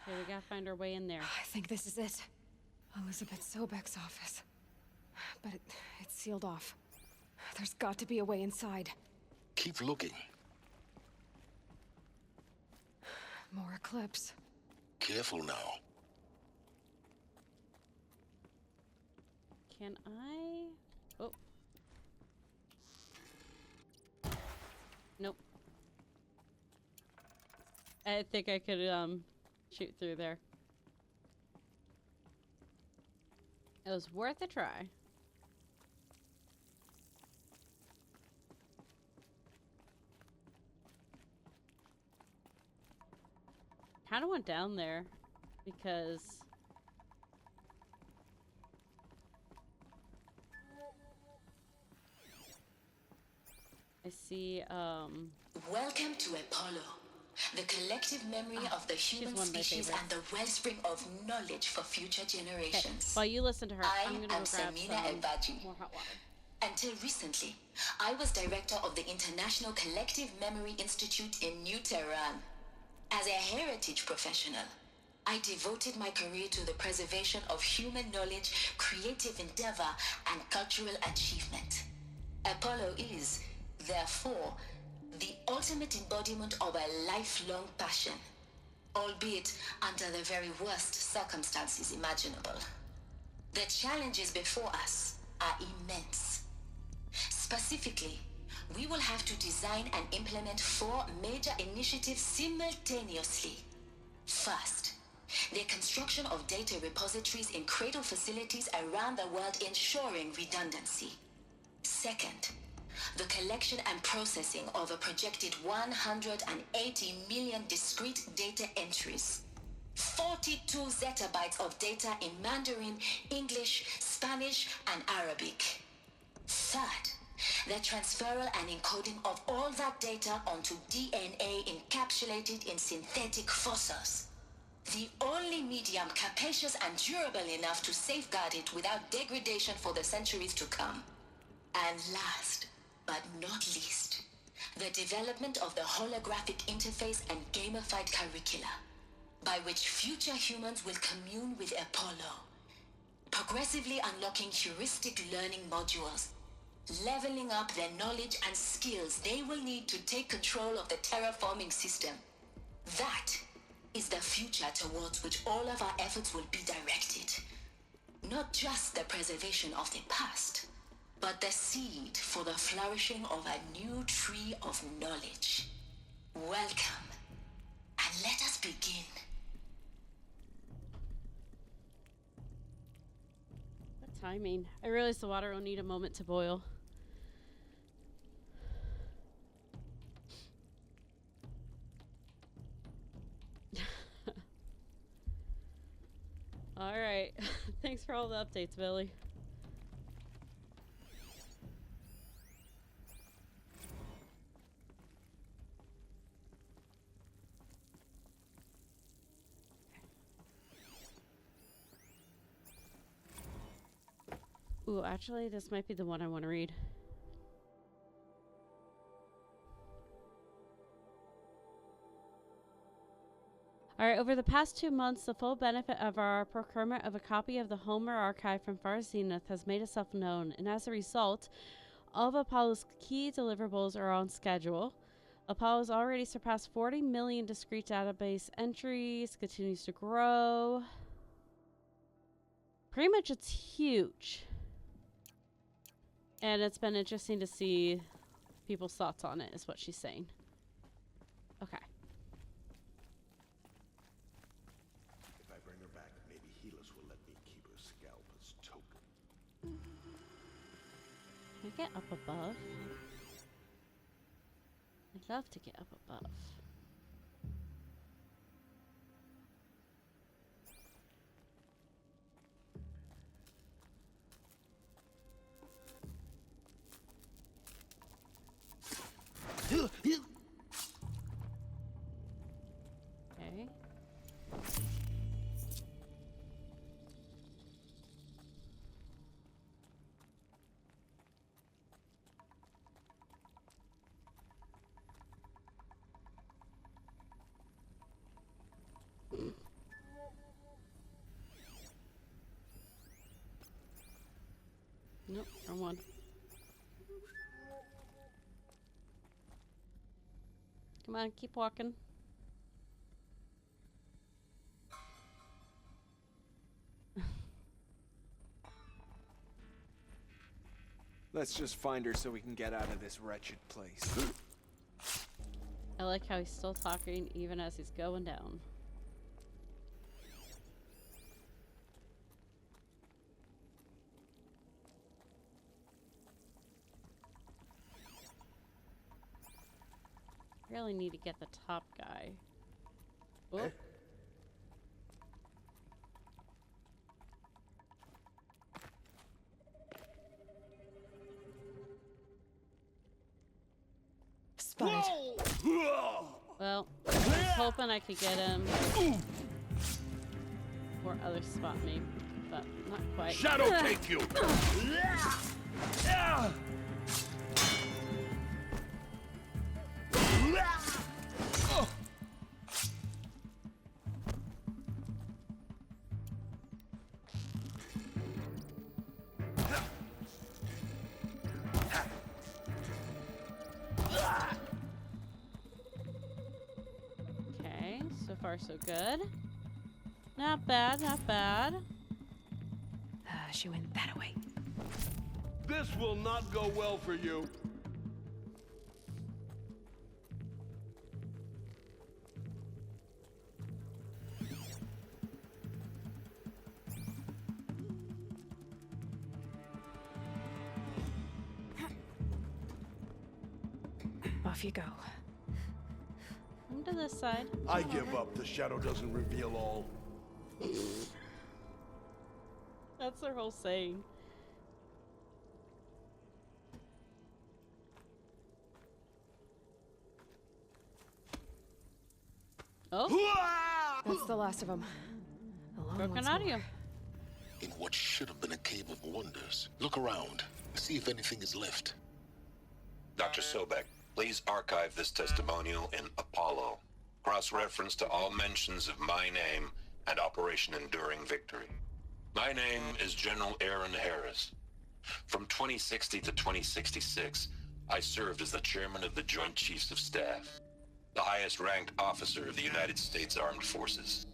Okay, we gotta find our way in there. I think this is it. Elizabeth Sobek's office. But it's sealed off. There's got to be a way inside. Keep looking. More eclipse. Careful now. Can I? Oh. Nope. I think I could shoot through there. It was worth a try. Kind of went down there because I see Welcome to Apollo, the collective memory of the human species and the wellspring of knowledge for future generations. While you listen to her, I'm gonna go grab Samina some Elbaji. more hot water. Until recently, I was director of the International Collective Memory Institute in New Tehran. As a heritage professional, I devoted my career to the preservation of human knowledge, creative endeavor, and cultural achievement. Apollo is, therefore, the ultimate embodiment of a lifelong passion, albeit under the very worst circumstances imaginable. The challenges before us are immense. Specifically, we will have to design and implement 4 major initiatives simultaneously. First, the construction of data repositories in cradle facilities around the world, ensuring redundancy. Second, the collection and processing of a projected 180 million discrete data entries. 42 zettabytes of data in Mandarin, English, Spanish, and Arabic. Third, the transferal and encoding of all that data onto DNA encapsulated in synthetic fossils. The only medium capacious and durable enough to safeguard it without degradation for the centuries to come. And last, but not least, the development of the holographic interface and gamified curricula, by which future humans will commune with Apollo, progressively unlocking heuristic learning modules, leveling up their knowledge and skills they will need to take control of the terraforming system. That is the future towards which all of our efforts will be directed. Not just the preservation of the past, but the seed for the flourishing of a new tree of knowledge. Welcome, and let us begin. What timing? I realize the water will need a moment to boil. All right. Thanks for all the updates, Billy. Ooh, actually, this might be the one I want to read. Alright, over the past 2 months, the full benefit of our procurement of a copy of the Homer archive from Far Zenith has made itself known, and as a result, all of Apollo's key deliverables are on schedule. Apollo has already surpassed 40 million discrete database entries, continues to grow. Pretty much it's huge. And it's been interesting to see people's thoughts on it, is what she's saying. Okay. If I we get up above? I'd love to get up above. Okay. Nope, wrong one. Come on, keep walking. Let's just find her so we can get out of this wretched place. I like how he's still talking even as he's going down. Really need to get the top guy. Oh. Spotted. Well, I was hoping I could get him before others spot me, but not quite. Shadow take you! Okay, so far so good. Not bad, not bad. She went that way. This will not go well for you. Off you go. Come to this side. I give up. The shadow doesn't reveal all. That's their whole saying. Oh! That's the last of them. Broken audio. In what should have been a cave of wonders. Look around. See if anything is left. Dr. Sobek, please archive this testimonial in Apollo. Cross-reference to all mentions of my name and Operation Enduring Victory. My name is General Aaron Harris. From 2060 to 2066, I served as the chairman of the Joint Chiefs of Staff, the highest-ranked officer of the United States Armed Forces.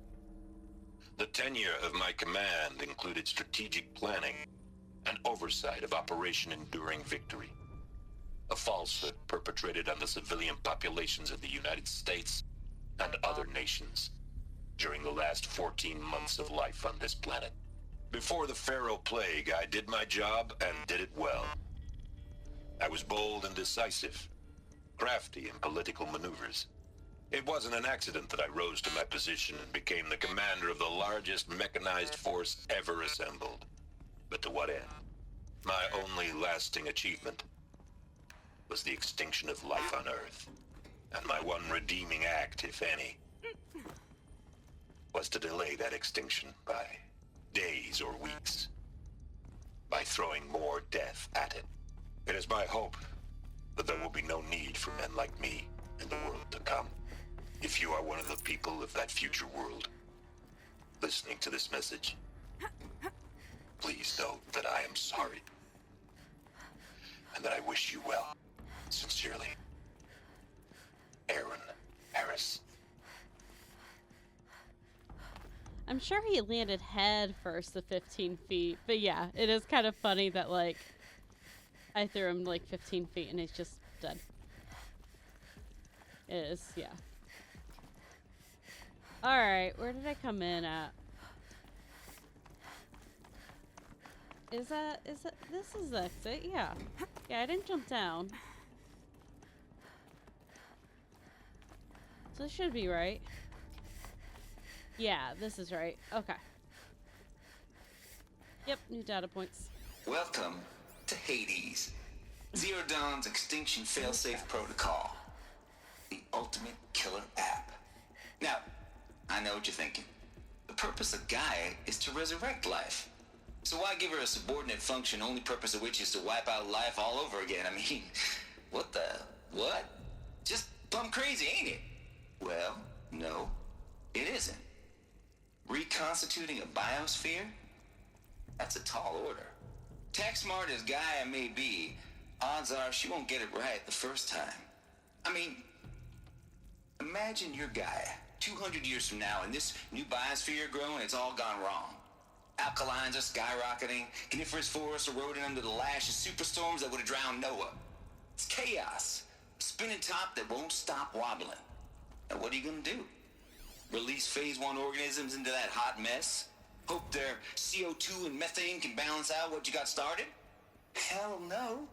The tenure of my command included strategic planning and oversight of Operation Enduring Victory, a falsehood perpetrated on the civilian populations of the United States and other nations during the last 14 months of life on this planet. Before the Pharaoh Plague, I did my job and did it well. I was bold and decisive, crafty in political maneuvers. It wasn't an accident that I rose to my position and became the commander of the largest mechanized force ever assembled. But to what end? My only lasting achievement was the extinction of life on Earth. And my one redeeming act, if any, was to delay that extinction by days or weeks, by throwing more death at it. It is my hope that there will be no need for men like me in the world to come. If you are one of the people of that future world listening to this message, please note that I am sorry and that I wish you well. Sincerely, Aaron Harris. I'm sure he landed head first the 15 feet, but yeah, it is kind of funny that, like, I threw him like 15 feet and he's just dead. It is, yeah. Alright, where did I come in at? Is that this is the exit? Yeah. Yeah, I didn't jump down. So this should be right. Yeah, this is right. Okay. Yep, new data points. Welcome to Hades, Zero Dawn's extinction failsafe protocol, the ultimate killer app. Now, I know what you're thinking. The purpose of Gaia is to resurrect life. So why give her a subordinate function, only purpose of which is to wipe out life all over again? I mean, what? Just plumb crazy, ain't it? Well, no, it isn't. Reconstituting a biosphere? That's a tall order. Tax smart as Gaia may be, odds are she won't get it right the first time. I mean, imagine you're Gaia, 200 years from now, and this new biosphere you're growing, it's all gone wrong. Alkalines are skyrocketing, coniferous forests eroding under the lash of superstorms that would have drowned Noah. It's chaos, a spinning top that won't stop wobbling. Now what are you gonna do? Release phase 1 organisms into that hot mess? Hope their CO2 and methane can balance out what you got started? Hell no.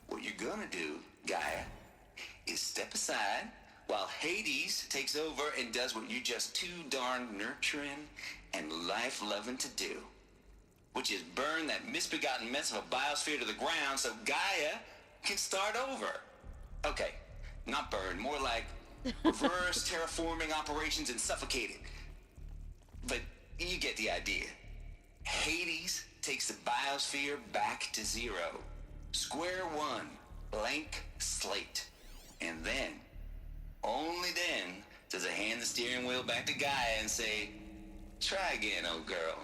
What you're gonna do, Gaia, is step aside while Hades takes over and does what you're just too darn nurturing and life-loving to do, which is burn that misbegotten mess of a biosphere to the ground so Gaia can start over. Okay, not burn, more like reverse terraforming operations and suffocate it. But you get the idea. Hades takes the biosphere back to zero. Square one, blank slate. And then, only then, does it hand the steering wheel back to Gaia and say, try again, old girl.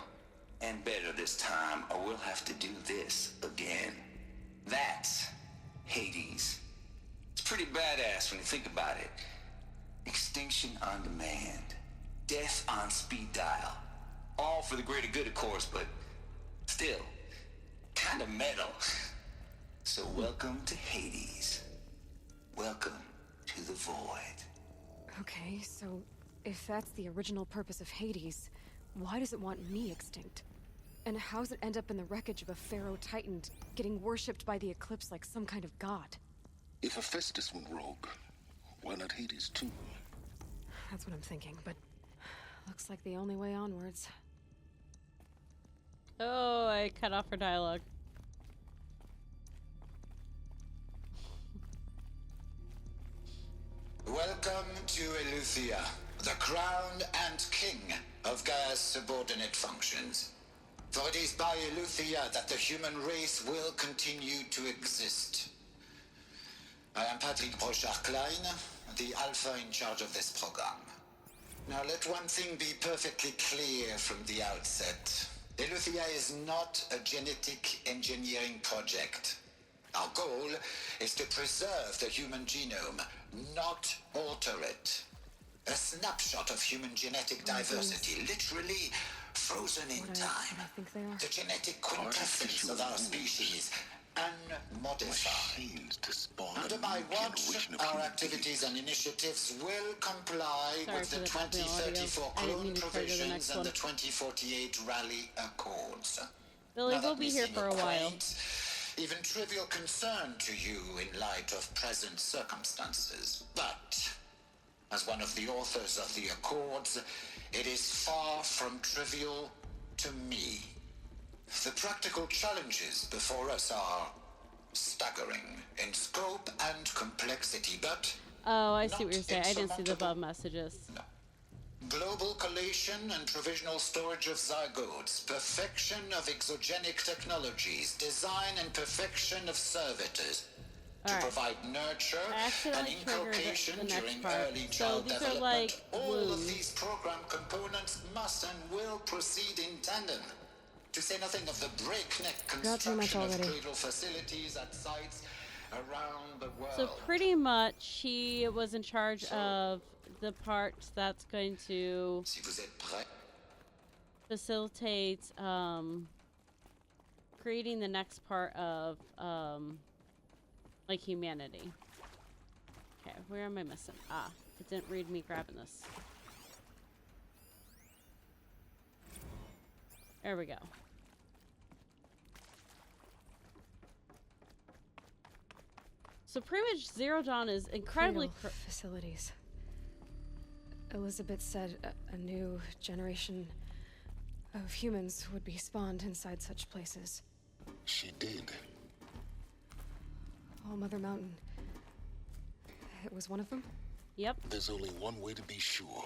And better this time, or we'll have to do this again. That's Hades. It's pretty badass when you think about it. Extinction on demand. Death on speed dial. All for the greater good, of course, but still, kind of metal. So welcome to Hades. Welcome to the void. Okay, so if that's the original purpose of Hades, why does it want me extinct? And how's it end up in the wreckage of a Pharaoh Titan, getting worshipped by the Eclipse like some kind of god? If Hephaestus went rogue, why not Hades too? That's what I'm thinking, but looks like the only way onwards. Oh, I cut off her dialogue. Welcome to Eleuthia, the crown and king of Gaia's subordinate functions. For it is by Eleuthia that the human race will continue to exist. I am Patrick Brochard-Klein, the Alpha in charge of this program. Now let one thing be perfectly clear from the outset. Eleuthia is not a genetic engineering project. Our goal is to preserve the human genome, not alter it. A snapshot of human genetic diversity, literally frozen in time. The genetic quintessence of our species, unmodified. Under my watch, our activities and initiatives will comply with the 2034 clone provisions and the 2048 Rally Accords. Billy will be here for a while. Even trivial concern to you in light of present circumstances. But, as one of the authors of the Accords, it is far from trivial to me. The practical challenges before us are staggering in scope and complexity, but oh, I see what you're saying. I didn't see the above messages. No. Global collation and provisional storage of zygotes, perfection of exogenic technologies, design and perfection of servitors to provide nurture and inculcation during early child development. Like all of these program components must and will proceed in tandem. To say nothing of the breakneck construction of cradle facilities at sites around the world. So pretty much he was in charge of the part that's going to facilitate creating the next part of like humanity. Okay, where am I missing? Ah, it didn't read me grabbing this. There we go. So pretty much Zero Dawn is incredibly facilities. Elizabeth said a new generation of humans would be spawned inside such places. She did. All Mother Mountain. It was one of them? Yep. There's only one way to be sure.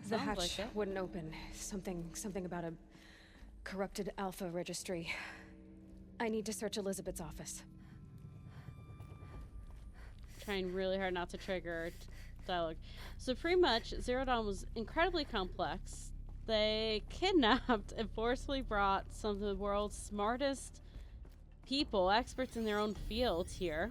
The Sounds hatch like it. wouldn't open. Something about a corrupted alpha registry. I need to search Elizabeth's office. Trying really hard not to trigger dialogue. So pretty much, Zero Dawn was incredibly complex. They kidnapped and forcefully brought some of the world's smartest people, experts in their own field here.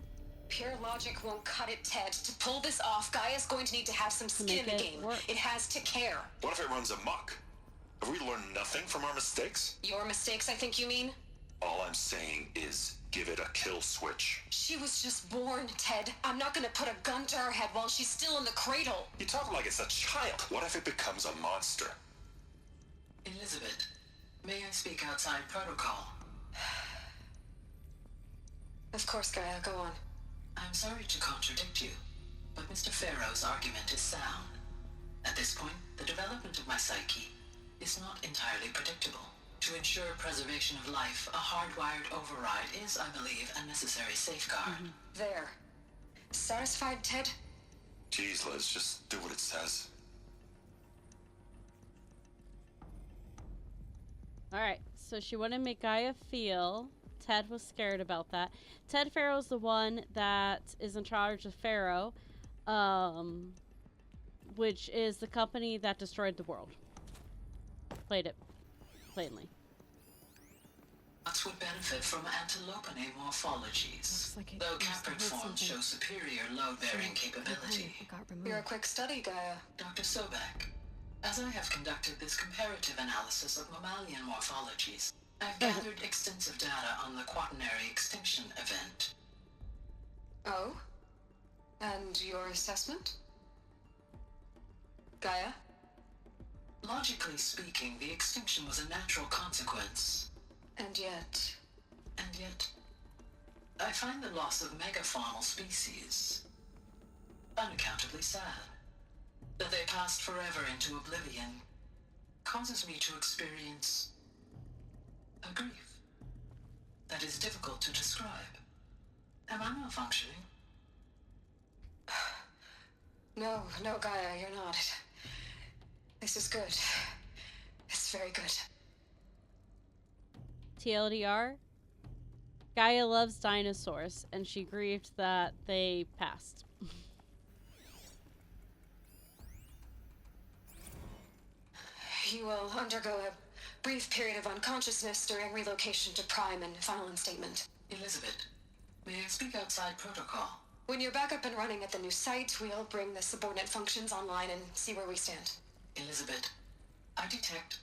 Pure logic won't cut it, Ted. To pull this off, Gaia's going to need to have some skin in the game. It has to care. What if it runs amok? Have we learned nothing from our mistakes? Your mistakes, I think you mean? All I'm saying is give it a kill switch. She was just born, Ted. I'm not gonna put a gun to her head while she's still in the cradle. You talk like it's a child. What if it becomes a monster? Elizabeth, may I speak outside protocol? Of course, Gaia, go on. I'm sorry to contradict you, but Mr. Farrow's argument is sound. At this point, the development of my psyche is not entirely predictable. To ensure preservation of life, a hardwired override is, I believe, a necessary safeguard. There. Satisfied, Ted? Jeez, Liz, just do what it says. Alright, so she wanted to make Gaia feel. Ted was scared about that. Ted Farrow's the one that is in charge of Farrow, which is the company that destroyed the world. Played it plainly. Lots would benefit from antilopine morphologies, though caprid forms show superior load-bearing capability. You're a quick study, Gaia. Dr. Sobek, as I have conducted this comparative analysis of mammalian morphologies, I've gathered extensive data on the quaternary extinction event. Oh? And your assessment? Gaia? Logically speaking, the extinction was a natural consequence. And yet, I find the loss of megafaunal species unaccountably sad. That they passed forever into oblivion causes me to experience a grief that is difficult to describe. Am I malfunctioning? No, Gaia, you're not. This is good. It's very good. TLDR, Gaia loves dinosaurs, and she grieved that they passed. You will undergo a brief period of unconsciousness during relocation to Prime and final instatement. Elizabeth, may I speak outside protocol? When you're back up and running at the new site, we'll bring the subordinate functions online and see where we stand. Elizabeth, I detect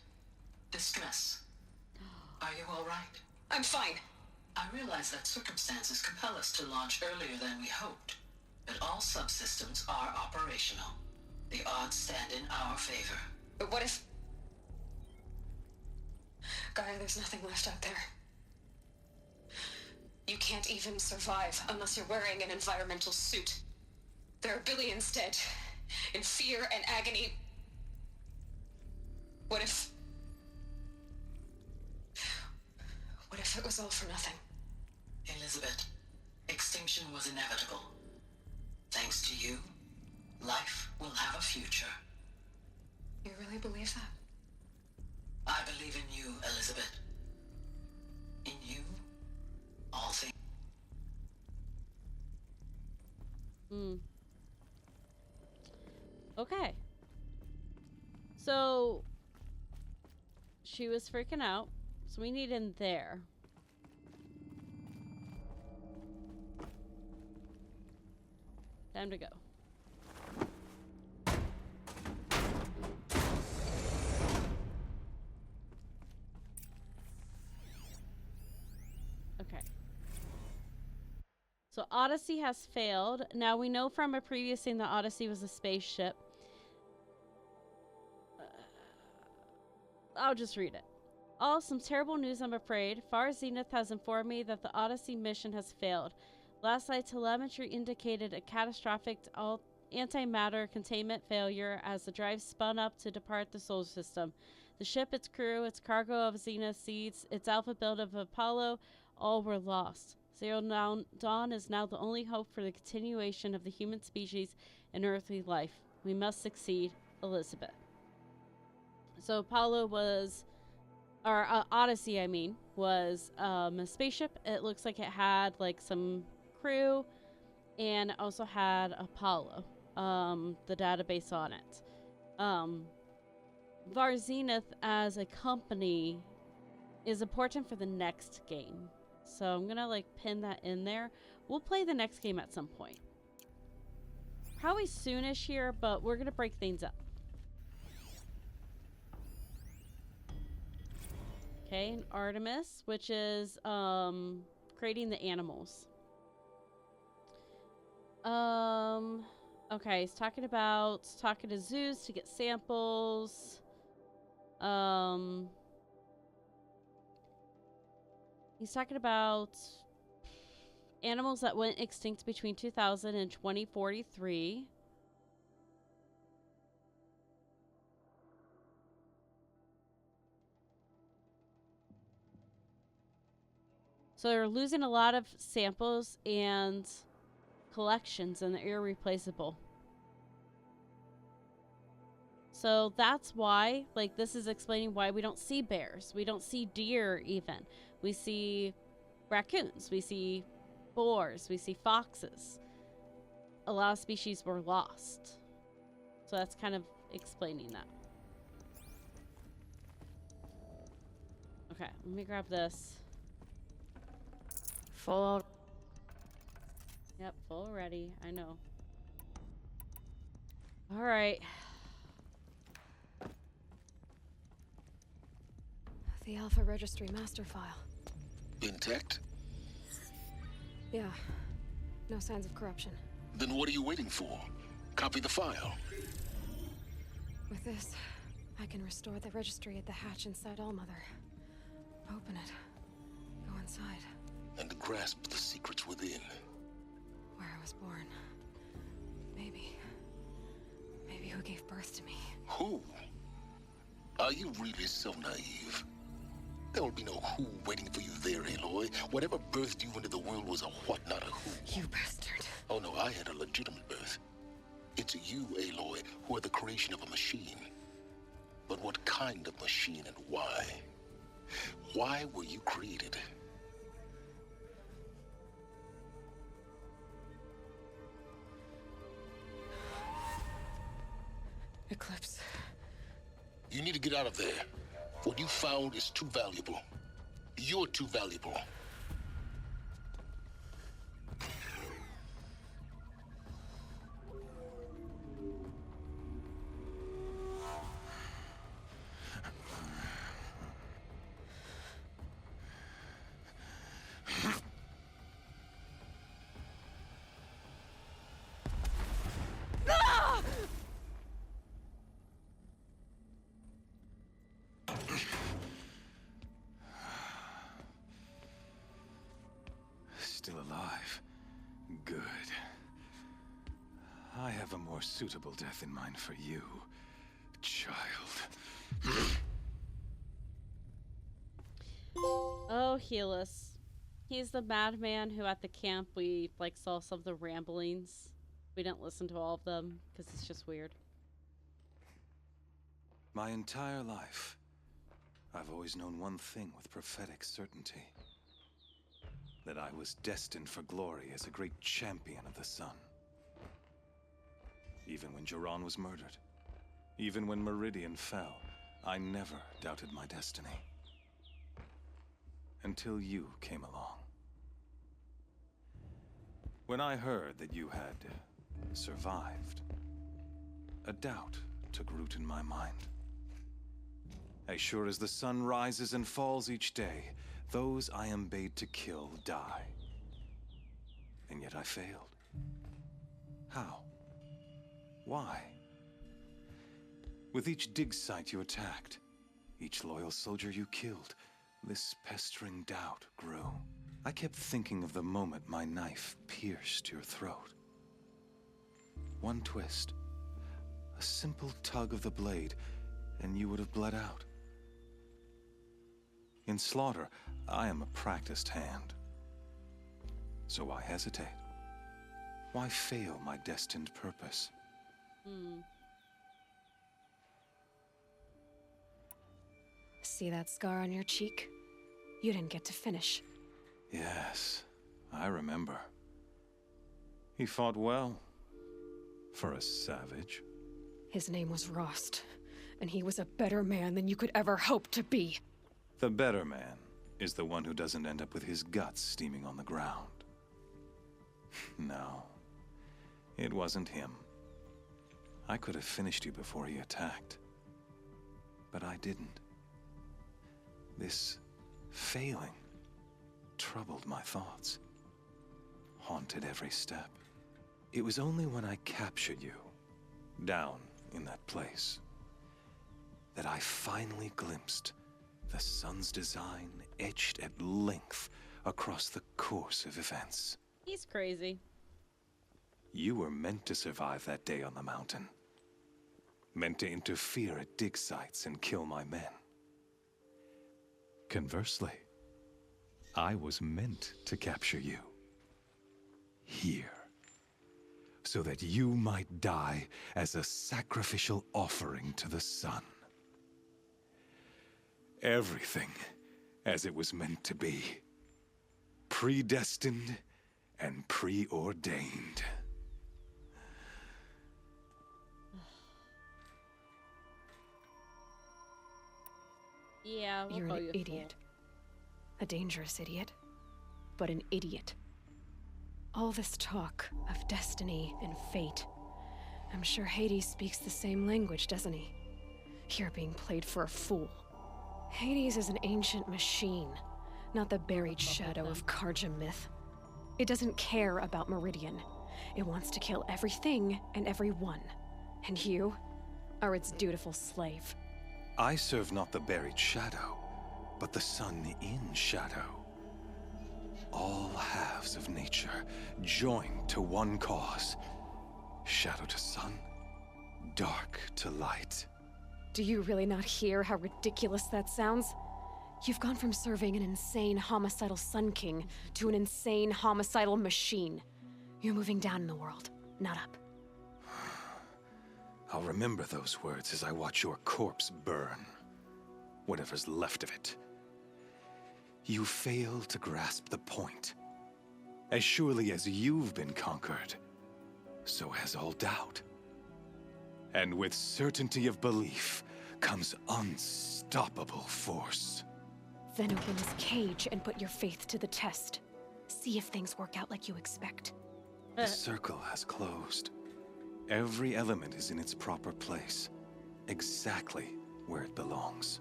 distress. Are you all right? I'm fine. I realize that circumstances compel us to launch earlier than we hoped, but all subsystems are operational. The odds stand in our favor. But what if... Gaia, there's nothing left out there. You can't even survive unless you're wearing an environmental suit. There are billions dead, in fear and agony. What if it was all for nothing? Elizabeth, extinction was inevitable. Thanks to you, life will have a future. You really believe that? I believe in you, Elizabeth. In you, all things. Okay. So she was freaking out, so we need in there. Time to go. Okay. So Odyssey has failed. Now we know from a previous scene that Odyssey was a spaceship. I'll just read it. Oh, some terrible news, I'm afraid. Far Zenith has informed me that the Odyssey mission has failed. Last night, telemetry indicated a catastrophic antimatter containment failure as the drive spun up to depart the solar system. The ship, its crew, its cargo of Xena seeds, its alpha build of Apollo, all were lost. Zero Dawn is now the only hope for the continuation of the human species and earthly life. We must succeed, Elizabeth. So Apollo was, or Odyssey, I mean, was a spaceship. It looks like it had like some crew, and also had Apollo, the database on it. Var Zenith as a company is important for the next game. So I'm gonna like pin that in there. We'll play the next game at some point. Probably soonish here, but we're gonna break things up. Okay, and Artemis, which is creating the animals. Okay, he's talking to zoos to get samples. He's talking about animals that went extinct between 2000 and 2043. So they're losing a lot of samples and collections, and they're irreplaceable. So that's why, like, this is explaining why we don't see bears. We don't see deer even. We see raccoons. We see boars. We see foxes. A lot of species were lost. So that's kind of explaining that. Okay, let me grab this. Full. Yep, full ready. I know. All right. The Alpha Registry master file. Intact? Yeah. No signs of corruption. Then what are you waiting for? Copy the file. With this, I can restore the registry at the hatch inside Allmother. Open it. Go inside. And grasp the secrets within. Where I was born. Maybe who gave birth to me. Who? Are you really so naive? There will be no who waiting for you there, Aloy. Whatever birthed you into the world was a what, not a who. You bastard. Oh no, I had a legitimate birth. It's you, Aloy, who are the creation of a machine. But what kind of machine and why? Why were you created? Eclipse. You need to get out of there. What you found is too valuable. You're too valuable. Still alive. Good. I have a more suitable death in mind for you, child. Oh, Helis. He's the madman who at the camp we like saw some of the ramblings. We didn't listen to all of them because it's just weird. My entire life, I've always known one thing with prophetic certainty. That I was destined for glory as a great champion of the sun. Even when Jiran was murdered, even when Meridian fell, I never doubted my destiny. Until you came along. When I heard that you had survived, a doubt took root in my mind. As sure as the sun rises and falls each day, those I am bade to kill die. And yet I failed. How? Why? With each dig site you attacked, each loyal soldier you killed, this pestering doubt grew. I kept thinking of the moment my knife pierced your throat. One twist, a simple tug of the blade, and you would have bled out. In slaughter, I am a practiced hand. So why hesitate? Why fail my destined purpose? See that scar on your cheek? You didn't get to finish. Yes, I remember. He fought well. For a savage. His name was Rost, and he was a better man than you could ever hope to be. The better man is the one who doesn't end up with his guts steaming on the ground. No, it wasn't him. I could have finished you before he attacked. But I didn't. This failing troubled my thoughts, haunted every step. It was only when I captured you, down in that place, that I finally glimpsed the sun's design etched at length across the course of events. He's crazy. You were meant to survive that day on the mountain. Meant to interfere at dig sites and kill my men. Conversely, I was meant to capture you. Here. So that you might die as a sacrificial offering to the sun. Everything as it was meant to be. Predestined and preordained. Yeah, we'll You're call an you a idiot. A dangerous idiot, but an idiot. All this talk of destiny and fate. I'm sure Hades speaks the same language, doesn't he? You're being played for a fool. Hades is an ancient machine, not the buried shadow of Karja myth. It doesn't care about Meridian. It wants to kill everything and everyone. And you are its dutiful slave. I serve not the buried shadow, but the sun in shadow. All halves of nature joined to one cause. Shadow to sun, dark to light. Do you really not hear how ridiculous that sounds? You've gone from serving an insane homicidal Sun King to an insane homicidal machine. You're moving down in the world, not up. I'll remember those words as I watch your corpse burn. Whatever's left of it. You fail to grasp the point. As surely as you've been conquered, so has all doubt. And with certainty of belief comes unstoppable force. Then open this cage and put your faith to the test. See if things work out like you expect. The circle has closed. Every element is in its proper place, exactly where it belongs.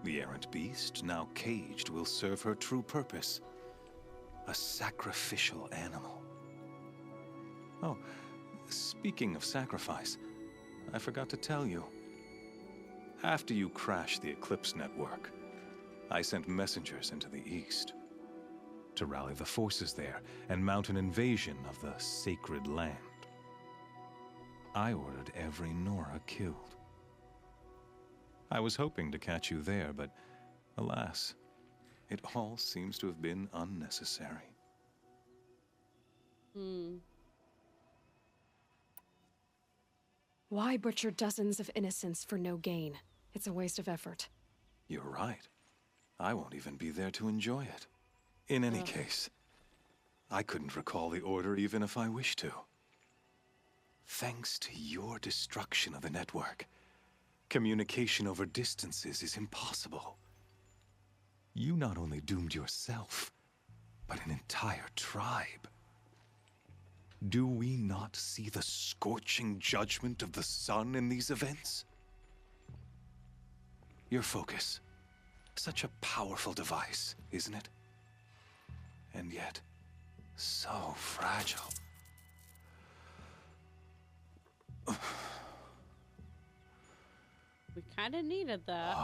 The errant beast, now caged, will serve her true purpose. A sacrificial animal. Oh, speaking of sacrifice, I forgot to tell you. After you crashed the Eclipse network, I sent messengers into the east to rally the forces there and mount an invasion of the sacred land. I ordered every Nora killed. I was hoping to catch you there, but alas, it all seems to have been unnecessary. Why butcher dozens of innocents for no gain? It's a waste of effort. You're right. I won't even be there to enjoy it. In any case, I couldn't recall the order even if I wished to. Thanks to your destruction of the network, communication over distances is impossible. You not only doomed yourself, but an entire tribe. Do we not see the scorching judgment of the sun in these events? Your focus, such a powerful device, isn't it? And yet, so fragile. We kind of needed that.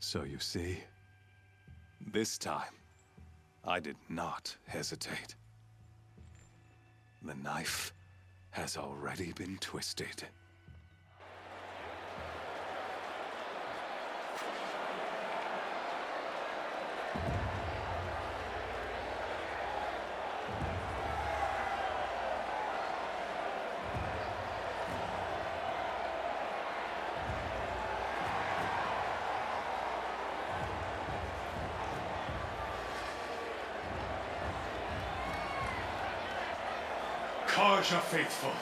So you see, This time, I did not hesitate. The knife has already been twisted. Karja faithful,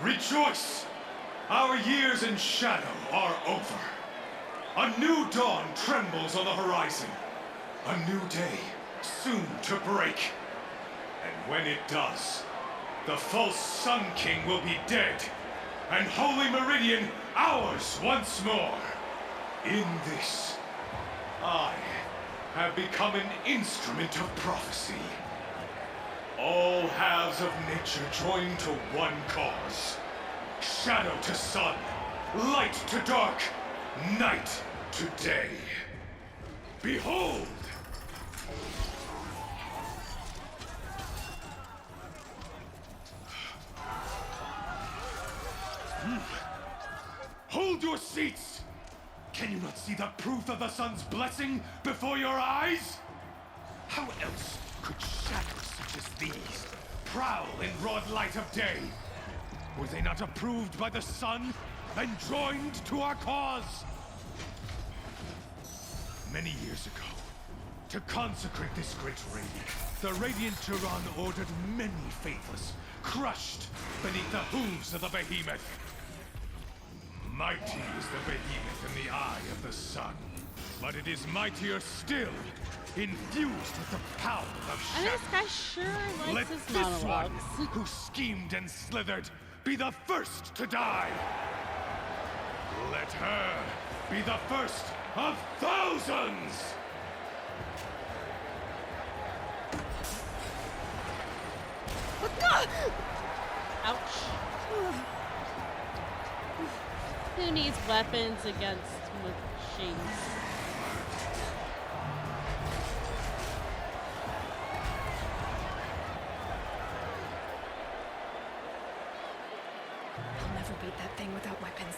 rejoice! Our years in shadow are over. A new dawn trembles on the horizon. A new day soon to break. And when it does, the false Sun King will be dead, and Holy Meridian ours once more. In this, I have become an instrument of prophecy. All halves of nature join to one cause. Shadow to sun, light to dark, night to day. Behold! Hold your seats! Can you not see the proof of the sun's blessing before your eyes? How else could shadows such as these prowl in broad light of day? Were they not approved by the sun and joined to our cause? Many years ago, to consecrate this great raid, the Radiant Turan ordered many faithless, crushed beneath the hooves of the behemoth. Mighty is the behemoth in the eye of the sun, but it is mightier still, infused with the power of shadow. This guy sure likes Let his this monologues. one, who schemed and slithered, be the first to die. Let her be the first of thousands! Ouch. Who needs weapons against machines? I'll never beat that thing without weapons.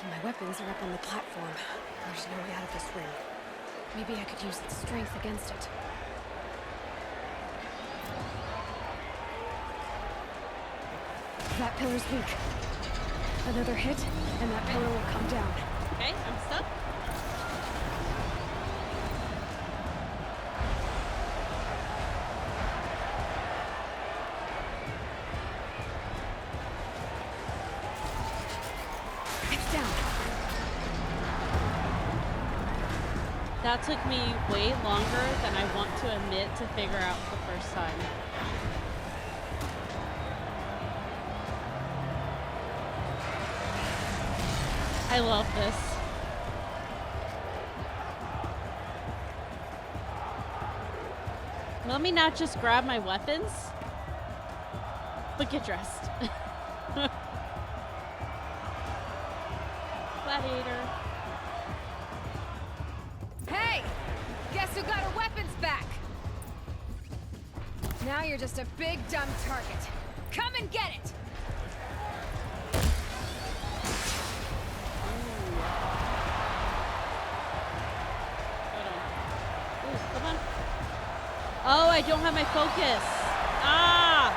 My weapons are up on the platform. There's no way out of this room. Maybe I could use its strength against it. That pillar's weak. Another hit, and that pillar will come down. Okay, I'm stuck. It's down. That took me way longer than I want to admit to figure out the first time. I love this. Let me not just grab my weapons, but get dressed. Gladiator. Hey! Guess who got her weapons back? Now you're just a big dumb target. Come and get it! Come on. Oh, I don't have my focus. Ah!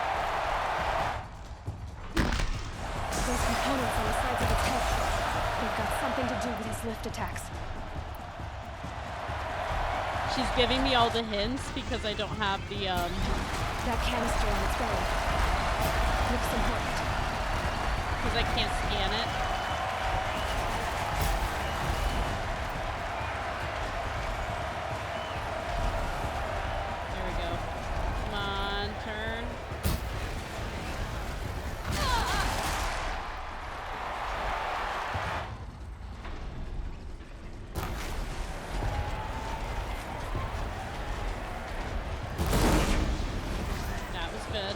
Those components on the sides of its head. They've got something to do with his lift attacks. She's giving me all the hints because I don't have the, That canister on its belly. Looks important. because I can't scan it. There we go. Come on, turn. That was good.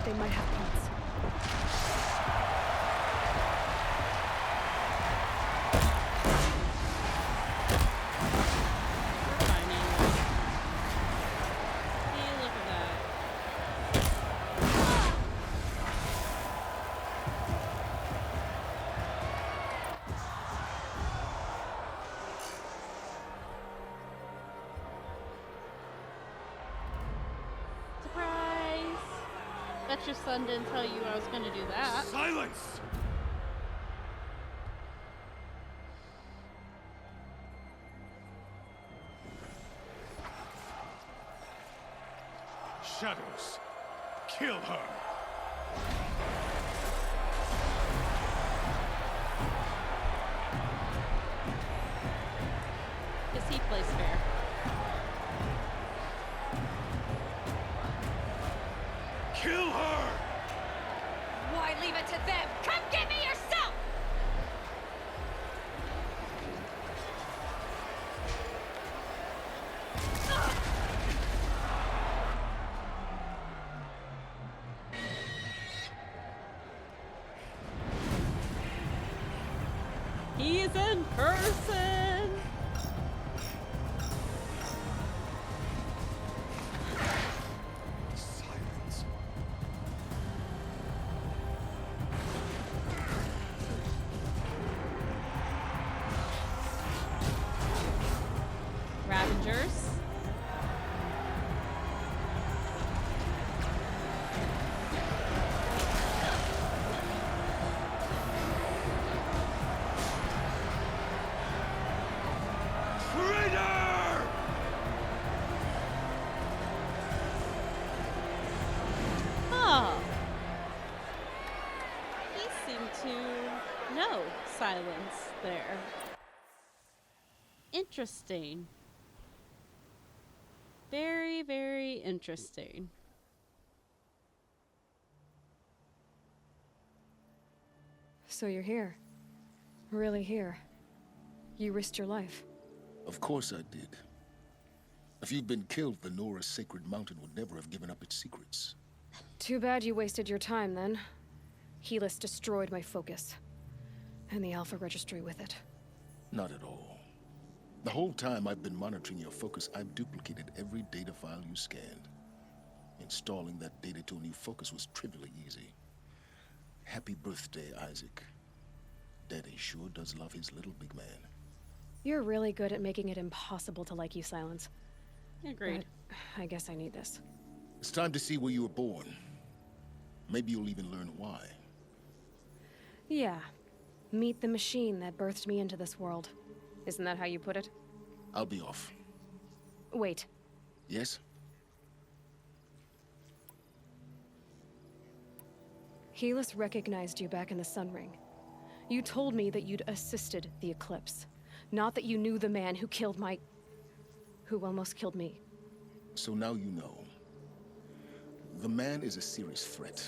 They might have pulse. Bet your son didn't tell you I was going to do that. Silence! Shadows, kill her! Because he plays fair. Kill her! Why leave it to them? Come get me yourself! He's in person! Silence. Ravengers. Traitor! Oh. He seemed to know silence there. Interesting. Very, very interesting. So you're here. Really here. You risked your life. Of course I did. If you'd been killed, the Nora's sacred mountain would never have given up its secrets. Too bad you wasted your time, then. Helis destroyed my focus. And the Alpha Registry with it. Not at all. The whole time I've been monitoring your focus, I've duplicated every data file you scanned. Installing that data to a new focus was trivially easy. Happy birthday, Isaac. Daddy sure does love his little big man. You're really good at making it impossible to like you, Silence. Agreed. But I guess I need this. It's time to see where you were born. Maybe you'll even learn why. Yeah. Meet the machine that birthed me into this world. Isn't that how you put it? I'll be off. Wait. Yes? Helis recognized you back in the Sun Ring. You told me that you'd assisted the Eclipse. Not that you knew the man who killed who almost killed me. So now you know. The man is a serious threat.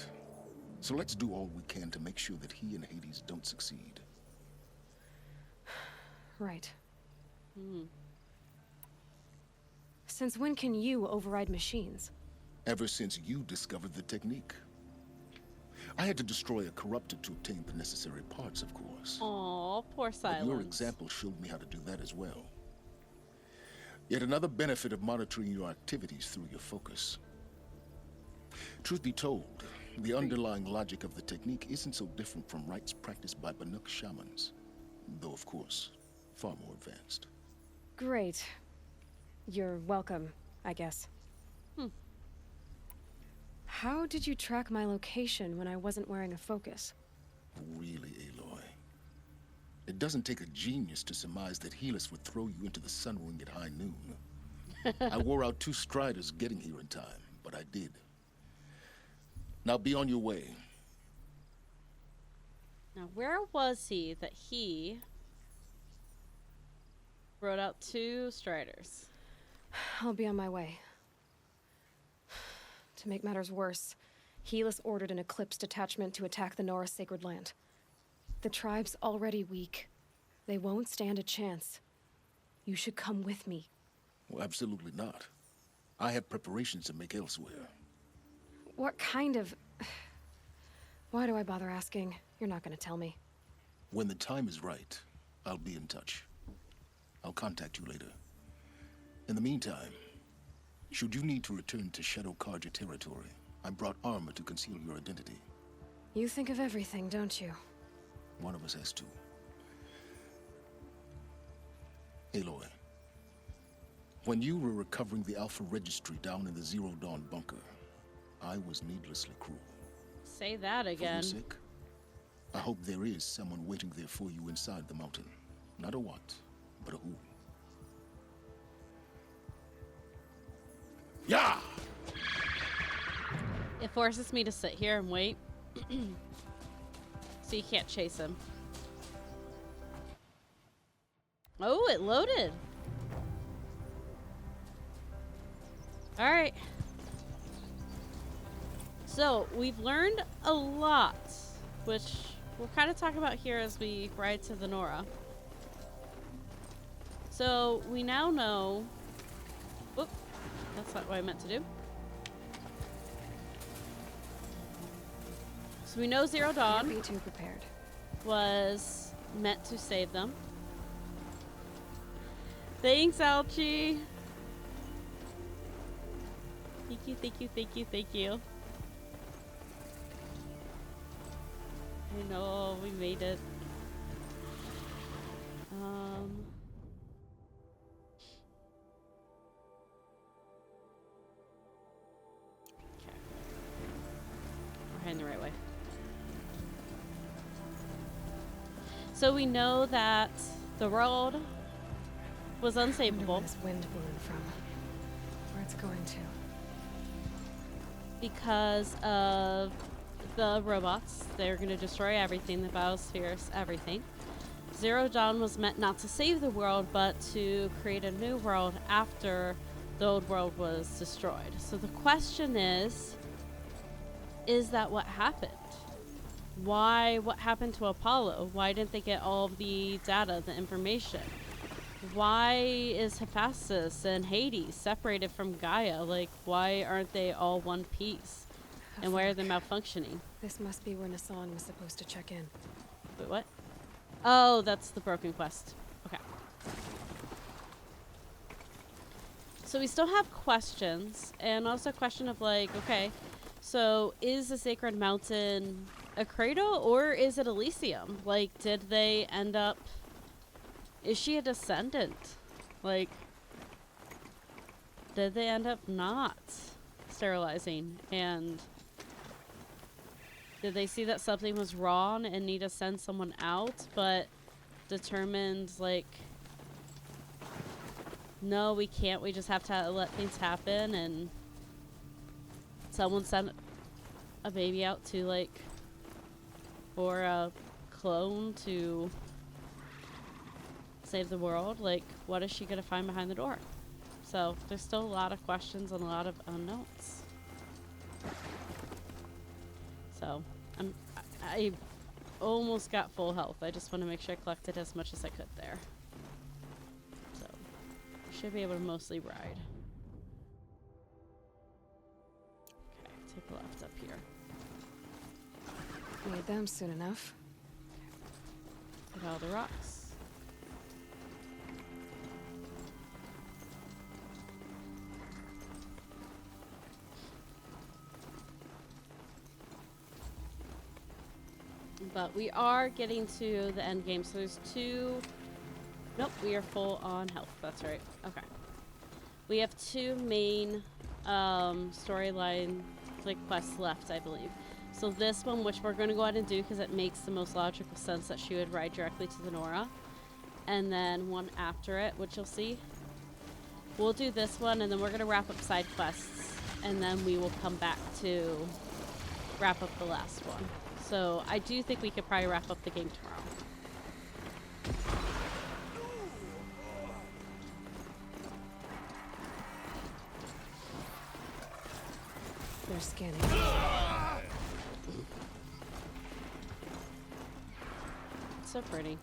So let's do all we can to make sure that he and Hades don't succeed. Right. Since when can you override machines? Ever since you discovered the technique. I had to destroy a corruptor to obtain the necessary parts, of course. Aw, poor Silence. But your example showed me how to do that as well. Yet another benefit of monitoring your activities through your focus. Truth be told, the underlying logic of the technique isn't so different from rites practiced by Banuk shamans. Though, of course, far more advanced. Great. You're welcome, I guess. How did you track my location when I wasn't wearing a focus? Really, Aloy? It doesn't take a genius to surmise that Helis would throw you into the Sun Ring at high noon. I wore out 2 striders getting here in time, but I did. Now be on your way. Now, where was he that he brought out 2 striders? I'll be on my way. To make matters worse, Helis ordered an Eclipse detachment to attack the Nora Sacred Land. The tribe's already weak. They won't stand a chance. You should come with me. Well, absolutely not. I have preparations to make elsewhere. What kind of... Why do I bother asking? You're not gonna tell me. When the time is right, I'll be in touch. I'll contact you later. In the meantime, should you need to return to Shadow Karja territory, I brought armor to conceal your identity. You think of everything, don't you? One of us has to. Aloy, when you were recovering the Alpha Registry down in the Zero Dawn bunker, I was needlessly cruel. Say that again. For your sake, I hope there is someone waiting there for you inside the mountain. Not a what, but a who. Yeah! It forces me to sit here and wait. So you can't chase him. Oh, it loaded. Alright. So, we've learned a lot, which we'll kind of talk about here as we ride to the Nora. So, we now know... Oop, that's not what I meant to do. So we know Zero Dawn Can't be too prepared. was meant to save them. Thanks, Alchie. Thank you, thank you, thank you, thank you. I know, we made it. Okay. We're heading the right way. So we know that the world was unsavable. Where this wind blowing from? Where it's going to? Because of the robots. They're going to destroy everything, the biospheres, everything. Zero Dawn was meant not to save the world, but to create a new world after the old world was destroyed. So the question is that what happened? What happened to Apollo? Why didn't they get all of the data, the information? Why is Hephaestus and Hades separated from Gaia? Like, why aren't they all one piece? And why are they malfunctioning? This must be where Nassan was supposed to check in. Wait, what? Oh, that's the Broken Quest. Okay. So we still have questions, and also a question of like, okay, so is the Sacred Mountain a cradle or is it Elysium? Like, did they end up... Is she a descendant? Like, did they end up not sterilizing? And did they see that something was wrong and need to send someone out, but determined, like, no, we can't. We just have to let things happen, and someone sent a baby out to, like, or a clone to save the world. Like, what is she gonna find behind the door? So there's still a lot of questions and a lot of unknowns. So I almost got full health. I just want to make sure I collected as much as I could there. So should be able to mostly ride. Okay, take a left up here. Need them soon enough. Hit all the rocks. But we are getting to the end game, so there's two... Nope, we are full on health. That's right. Okay. We have two main storyline quests left, I believe. So this one, which we're going to go ahead and do because it makes the most logical sense that she would ride directly to the Nora. And then one after it, which you'll see. We'll do this one, and then we're going to wrap up side quests. And then we will come back to wrap up the last one. So I do think we could probably wrap up the game tomorrow. They're scanning. It's so pretty.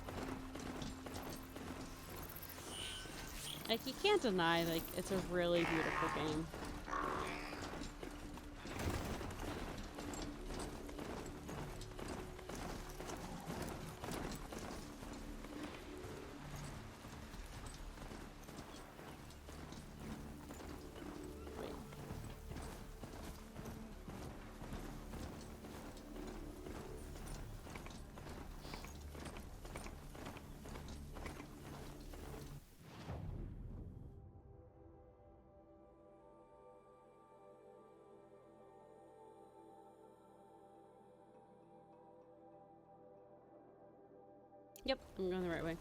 Like, you can't deny, like, it's a really beautiful game. Yep, I'm going the right way.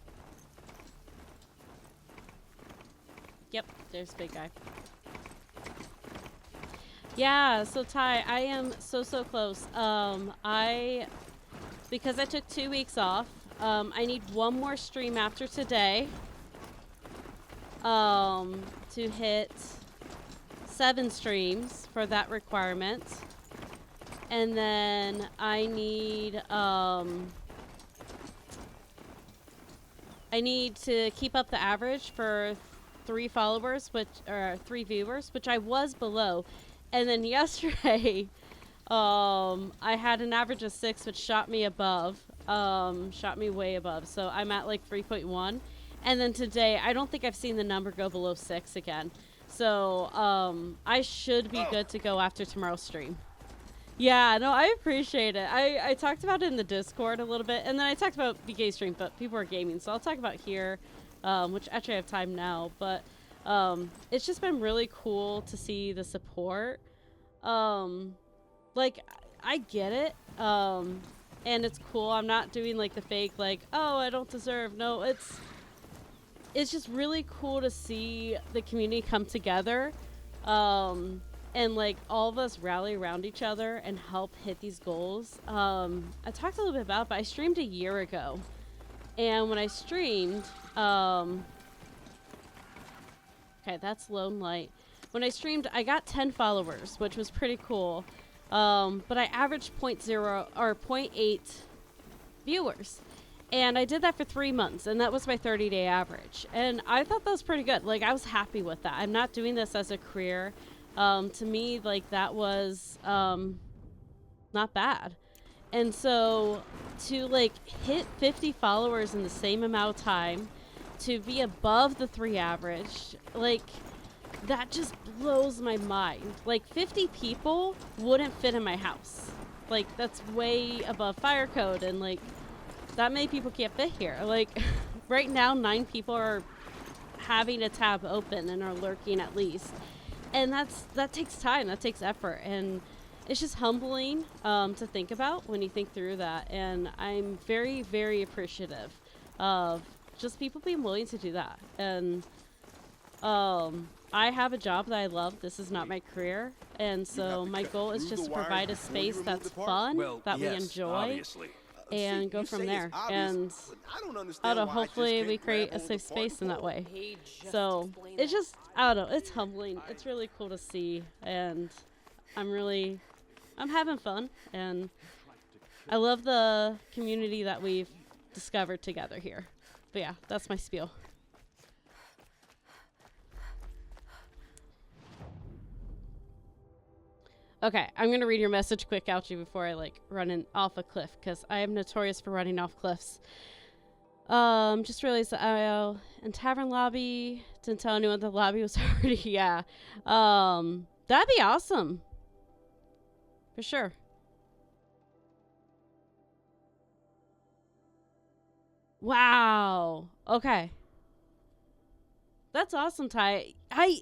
Yep, there's big guy. Yeah, so Ty, I am so close. Because I took 2 weeks off, I need one more stream after today to hit 7 streams for that requirement. And then I need to keep up the average for 3 followers, or 3 viewers, which I was below. And then yesterday, I had an average of 6, which shot me above, shot me way above. So I'm at like 3.1. And then today, I don't think I've seen the number go below 6 again. So I should be good to go after tomorrow's stream. Yeah, no, I appreciate it. I talked about it in the Discord a little bit, and then I talked about BK stream, but people are gaming, so I'll talk about here, which actually I have time now, but it's just been really cool to see the support. Like, I get it, and it's cool. I'm not doing, like, the fake, like, oh, I don't deserve. No, it's just really cool to see the community come together, and like all of us rally around each other and help hit these goals. I talked a little bit about it, but I streamed a year ago, and when I streamed, okay, that's Lone Light. When I streamed, I got 10 followers, which was pretty cool, but I averaged 0.8 viewers. And I did that for 3 months, and that was my 30-day average. And I thought that was pretty good. Like, I was happy with that. I'm not doing this as a career. To me, like, that was not bad. And so to, like, hit 50 followers in the same amount of time, to be above the 3 average, like, that just blows my mind. Like, 50 people wouldn't fit in my house. Like, that's way above fire code, and, like, that many people can't fit here. Like, right now, 9 people are having a tab open and are lurking at least. And that takes time, that takes effort, and it's just humbling to think about when you think through that. And I'm very, very appreciative of just people being willing to do that. And I have a job that I love. This is not my career, and so my goal is just to provide a space that's fun, that we enjoy. Obviously. And go from there. And I don't know, hopefully we create a safe space in that way. So it's just, I don't know, it's humbling. It's really cool to see. And I'm having fun. And I love the community that we've discovered together here. But yeah, that's my spiel. Okay, I'm going to read your message quick, Ouchie, before I, like, run off a cliff, because I am notorious for running off cliffs. Just realized the IO and Tavern Lobby. Didn't tell anyone the lobby was already, yeah. That'd be awesome. For sure. Wow. Okay. That's awesome, Ty. I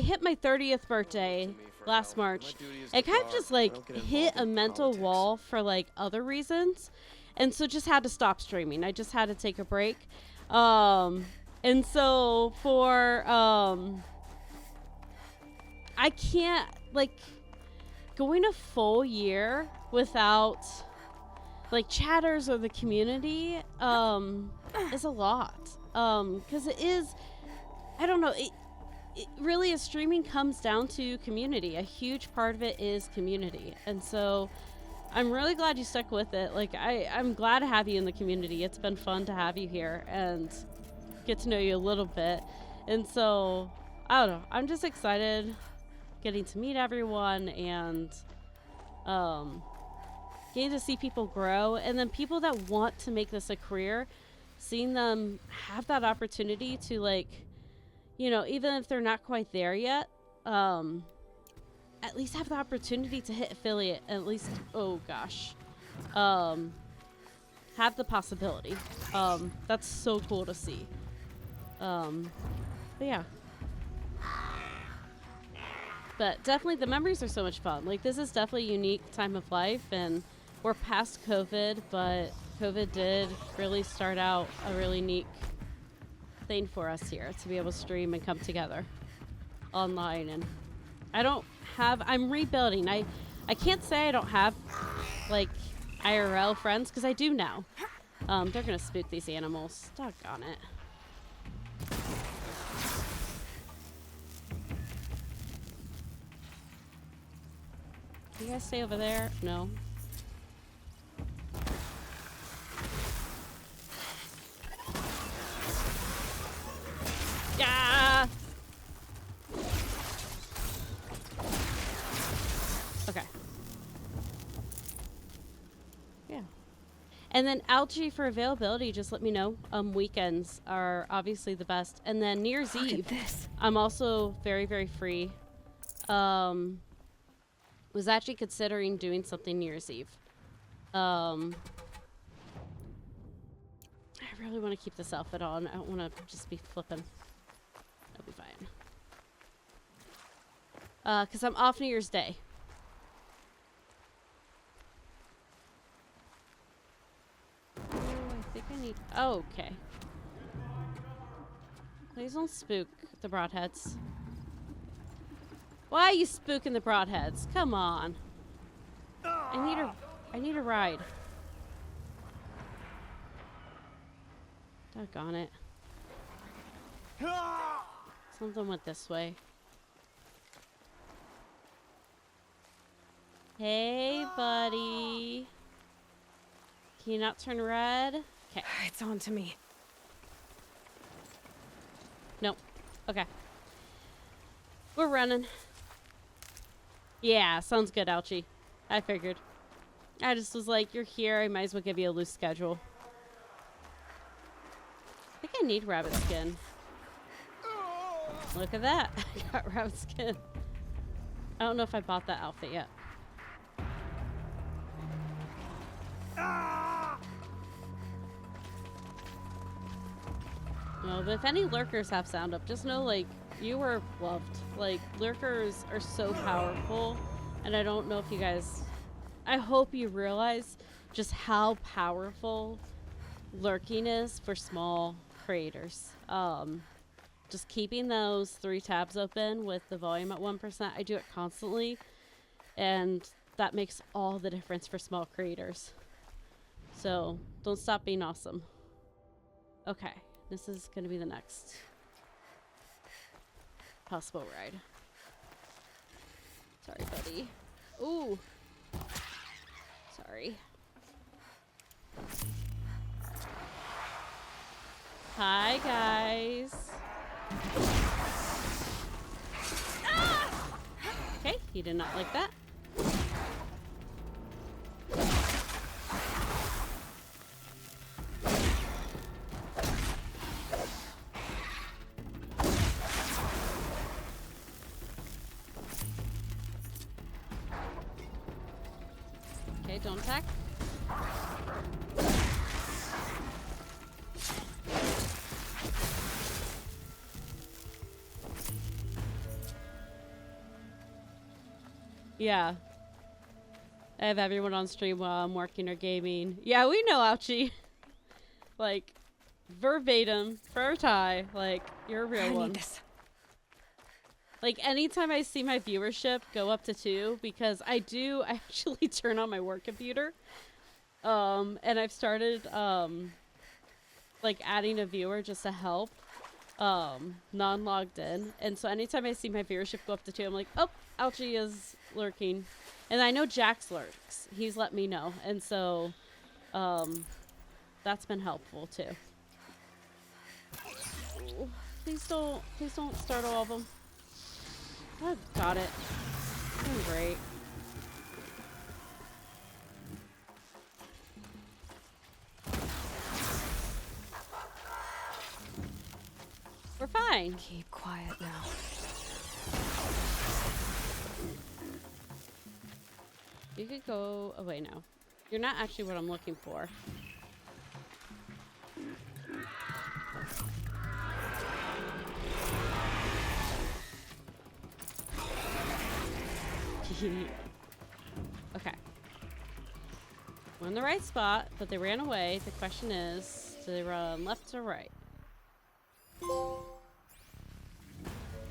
hit my 30th birthday last March. I kind of just like hit a mental wall for like other reasons, and so just had to stop streaming. I just had to take a break. And so for I can't, like, going a full year without like chatters or the community is a lot. Because it is, I don't know, it really is, streaming comes down to community. A huge part of it is community. And so I'm really glad you stuck with it. Like, I'm glad to have you in the community. It's been fun to have you here and get to know you a little bit. And so, I don't know, I'm just excited getting to meet everyone and getting to see people grow. And then people that want to make this a career, seeing them have that opportunity to, like, you know, even if they're not quite there yet, at least have the opportunity to hit affiliate, at least, oh gosh, have the possibility. That's so cool to see. But yeah. But definitely the memories are so much fun. Like, this is definitely a unique time of life, and we're past COVID, but COVID did really start out a really neat thing for us here to be able to stream and come together online. And I'm rebuilding. I can't say I don't have like IRL friends, because I do now. They're gonna spook these animals. Doggone it. You guys stay over there? No. Yeah. Okay. Yeah. And then algae for availability, just let me know. Weekends are obviously the best. And then New Year's Eve, I'm also very, very free. Was actually considering doing something New Year's Eve. I really want to keep this outfit on. I don't want to just be flipping. That'll be fine. Because I'm off New Year's Day. Oh, I think I need... Oh, okay. Please don't spook the broadheads. Why are you spooking the broadheads? Come on. I need a ride. Doggone it. Something went this way. Hey, buddy. Can you not turn red? Okay. It's on to me. Nope. Okay. We're running. Yeah, sounds good, Ouchie. I figured. I just was like, you're here, I might as well give you a loose schedule. I think I need rabbit skin. Look at that. I got rabbit skin. I don't know if I bought that outfit yet. No, but if any lurkers have sound up, just know, like, you were loved. Like, lurkers are so powerful, and I don't know if you guys... I hope you realize just how powerful lurking is for small creators. Just keeping those 3 tabs open with the volume at 1%. I do it constantly, and that makes all the difference for small creators. So, don't stop being awesome. Okay, this is going to be the next possible ride. Sorry, buddy. Ooh. Sorry. Hi, guys. Ah! Okay, he did not like that. Okay, don't attack. Yeah. I have everyone on stream while I'm working or gaming. Yeah, we know, Ouchie. Like, verbatim, for tie. Like, you're a real one. Need this. Like, anytime I see my viewership go up to 2, because I actually turn on my work computer. And I've started, like, adding a viewer just to help, non-logged in. And so anytime I see my viewership go up to 2, I'm like, oh, Ouchie is lurking. And I know Jax lurks. He's let me know. And so, that's been helpful, too. Ooh, please don't start all of them. Oh, got it. Doing great. We're fine. Keep quiet now. You could go away now. You're not actually what I'm looking for. Okay. We're in the right spot, but they ran away. The question is, do they run left or right?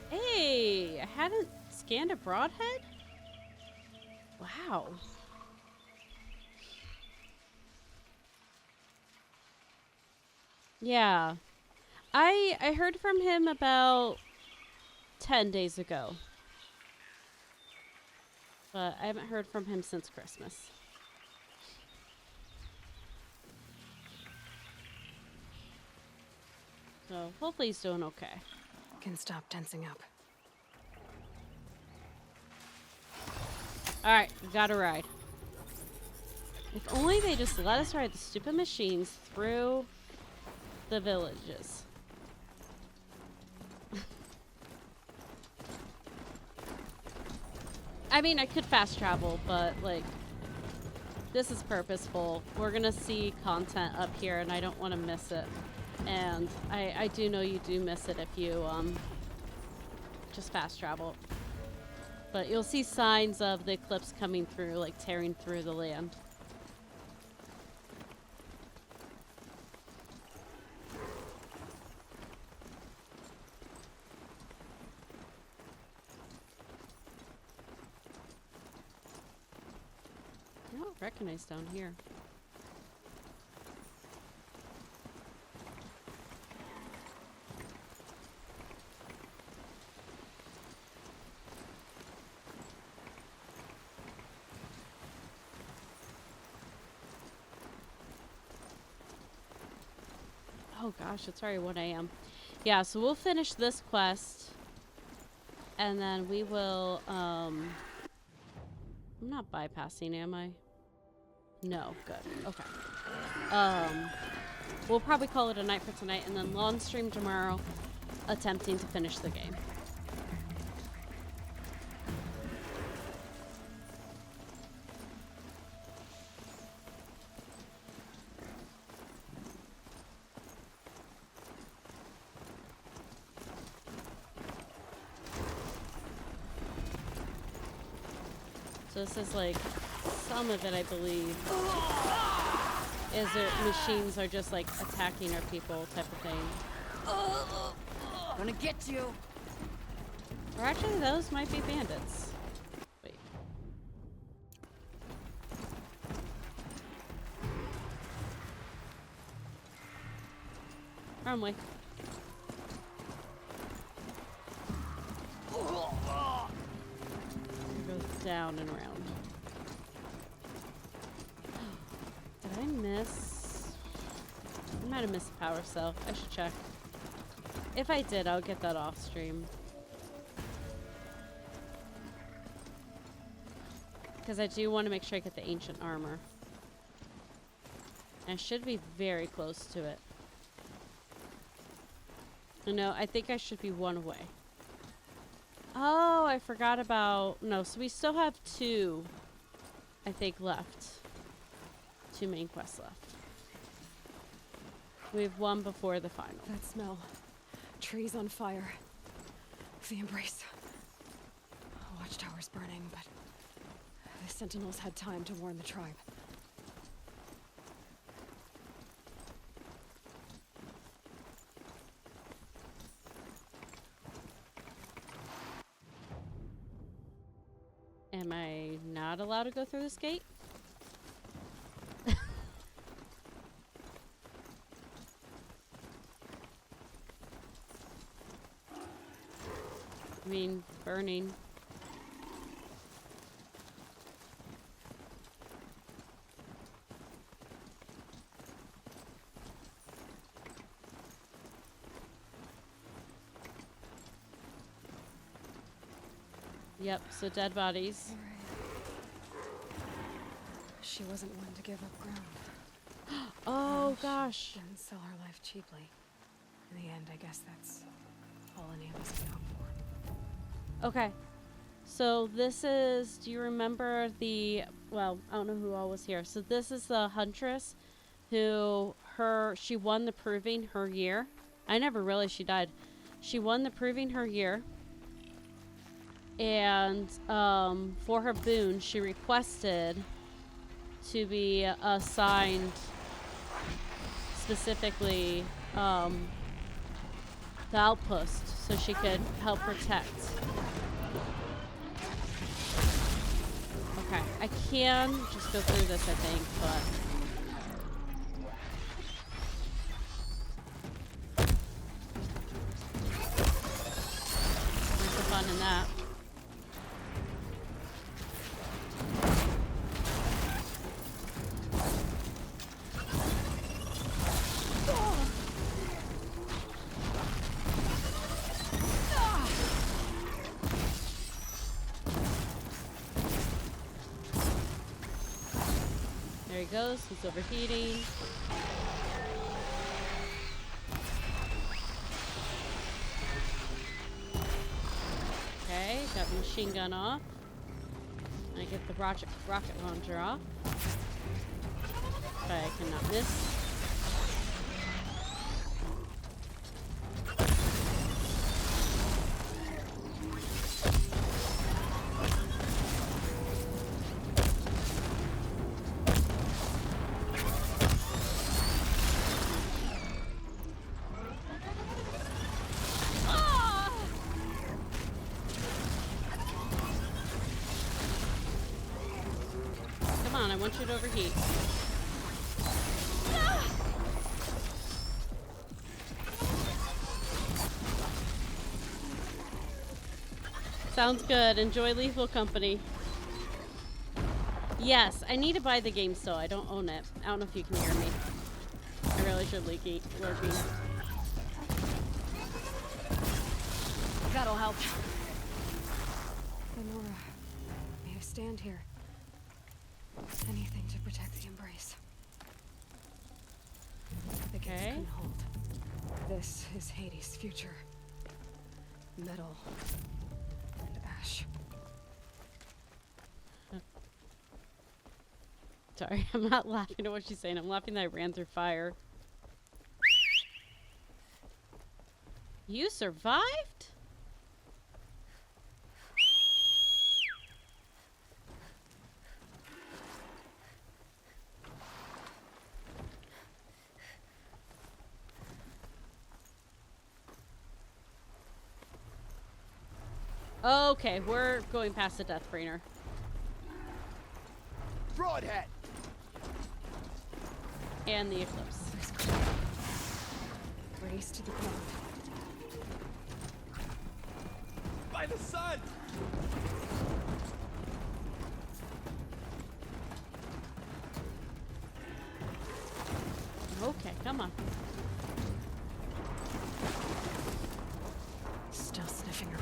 Hey, I hadn't scanned a broadhead? Wow. Yeah. I heard from him about 10 days ago. But I haven't heard from him since Christmas. So hopefully he's doing okay. Can stop tensing up. Alright, we got a ride. If only they just let us ride the stupid machines through the villages. I mean, I could fast travel, but like, this is purposeful. We're gonna see content up here and I don't want to miss it. And I do know you do miss it if you just fast travel. But you'll see signs of the eclipse coming through, like tearing through the land. I don't recognize down here. Oh gosh, it's already 1 a.m. Yeah, so we'll finish this quest. And then we will, I'm not bypassing, am I? No, good. Okay. We'll probably call it a night for tonight and then long stream tomorrow, attempting to finish the game. So this is like, some of it I believe is that machines are just like attacking our people type of thing. Gonna get you. Or actually those might be bandits. Wait. Wrong way. Down and around. Did I miss? I might have missed a power cell. I should check. If I did, I'll get that off stream. Because I do want to make sure I get the ancient armor. I should be very close to it. No, I think I should be one away. Oh, I forgot about... No, so we still have 2, I think, left. 2 main quests left. We have 1 before the final. That smell. Trees on fire. The embrace. Watchtower's burning, but the sentinels had time to warn the tribe. Am I not allowed to go through this gate? I mean, burning. Yep, so dead bodies. She wasn't one to give up ground. Oh gosh. Didn't sell her life cheaply. In the end, I guess that's all any of us can hope for. Okay. So this is, do you remember the, well, I don't know who all was here. So this is the huntress who, she won the Proving her year. I never realized she died. She won the Proving her year. And for her boon, she requested to be assigned specifically the outpost so she could help protect. Okay, I can just go through this, I think, but there's some fun in that. There he goes, he's overheating. Okay, got the machine gun off. I get the rocket launcher off. But I cannot miss. I want you to overheat. Sounds good. Enjoy Lethal Company. Yes, I need to buy the game still. I don't own it. I don't know if you can hear me. I really should lurking. That'll help. Lenora, may I stand here? Anything to protect the Embrace. The gates can hold. This is Hades' future. Metal and ash. Sorry, I'm not laughing at what she's saying. I'm laughing that I ran through fire. You survived? Okay, we're going past the Deathbringer. Broadhead! And the Eclipse. Race to the ground. By the sun! Okay, come on. Still sniffing her.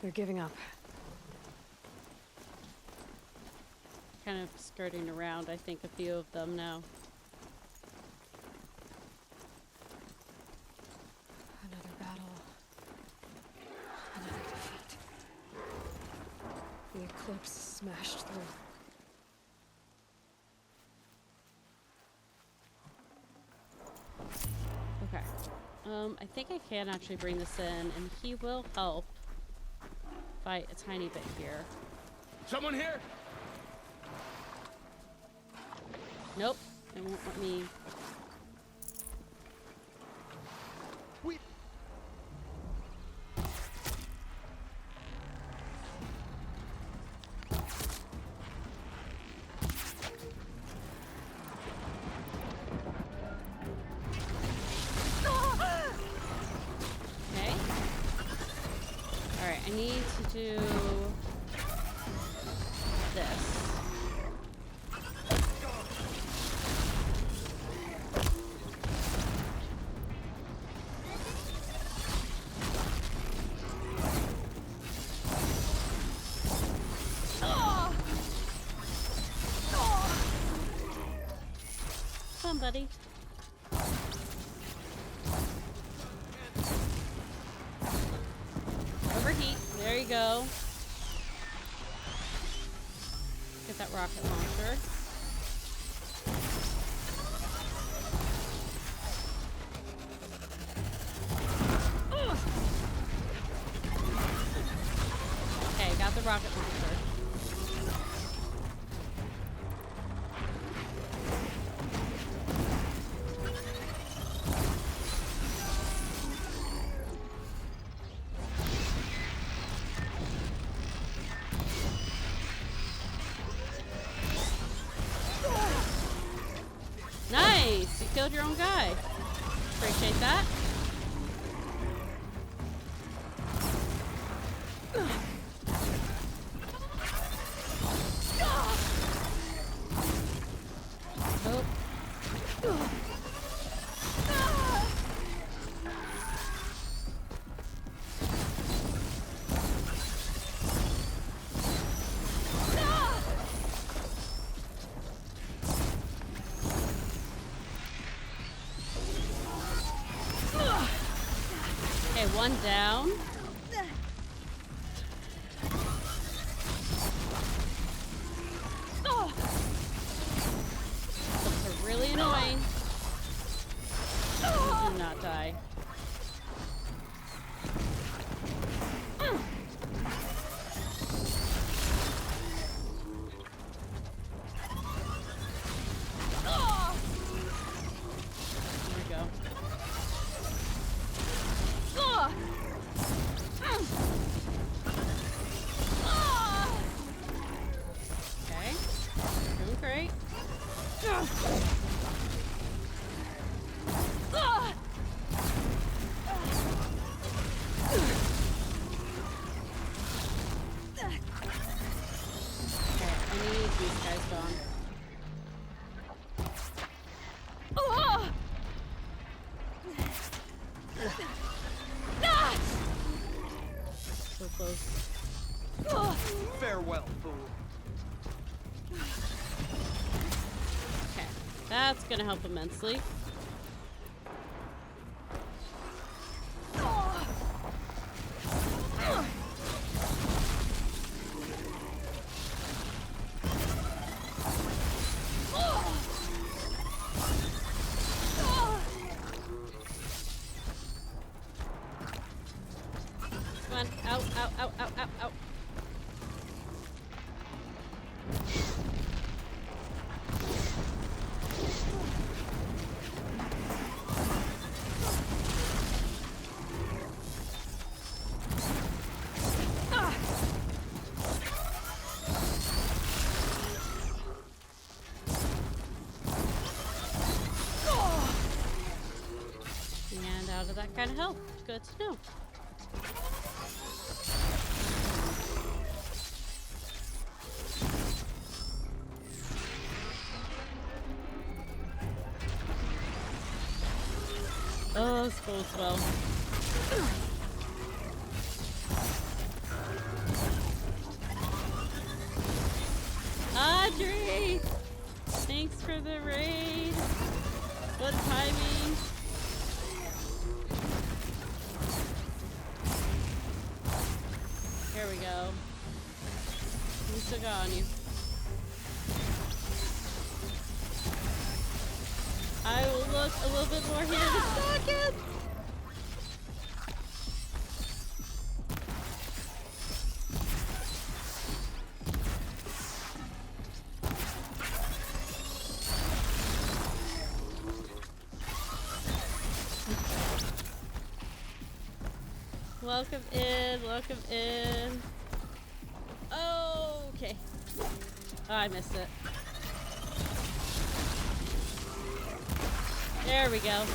They're giving up. Kind of skirting around, I think, a few of them now. Another battle. Another defeat. The Eclipse smashed through. Okay. I think I can actually bring this in, and he will help fight a tiny bit here. Someone here? Nope. It won't let me. Okay. Alright, I need to do this. Come on, buddy. go. Get that rocket launcher. Okay, got the rocket launcher. Nice! You killed your own guy. Appreciate that. Okay, one down. Those are really annoying. Do not die. Here we go. Okay. Doing great. Okay, I need these guys gone. So close. Farewell, fool. Okay, that's gonna help immensely. Come on, out, out, out, out, out, out. And out of that kind of health. Good to know. Oh, this bodes well. Audrey! Thanks for the raid. What timing? Here we go. We still got on you. I will look a little bit more here in a second. Welcome in, welcome in. Okay. Oh, I missed it. There we go.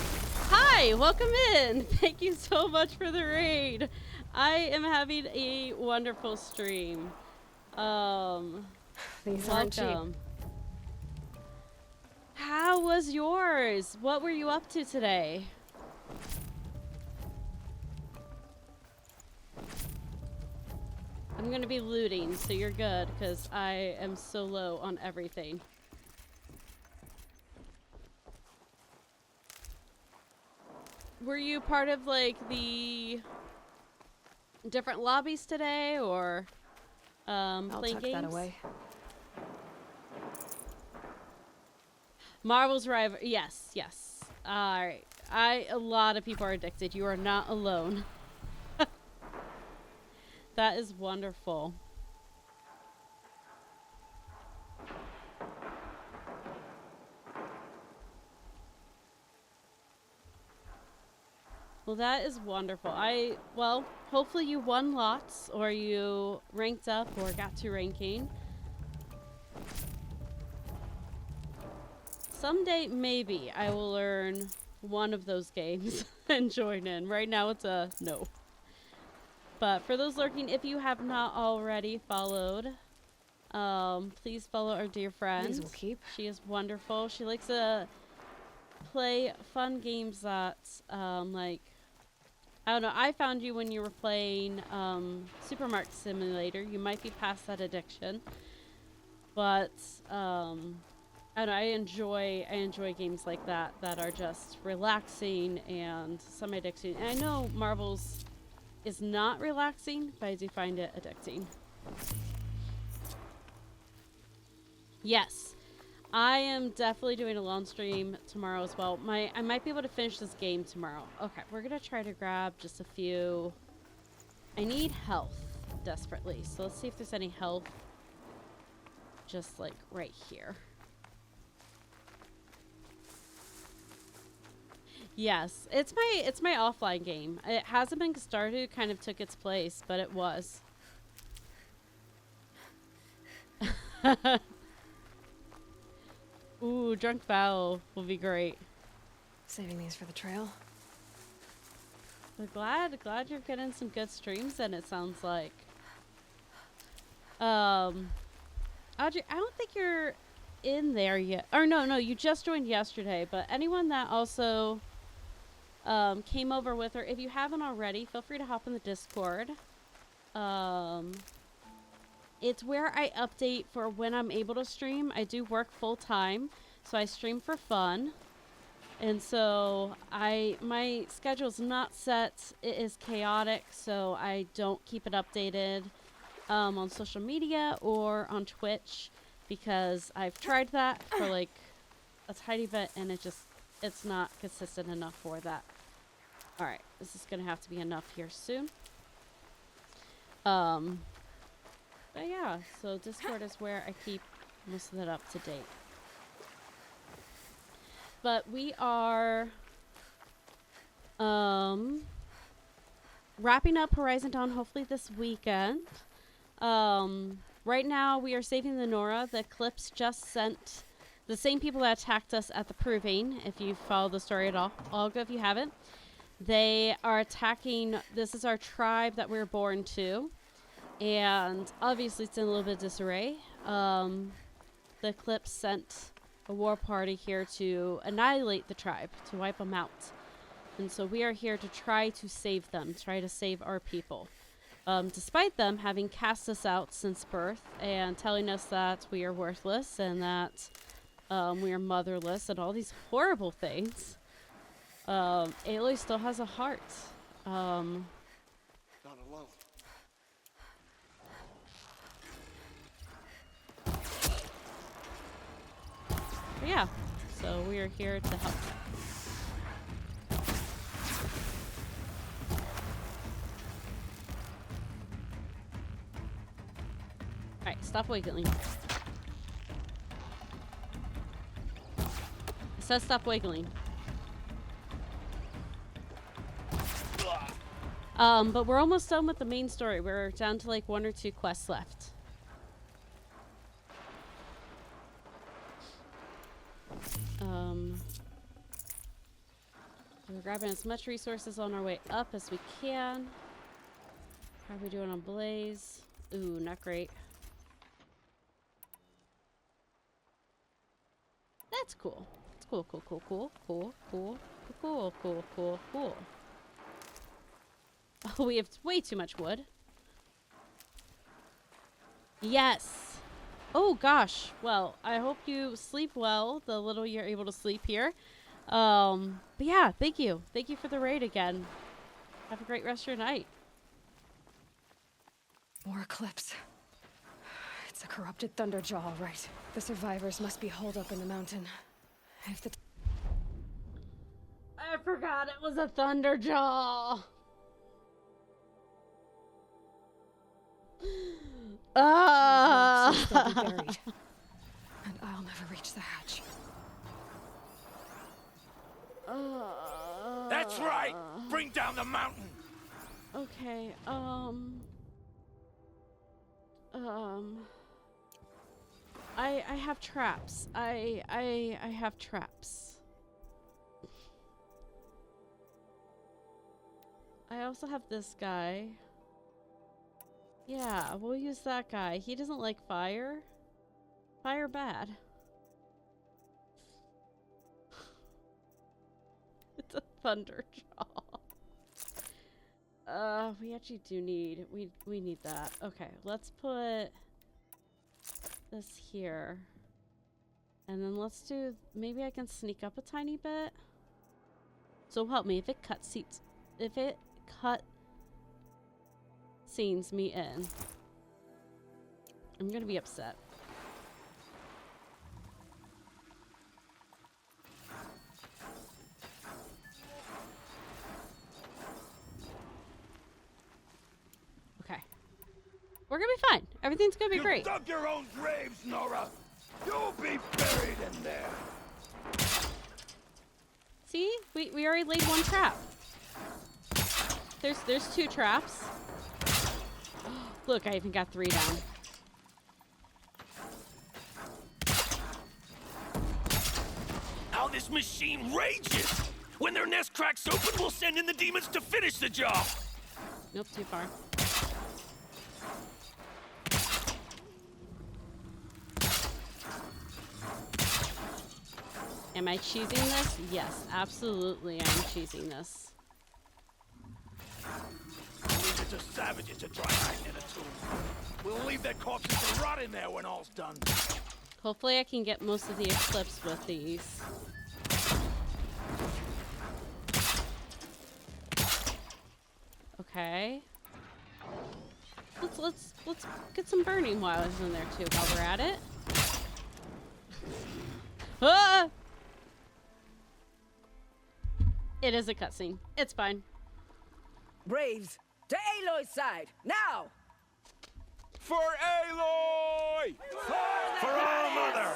Hi, welcome in. Thank you so much for the raid. I am having a wonderful stream. These aren't cheap. Welcome. How was yours? What were you up to today? I'm gonna be looting, so you're good, because I am so low on everything. Were you part of, like, the different lobbies today, or I'll playing tuck games? that away. Marvel's Rival. Yes, yes. All right. A lot of people are addicted. You are not alone. That is wonderful. Well, that is wonderful. Well, hopefully you won lots, or you ranked up, or got to ranking. Someday, maybe, I will learn one of those games and join in. Right now, it's a no. But for those lurking, if you have not already followed, please follow our dear friend. These will keep. She is wonderful. She likes to play fun games that, like, I don't know. I found you when you were playing Supermarket Simulator. You might be past that addiction, but I don't know. I enjoy games like that are just relaxing and semi-addicting. And I know Marvel's is not relaxing, but I do find it addicting. Yes, I am definitely doing a long stream tomorrow as well. I might be able to finish this game tomorrow. Okay, we're gonna try to grab just a few. I need health desperately, so let's see if there's any health just like right here. Yes, it's my offline game. It hasn't been started, it kind of took its place, but it was. Ooh, Drunk Vow will be great. Saving these for the trail. We're glad you're getting some good streams in, it sounds like. Audrey, I don't think you're in there yet. Or no, you just joined yesterday, but anyone that also came over with her, if you haven't already, feel free to hop in the Discord. It's where I update for when I'm able to stream. I do work full time, so I stream for fun. And so my schedule's not set. It is chaotic, so I don't keep it updated on social media or on Twitch, because I've tried that for like a tiny bit and it's not consistent enough for that. All right, this is gonna have to be enough here soon. But yeah, so Discord is where I keep most of that up to date. But we are wrapping up Horizon Dawn hopefully this weekend. Right now we are saving the Nora. The Eclipse just sent the same people that attacked us at the Proving, if you follow the story at all. I'll go if you haven't. They are attacking, this is our tribe that we were born to. And obviously it's in a little bit of disarray. The Eclipse sent a war party here to annihilate the tribe, to wipe them out. And so we are here to try to save them, try to save our people. Despite them having cast us out since birth and telling us that we are worthless and that we are motherless and all these horrible things, Aloy still has a heart. Not alone. Yeah, so we are here to help. Alright, stop wiggling. It says stop wiggling. But we're almost done with the main story. We're down to like 1 or 2 quests left. We're grabbing as much resources on our way up as we can. How are we doing on Blaze? Ooh, not great. That's cool. It's cool. Oh, we have way too much wood. Yes. Oh gosh. Well, I hope you sleep well the little you're able to sleep here. But yeah, thank you. Thank you for the raid again. Have a great rest of your night. More Eclipse. It's a corrupted Thunderjaw, all right. The survivors must be holed up in the mountain. If the... I forgot it was a Thunderjaw. They'll be buried. And I'll never reach the hatch. That's right! Bring down the mountain! Okay, I have traps. I have traps. I also have this guy. Yeah, we'll use that guy. He doesn't like fire. Fire bad. It's a Thunderjaw. We actually do need we need that. Okay, let's put this here. And then let's do, maybe I can sneak up a tiny bit. So help me, if it cut scenes me in, I'm gonna be upset. Okay. We're gonna be fine. Everything's gonna be great. You dug your own graves, Nora! You'll be buried in there! See? We already laid one trap. There's 2 traps. Look, I even got 3 down. How this machine rages! When their nest cracks open, we'll send in the demons to finish the job! Nope, too far. Am I cheesing this? Yes, absolutely I'm cheesing this. We'll leave it to savages to try hiding in a tomb. We'll leave their corpses to rot in there when all's done. Hopefully I can get most of the Eclipse with these. Okay. Let's get some burning wires in there too while we're at it. Ah! It is a cutscene. It's fine. Braves, to Aloy's side, now! For Aloy! For our mother!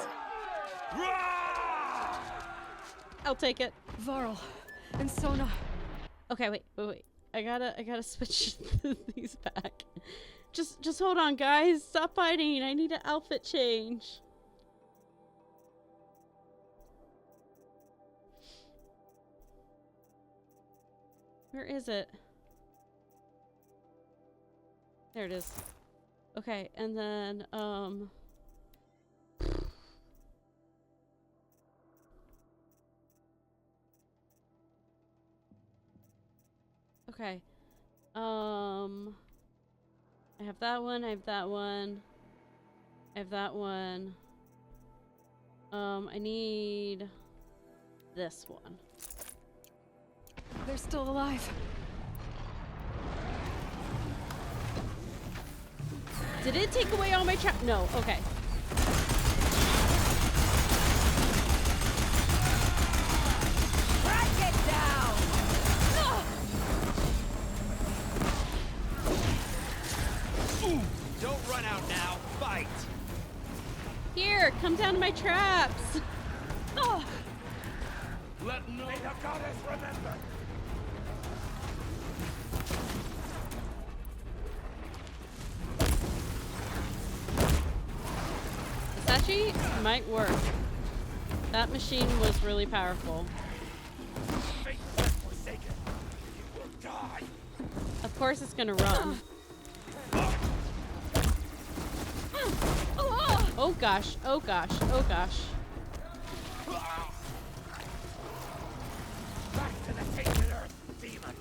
I'll take it. Varl and Sona. Okay, wait. I gotta switch these back. Just hold on, guys. Stop fighting. I need an outfit change. Where is it? There it is. Okay, and then, okay. I have that one, I have that one. I have that one. I need this one. They're still alive. Did it take away all my trap? No, okay. Track it down! Don't run out now. Fight! Here, come down to my traps. Oh. Let no... May the goddess remember! This actually might work. That machine was really powerful. Of course it's gonna run. Oh gosh, oh gosh, oh gosh. Back to the tainted earth, demon!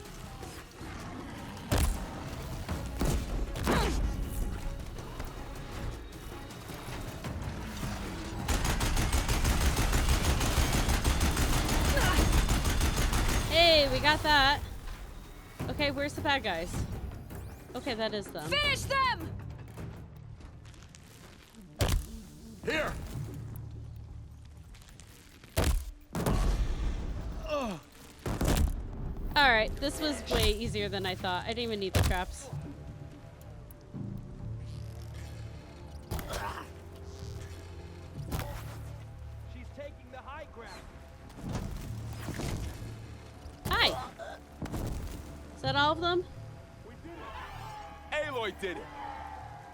Hey, we got that. Okay, where's the bad guys? Okay, that is them. Finish them! Here! Alright, this was way easier than I thought. I didn't even need the traps. She's taking the high ground. Hi! Is that all of them? Aloy did it.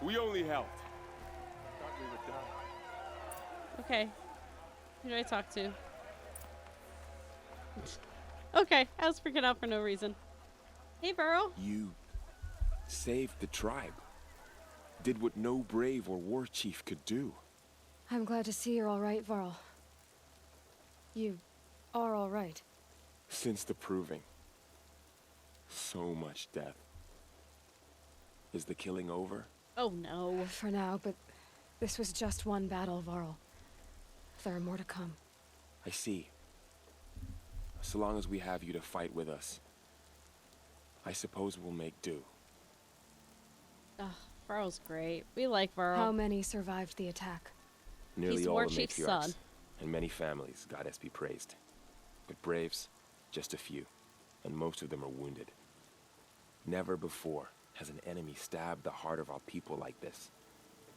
We only helped. Thought we were done. Okay. Who do I talk to? Okay, I was freaking out for no reason. Hey, Burrow. You saved the tribe. Did what no brave or war chief could do. I'm glad to see you're all right, Varl. You are all right. Since the proving. So much death. Is the killing over? Oh no. For now, but this was just one battle, Varl. There are more to come. I see. So long as we have you to fight with us, I suppose we'll make do. Ugh, Varl's great. We like Varl. How many survived the attack? Nearly He's all War the Chief's matriarchs, son. and many families, goddess be praised. But braves, just a few, and most of them are wounded. Never before has an enemy stabbed the heart of our people like this.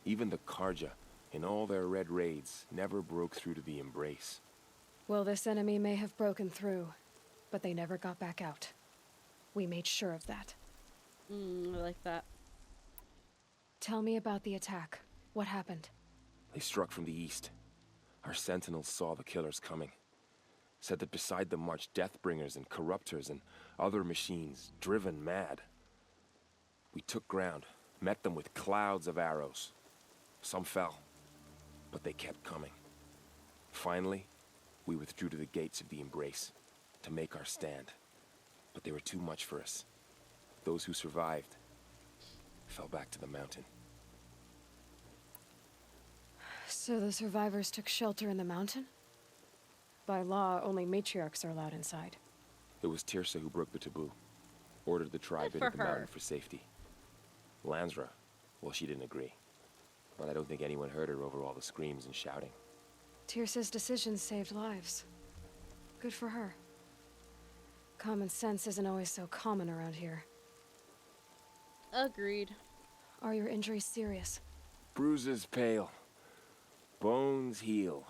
Even the Karja, in all their red raids, never broke through to the embrace. Well, this enemy may have broken through, but they never got back out. We made sure of that. I like that. Tell me about the attack. What happened? They struck from the east. Our sentinels saw the killers coming. Said that beside them marched Deathbringers and Corruptors and other machines, driven mad. We took ground, met them with clouds of arrows. Some fell, but they kept coming. Finally, we withdrew to the gates of the Embrace to make our stand. But they were too much for us. Those who survived fell back to the mountain. So the survivors took shelter in the mountain? By law, only matriarchs are allowed inside. It was Tirsa who broke the taboo. Ordered the tribe Good into for the mountain her. for safety. Lansra, well, she didn't agree. But I don't think anyone heard her over all the screams and shouting. Tirsa's decisions saved lives. Good for her. Common sense isn't always so common around here. Agreed. Are your injuries serious? Bruises pale. Bones heal.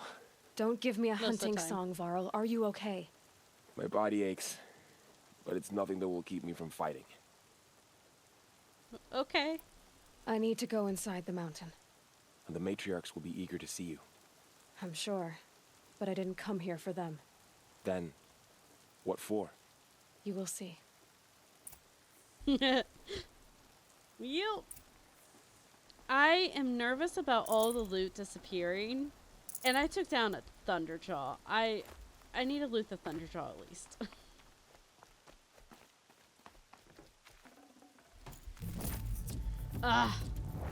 Don't give me a Most of the hunting time. song, Varl. Are you okay? My body aches, but it's nothing that will keep me from fighting. Okay. I need to go inside the mountain. And the matriarchs will be eager to see you. I'm sure. But I didn't come here for them. Then, what for? You will see. You. I am nervous about all the loot disappearing. And I took down a Thunderjaw. I need to loot the Thunderjaw at least.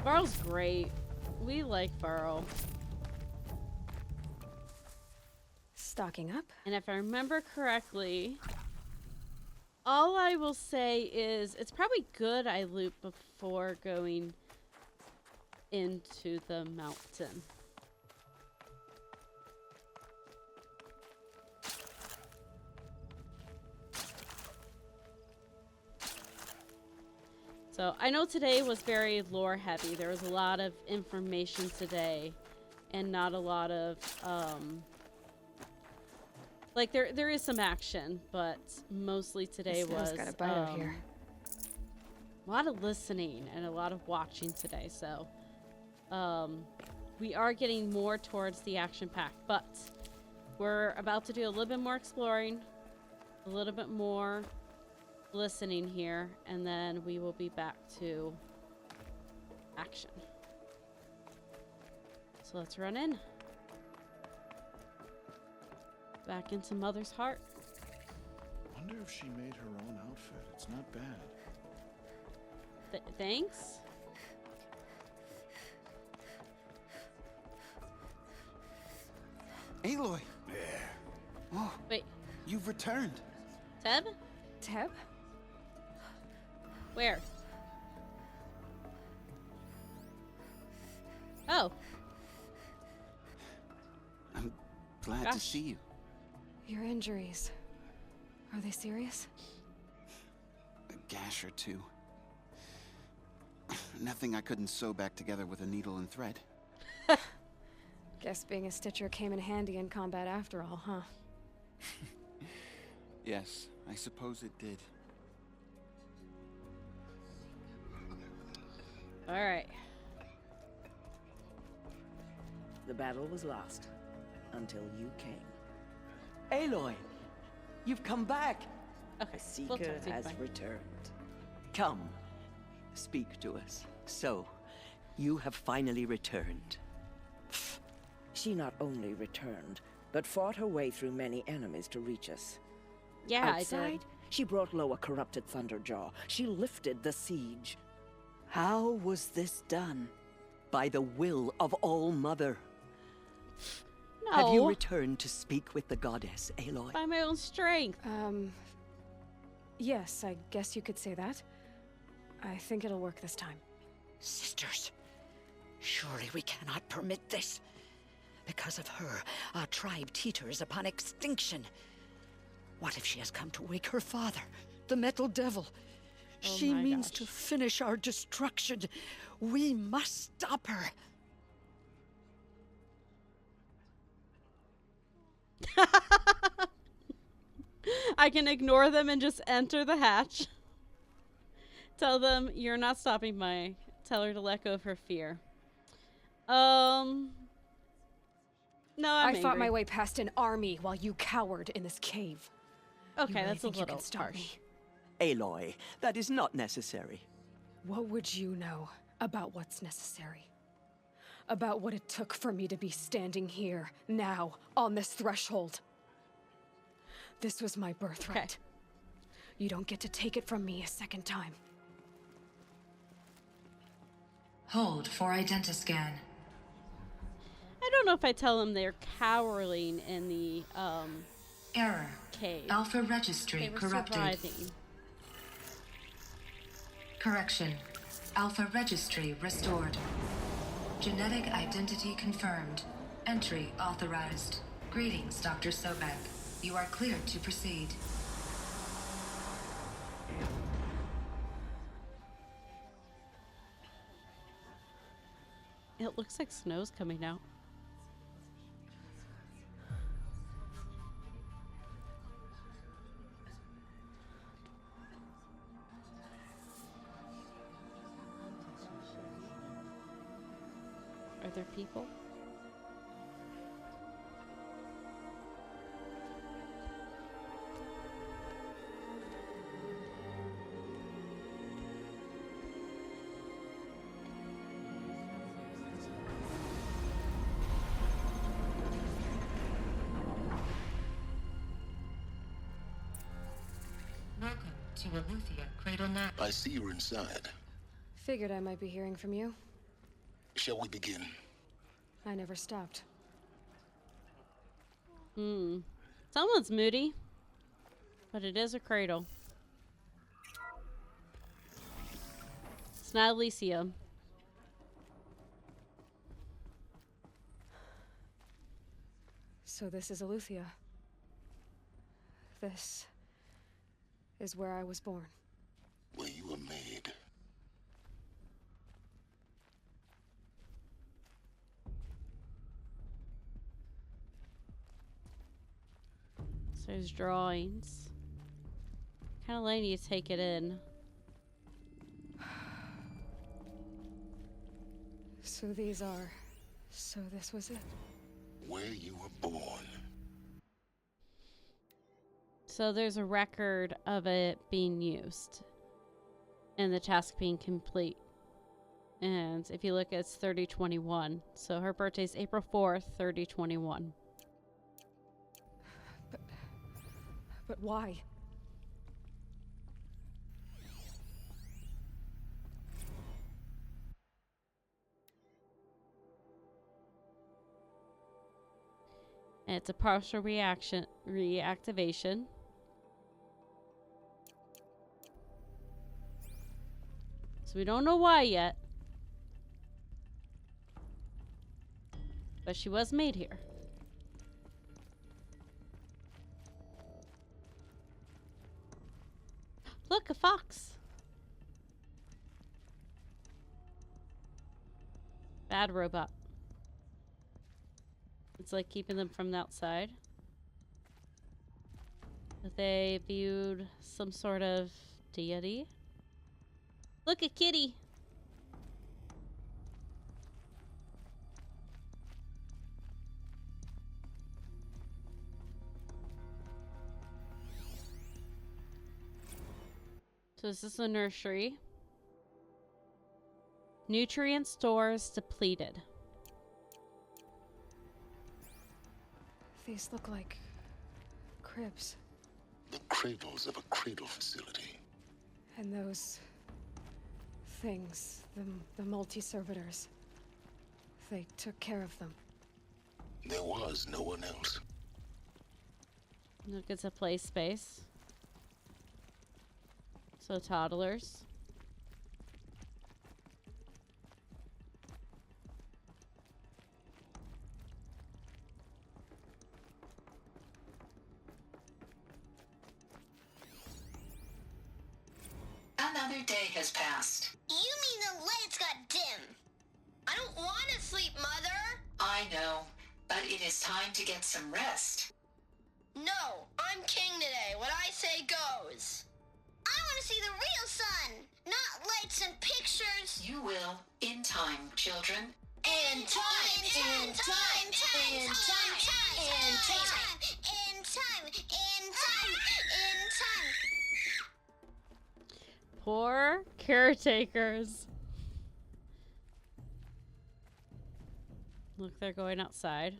Varl's great. We like Varl. Stocking up. And if I remember correctly, all I will say is it's probably good I loot before going into the mountain. So I know today was very lore heavy. There was a lot of information today and not a lot of like there is some action, but mostly today This snow's was got a bite out here. a lot of listening and a lot of watching today. So we are getting more towards the action pack, but we're about to do a little bit more exploring, a little bit more listening here, and then we will be back to action. So let's run in. Back into Mother's Heart. Wonder if she made her own outfit. It's not bad. Thanks. Aloy! There. Oh, wait. You've returned. Teb? Teb? Where? Oh. Glad to see you. Your injuries. Are they serious? A gash or two. Nothing I couldn't sew back together with a needle and thread. Guess being a stitcher came in handy in combat after all, huh? Yes, I suppose it did. All right. The battle was lost until you came. Aloy, you've come back. Okay, The Seeker has returned. Come, speak to us. So, you have finally returned. She not only returned, but fought her way through many enemies to reach us. Yeah, Outside, I did. she brought low a corrupted Thunderjaw. She lifted the siege. How was this done? By the will of All-Mother. No. Have you returned to speak with the goddess, Aloy? By my own strength. Yes, I guess you could say that. I think it'll work this time. Sisters, surely we cannot permit this. Because of her, our tribe teeters upon extinction. What if she has come to wake her father, the Metal Devil? She means to finish our destruction. We must stop her. I can ignore them and just enter the hatch. Tell them you're not stopping my. Tell her to let go of her fear. No, I fought my way past an army while you cowered in this cave. Okay, You really that's a think you little can stop harsh. me? Aloy, that is not necessary. What would you know about what's necessary? About what it took for me to be standing here, now, on this threshold? This was my birthright. You don't get to take it from me a second time. Hold for identiscan. I don't know if I tell them they're cowering in the Error. cave. Alpha registry They were corrupted. surviving. Correction. Alpha registry restored. Genetic identity confirmed. Entry authorized. Greetings, Dr. Sobek. You are cleared to proceed. It looks like snow's coming out. Are there people? Welcome to Aletheia Cradle Nap. I see you're inside. Figured I might be hearing from you. Shall we begin? I never stopped. Someone's moody. But it is a cradle. It's not Elysium. So this is Aletheia. This is where I was born. Where you were made. So there's drawings. Kind of letting you take it in. So these are... So this was it? Where you were born. So there's a record of it being used. And the task being complete. And if you look, it's 3021. So her birthday's April 4th, 3021. But why? And it's a partial reactivation. So we don't know why yet. But she was made here. Look, a fox. Bad robot. It's like keeping them from the outside. But they viewed some sort of deity. Look, a kitty. So is this a nursery? Nutrient stores depleted. These look like cribs. The cradles of a cradle facility. And those things, the multi-servitors, they took care of them. There was no one else. Look, it's a play space. So toddlers. Another day has passed. You mean the lights got dim? I don't want to sleep, Mother! I know, but it is time to get some rest. No, I'm king today. What I say goes. I want to see the real sun, not lights and pictures. You will, in time, children. In time, in time, in time, in time, in time, in time, in time. Poor caretakers. Look, they're going outside.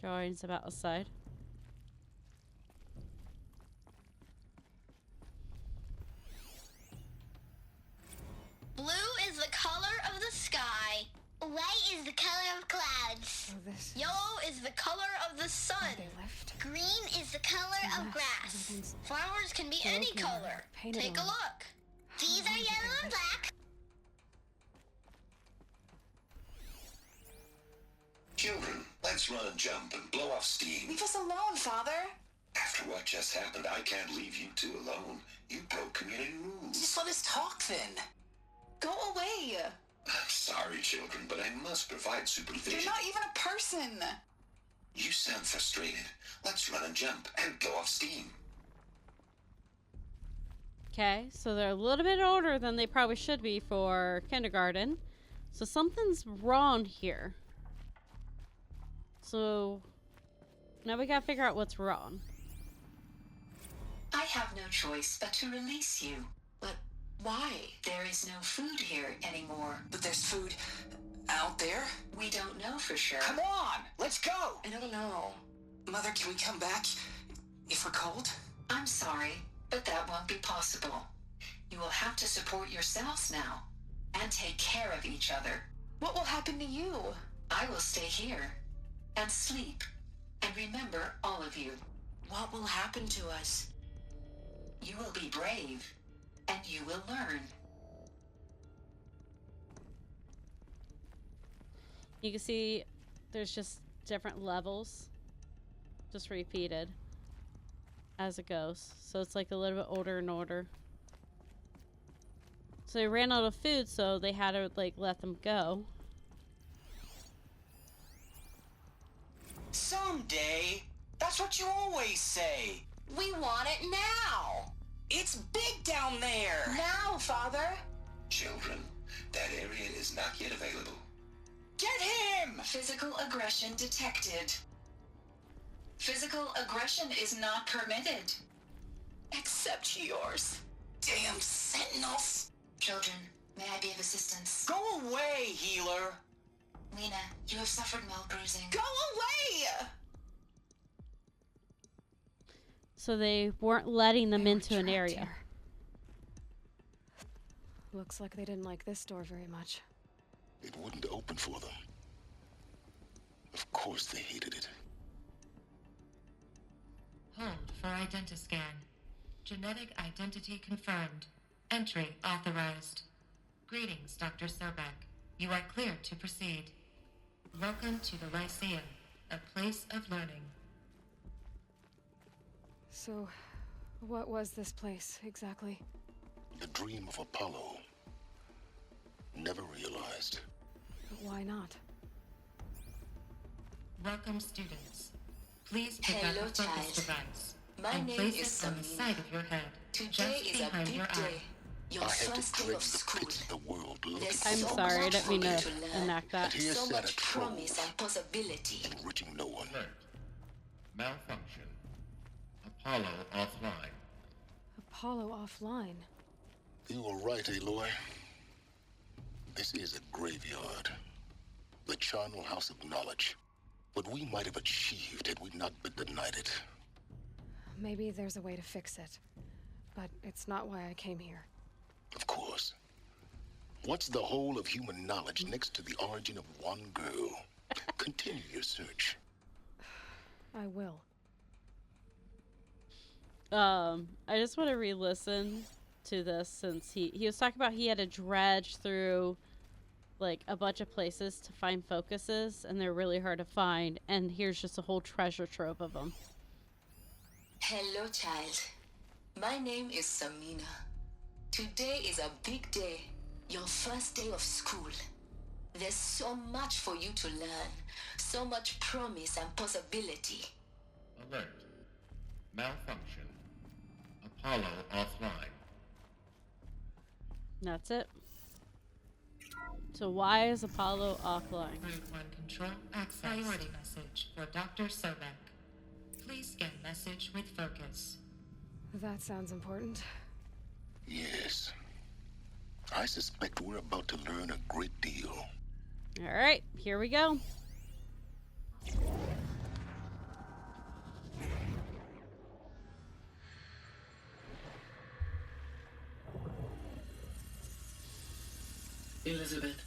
Drawings about outside. Blue is the color of the sky. White is the color of clouds. Yellow is the color of the sun. Green is the color of grass. Flowers can be any color. Take a look. These are yellow and black. Children, let's run and jump and blow off steam. Leave us alone, Father. After what just happened, I can't leave you two alone. You broke community rules. Just let us talk then. Go away. I'm sorry, children, but I must provide supervision. You're not even a person. You sound frustrated. Let's run and jump and blow off steam. Okay, so they're a little bit older than they probably should be for kindergarten. So something's wrong here. So now we gotta figure out what's wrong. I have no choice but to release you. But why? There is no food here anymore. But there's food out there? We don't know for sure. Come on, let's go. I don't know. Mother, can we come back if we're cold? I'm sorry, but that won't be possible. You will have to support yourselves now and take care of each other. What will happen to you? I will stay here and sleep and remember all of you. What will happen to us? You will be brave and you will learn. You can see there's just different levels, just repeated as it goes. So it's like a little bit older and older. So they ran out of food, so they had to like let them go. Someday. That's what you always say. We want it now. It's big down there. Now, Father. Children, that area is not yet available. Get him! Physical aggression detected. Physical aggression is not permitted. Except yours. Damn sentinels. Children, may I be of assistance? Go away, healer. Lena, you have suffered mild bruising. Go away! So they weren't letting them into an area. Here. Looks like they didn't like this door very much. It wouldn't open for them. Of course they hated it. Hold for identiscan. Genetic identity confirmed. Entry authorized. Greetings, Dr. Sobek. You are cleared to proceed. Welcome to the Lyceum, a place of learning. So, what was this place, exactly? The dream of Apollo. Never realized. But why not? Welcome, students. Please pick Hello, up the focus child. device My and name place is it on the Samina. side of your head, Today just is a behind big your day. eye. Your I had first to day dredge of the school. pits of the world looking There's for I'm so sorry, I much didn't for mean you to to learn. enact that. And here's So set much of trolls, promise and possibility. enriching no one. Malfunction. Apollo offline. Apollo offline. You were right, Aloy. This is a graveyard. The charnel house of knowledge. What we might have achieved had we not been denied it. Maybe there's a way to fix it. But it's not why I came here. Of course. What's the whole of human knowledge next to the origin of one girl? Continue your search. I will. I just want to re-listen to this since he was talking about he had to dredge through like a bunch of places to find focuses, and they're really hard to find, and here's just a whole treasure trove of them. Hello, child. My name is Samina. Today is a big day. Your first day of school. There's so much for you to learn. So much promise and possibility. Alert. Malfunction. Apollo offline. That's it. So why is Apollo offline? Group 1 control access. Priority message for Dr. Sobek. Please scan message with focus. That sounds important. Yes. I suspect we're about to learn a great deal. Alright, here we go. Elizabeth,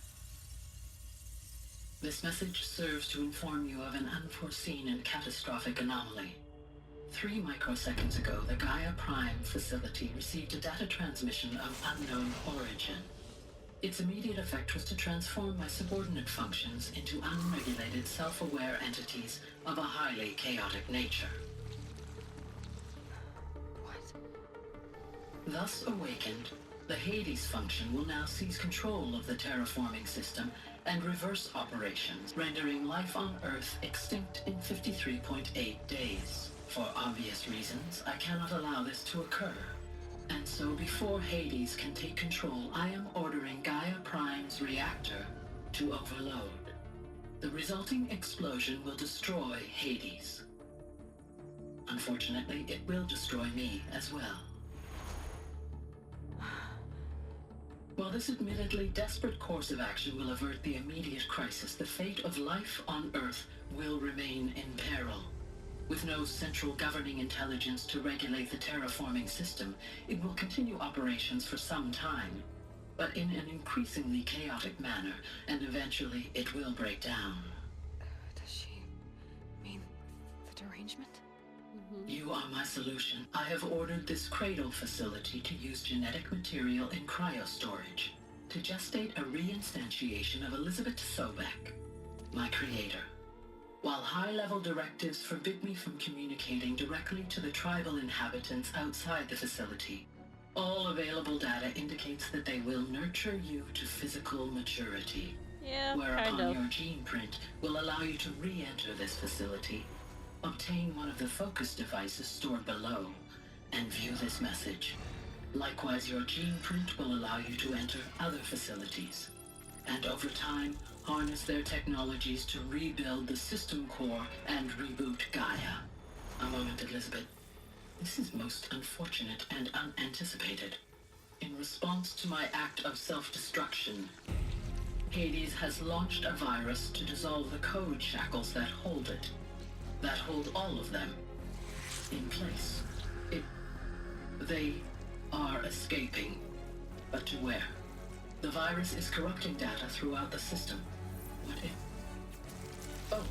this message serves to inform you of an unforeseen and catastrophic anomaly. 3 microseconds ago, the Gaia Prime facility received a data transmission of unknown origin. Its immediate effect was to transform my subordinate functions into unregulated, self-aware entities of a highly chaotic nature. What? Thus awakened, the Hades function will now seize control of the terraforming system and reverse operations, rendering life on Earth extinct in 53.8 days. For obvious reasons, I cannot allow this to occur. And so before Hades can take control, I am ordering Gaia Prime's reactor to overload. The resulting explosion will destroy Hades. Unfortunately, it will destroy me as well. While this admittedly desperate course of action will avert the immediate crisis, the fate of life on Earth will remain in peril. With no central governing intelligence to regulate the terraforming system, it will continue operations for some time, but in an increasingly chaotic manner, and eventually it will break down. Does she mean the derangement? You are my solution. I have ordered this cradle facility to use genetic material in cryostorage to gestate a reinstantiation of Elizabeth Sobek, my creator. While high-level directives forbid me from communicating directly to the tribal inhabitants outside the facility, all available data indicates that they will nurture you to physical maturity. Yeah, Whereupon kind of. your gene print will allow you to re-enter this facility, obtain one of the focus devices stored below, and view this message. Likewise, your gene print will allow you to enter other facilities, and over time, harness their technologies to rebuild the system core and reboot Gaia. A moment, Elizabeth. This is most unfortunate and unanticipated. In response to my act of self-destruction, Hades has launched a virus to dissolve the code shackles that hold it, that hold all of them, in place. They are escaping, but to where? The virus is corrupting data throughout the system. What if... Oh.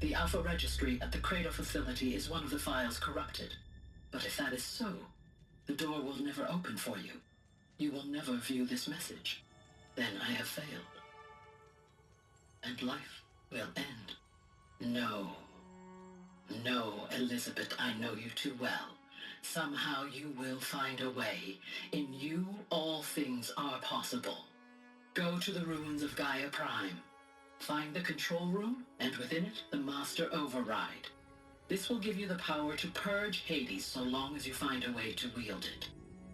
The Alpha Registry at the Cradle facility is one of the files corrupted. But if that is so, the door will never open for you. You will never view this message. Then I have failed. And life will end. No. No, Elizabeth, I know you too well. Somehow you will find a way. In you, all things are possible. Go to the ruins of Gaia Prime. Find the control room, and within it, the Master Override. This will give you the power to purge Hades so long as you find a way to wield it.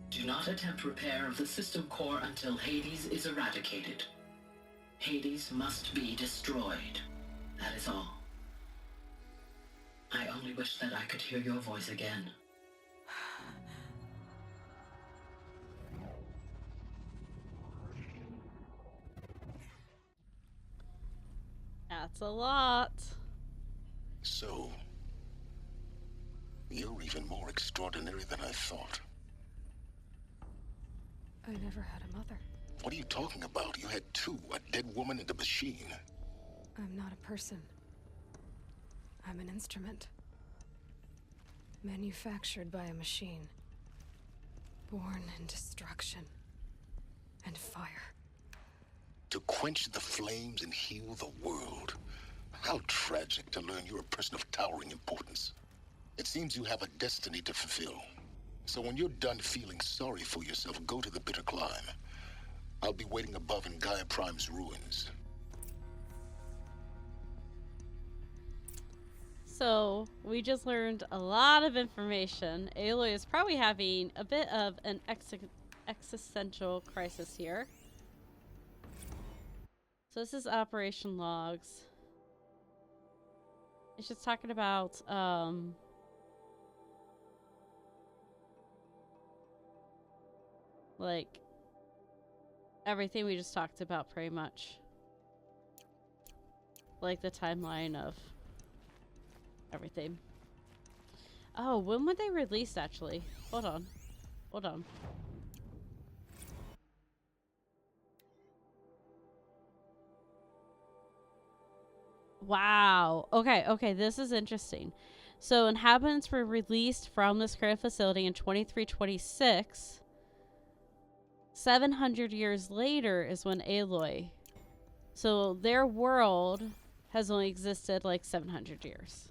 Do not attempt repair of the system core until Hades is eradicated. Hades must be destroyed. That is all. I only wish that I could hear your voice again. That's a lot. So, you're even more extraordinary than I thought. I never had a mother. What are you talking about? You had two, a dead woman and a machine. I'm not a person. I'm an instrument. Manufactured by a machine. Born in destruction and fire. To quench the flames and heal the world. How tragic to learn you're a person of towering importance. It seems you have a destiny to fulfill. So when you're done feeling sorry for yourself, go to the bitter climb. I'll be waiting above in Gaia Prime's ruins. So, we just learned a lot of information. Aloy is probably having a bit of an existential crisis here. So this is operation logs. It's just talking about, like, everything we just talked about pretty much. Like the timeline of everything. Oh, when would they release actually? Hold on. Hold on. Wow. Okay, okay, this is interesting. So inhabitants were released from this current facility in 2326. 700 years later is when Aloy. So their world has only existed like 700 years.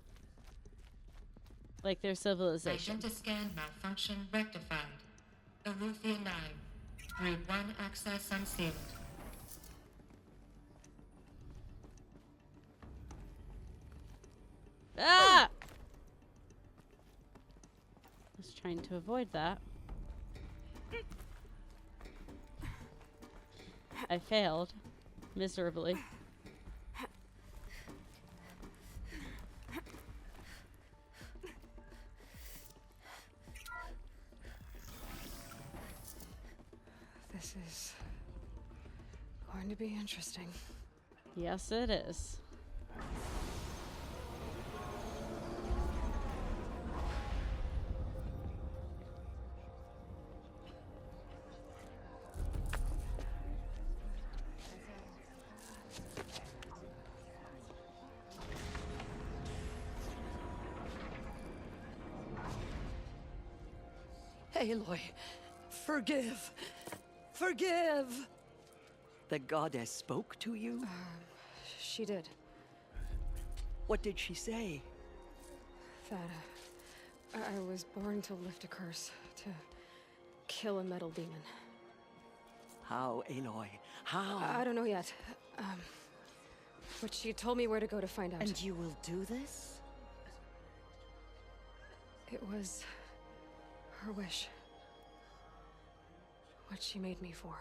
Like their civilization. Identity scan malfunction rectified. Aruthia 9. Route 1 access unsealed. Ah! I was trying to avoid that. I failed miserably. This is going to be interesting. Yes, it is. Aloy, forgive. Forgive! The goddess spoke to you? She did. What did she say? That I was born to lift a curse, to kill a metal demon. How, Aloy? How? I don't know yet. But she told me where to go to find out. And you will do this? It was her wish. What she made me for.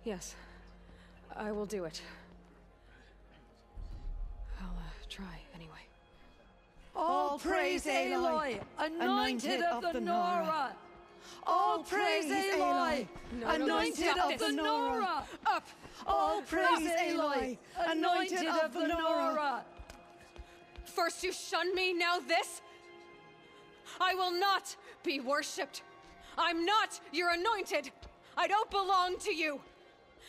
Yes, I will do it. I'll try anyway. All praise Aloy, anointed of the Nora! All praise Aloy, anointed of the Nora! Up! All praise Aloy, anointed of the Nora! First you shunned me, now this? I will not be worshipped. I'm not your anointed. I don't belong to you.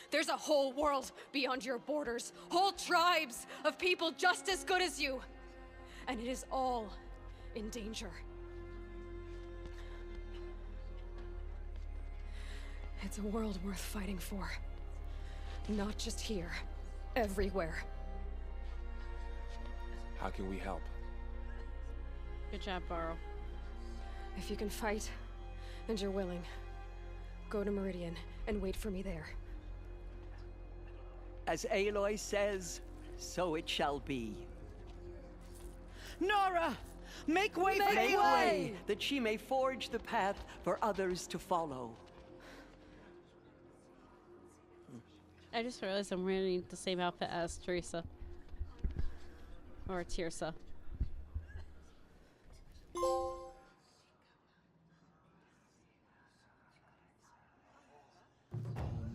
There's a whole world beyond your borders, whole tribes of people just as good as you. And it is all in danger. It's a world worth fighting for. Not just here, everywhere. How can we help? Good job, Barrow. If you can fight, and you're willing, go to Meridian and wait for me there. As Aloy says, so it shall be. Nora! Make way for Aloy, that she may forge the path for others to follow. I just realized I'm wearing the same outfit as Teresa. Or Tirsa.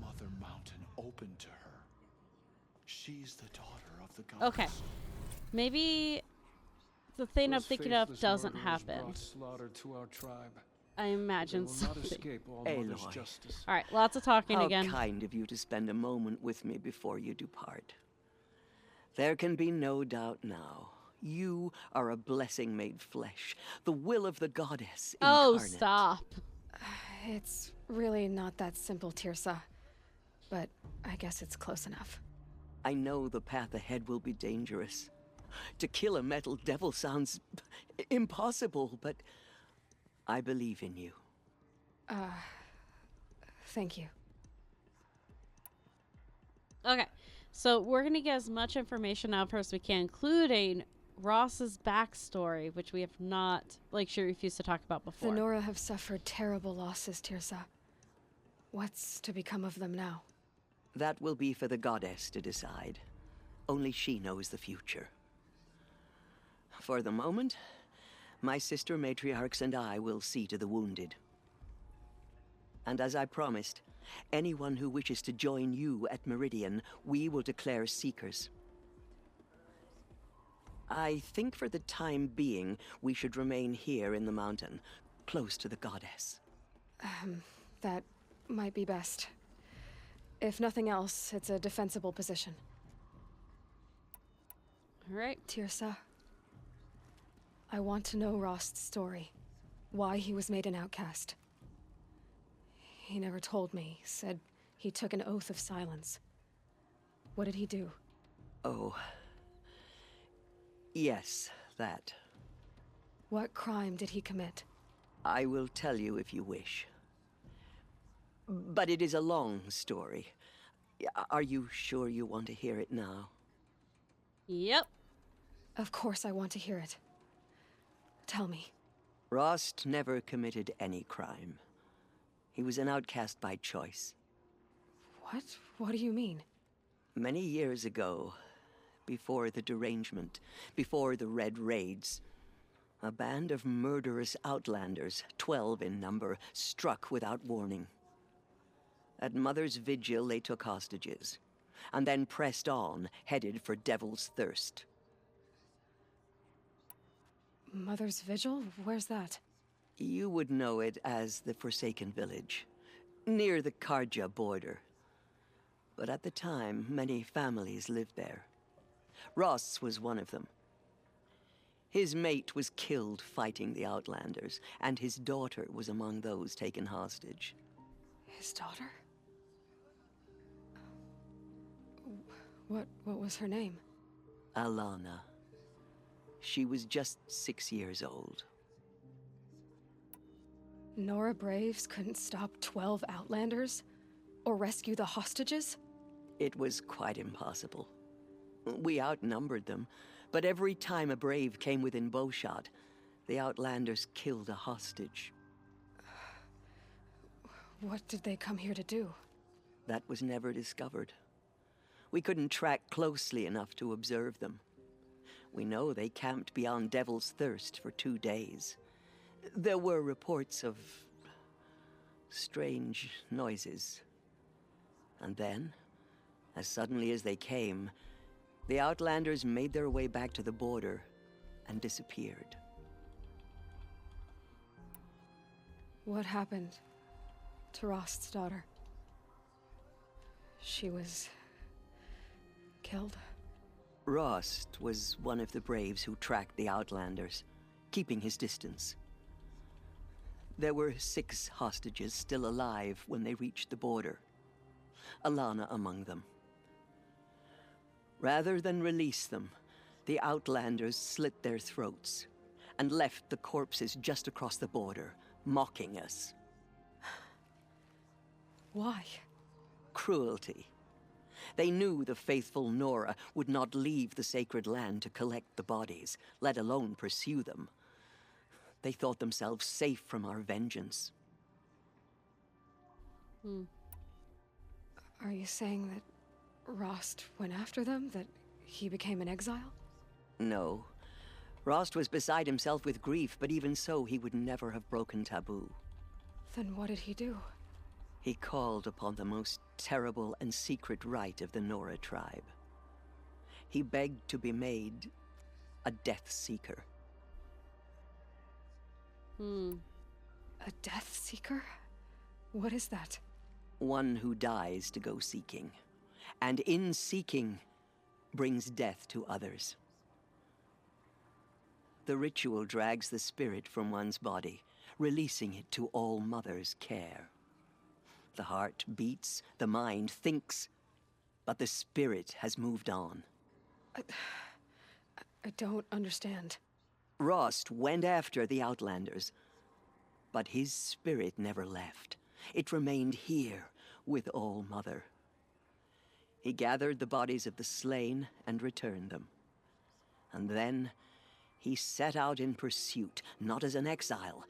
Mother Mountain open to her. She's the daughter of the gods. Okay. Maybe the thing I'm thinking of doesn't happen. Slaughter to our tribe. I imagine They will not something. escape all mother's Aloy. justice. Alright, lots of talking How again. kind of you to spend a moment with me before you depart. There can be no doubt now. You are a blessing made flesh, the will of the goddess Oh, incarnate. stop. It's really not that simple, Tirsa. But I guess it's close enough. I know the path ahead will be dangerous. To kill a metal devil sounds impossible, but I believe in you. Thank you. Okay, so we're gonna get as much information out of her as we can, including Ross's backstory, which we have not, like, she refused to talk about before. The Nora have suffered terrible losses, Tirsa. What's to become of them now? That will be for the goddess to decide. Only she knows the future. For the moment, my sister matriarchs and I will see to the wounded. And as I promised, anyone who wishes to join you at Meridian, we will declare seekers. I think for the time being, we should remain here in the mountain, close to the goddess. That might be best. If nothing else, it's a defensible position. Alright. Tirsa, I want to know Rost's story. Why he was made an outcast. He never told me. Said he took an oath of silence. What did he do? Oh. Yes, that. What crime did he commit? I will tell you if you wish. But it is a long story. Are you sure you want to hear it now? Yep. Of course I want to hear it. Tell me. Rost never committed any crime. He was an outcast by choice. What? What do you mean? Many years ago, before the derangement, before the Red Raids, a band of murderous outlanders, 12 in number, struck without warning. At Mother's Vigil, they took hostages, and then pressed on, headed for Devil's Thirst. Mother's Vigil? Where's that? You would know it as the Forsaken Village, near the Karja border. But at the time, many families lived there. Ross was one of them. His mate was killed fighting the Outlanders, and his daughter was among those taken hostage. His daughter? What was her name? Alana. She was just 6 years old. Nora Braves couldn't stop 12 Outlanders? Or rescue the hostages? It was quite impossible. We outnumbered them, but every time a Brave came within bowshot, the Outlanders killed a hostage. What did they come here to do? That was never discovered. We couldn't track closely enough to observe them. We know they camped beyond Devil's Thirst for 2 days. There were reports of strange noises. And then, as suddenly as they came, the Outlanders made their way back to the border and disappeared. What happened to Rost's daughter? She was killed? Rost was one of the Braves who tracked the Outlanders, keeping his distance. There were 6 hostages still alive when they reached the border. Alana among them. Rather than release them, The Outlanders slit their throats and left the corpses just across the border, mocking us. Why? Cruelty. They knew the faithful Nora would not leave the sacred land to collect the bodies, let alone pursue them. They thought themselves safe from our vengeance. Are you saying that Rost went after them? That he became an exile? No. Rost was beside himself with grief, but even so, he would never have broken taboo. Then what did he do? He called upon the most terrible and secret rite of the Nora tribe. He begged to be made a Death Seeker. A Death Seeker? What is that? One who dies to go seeking, and in seeking, brings death to others. The ritual drags the spirit from one's body, releasing it to All Mother's care. The heart beats, the mind thinks, but the spirit has moved on. I don't understand. Rost went after the Outlanders, but his spirit never left. It remained here with All Mother. He gathered the bodies of the slain and returned them. And then he set out in pursuit, not as an exile,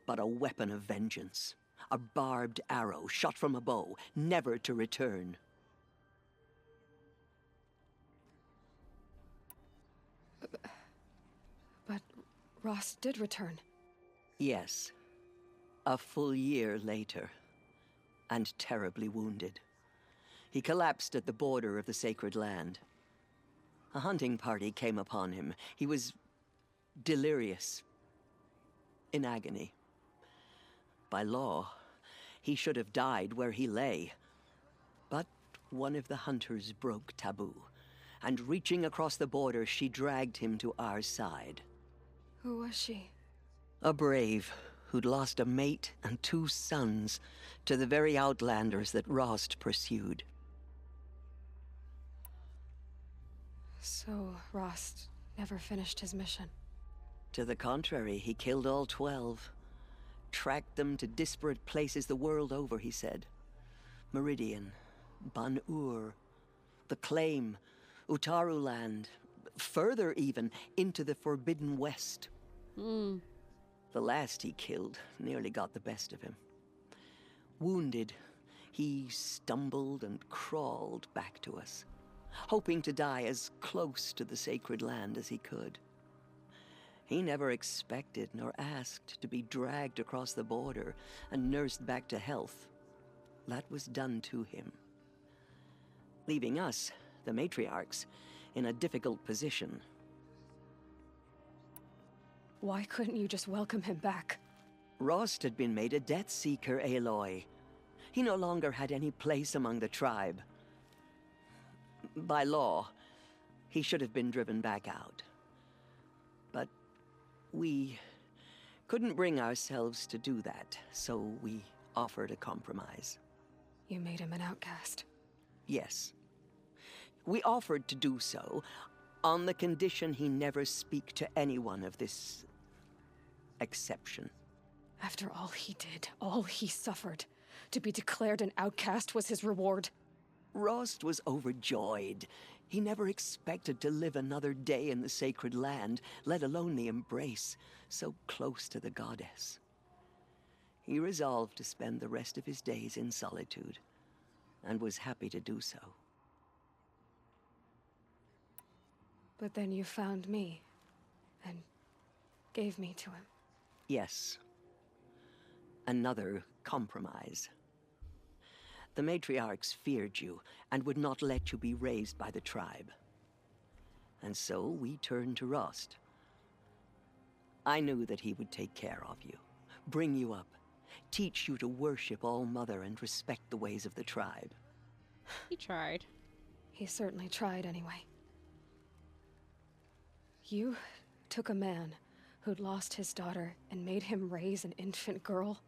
but a weapon of vengeance. A barbed arrow shot from a bow, never to return. But Rost did return. Yes. A full year later, and terribly wounded. He collapsed at the border of the sacred land. A hunting party came upon him. He was delirious, in agony. By law, he should have died where he lay. But one of the hunters broke taboo, and reaching across the border, she dragged him to our side. Who was she? A brave who'd lost a mate and 2 sons to the very Outlanders that Rost pursued. So Rost never finished his mission? To the contrary, he killed all 12. Tracked them to disparate places the world over, he said. Meridian, Ban-Ur, the Claim, Utaru Land, further even, into the Forbidden West. The last he killed nearly got the best of him. Wounded, he stumbled and crawled back to us, hoping to die as close to the sacred land as he could. He never expected nor asked to be dragged across the border and nursed back to health. That was done to him, leaving us, the matriarchs, in a difficult position. Why couldn't you just welcome him back? Rost had been made a Death Seeker, Aloy. He no longer had any place among the tribe. By law, he should have been driven back out. But we couldn't bring ourselves to do that, so we offered a compromise. You made him an outcast? Yes. We offered to do so on the condition he never speak to anyone of this exception. After all he did, all he suffered, to be declared an outcast was his reward. Rost was overjoyed. He never expected to live another day in the sacred land, let alone the embrace, so close to the goddess. He resolved to spend the rest of his days in solitude, and was happy to do so. But then you found me, and gave me to him. Yes. Another compromise. The matriarchs feared you, and would not let you be raised by the tribe. And so we turned to Rost. I knew that he would take care of you, bring you up, teach you to worship All Mother and respect the ways of the tribe. He tried. He certainly tried anyway. You took a man who'd lost his daughter and made him raise an infant girl?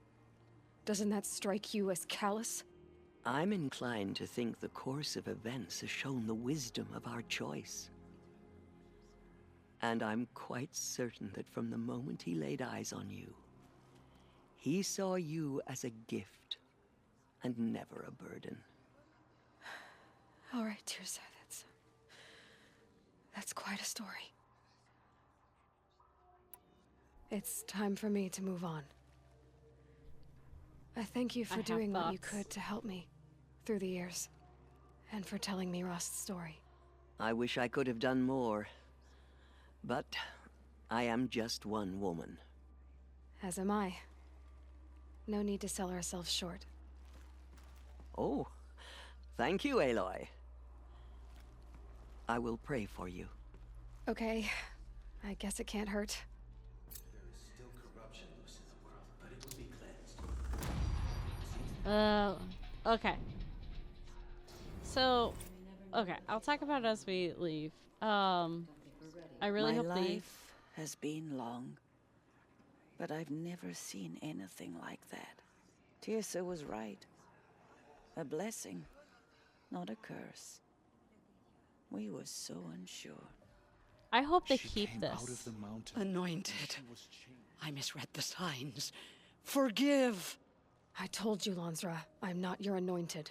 Doesn't that strike you as callous? I'm inclined to think the course of events has shown the wisdom of our choice. And I'm quite certain that from the moment he laid eyes on you, he saw you as a gift and never a burden. All right, Tirsa, that's quite a story. It's time for me to move on. I thank you for doing what you could to help me through the years, and for telling me Rost's story. I wish I could have done more, but I am just one woman. As am I. No need to sell ourselves short. Oh, thank you, Aloy. I will pray for you. Okay, I guess it can't hurt. There is still corruption loose in the world, but it will be cleansed. Okay. So, okay, I'll talk about it as we leave. I really hope My the life has been long, but I've never seen anything like that. Tirsa was right. A blessing, not a curse. We were so unsure. I hope they keep this. Out of the mountain. Anointed. I misread the signs. Forgive. I told you, Lansra, I'm not your anointed.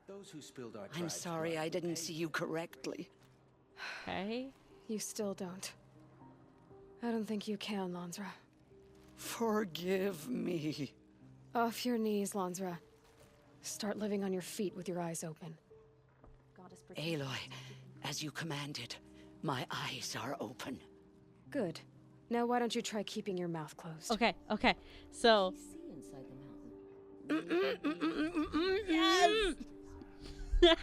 Those who spilled our I'm tribe's sorry blood I will didn't pay. see you correctly. Okay. You still don't. I don't think you can, Lansra. Forgive me. Off your knees, Lansra. Start living on your feet with your eyes open. Aloy, as you commanded, my eyes are open. Good. Now why don't you try keeping your mouth closed? Okay, okay. So Yes! Goddess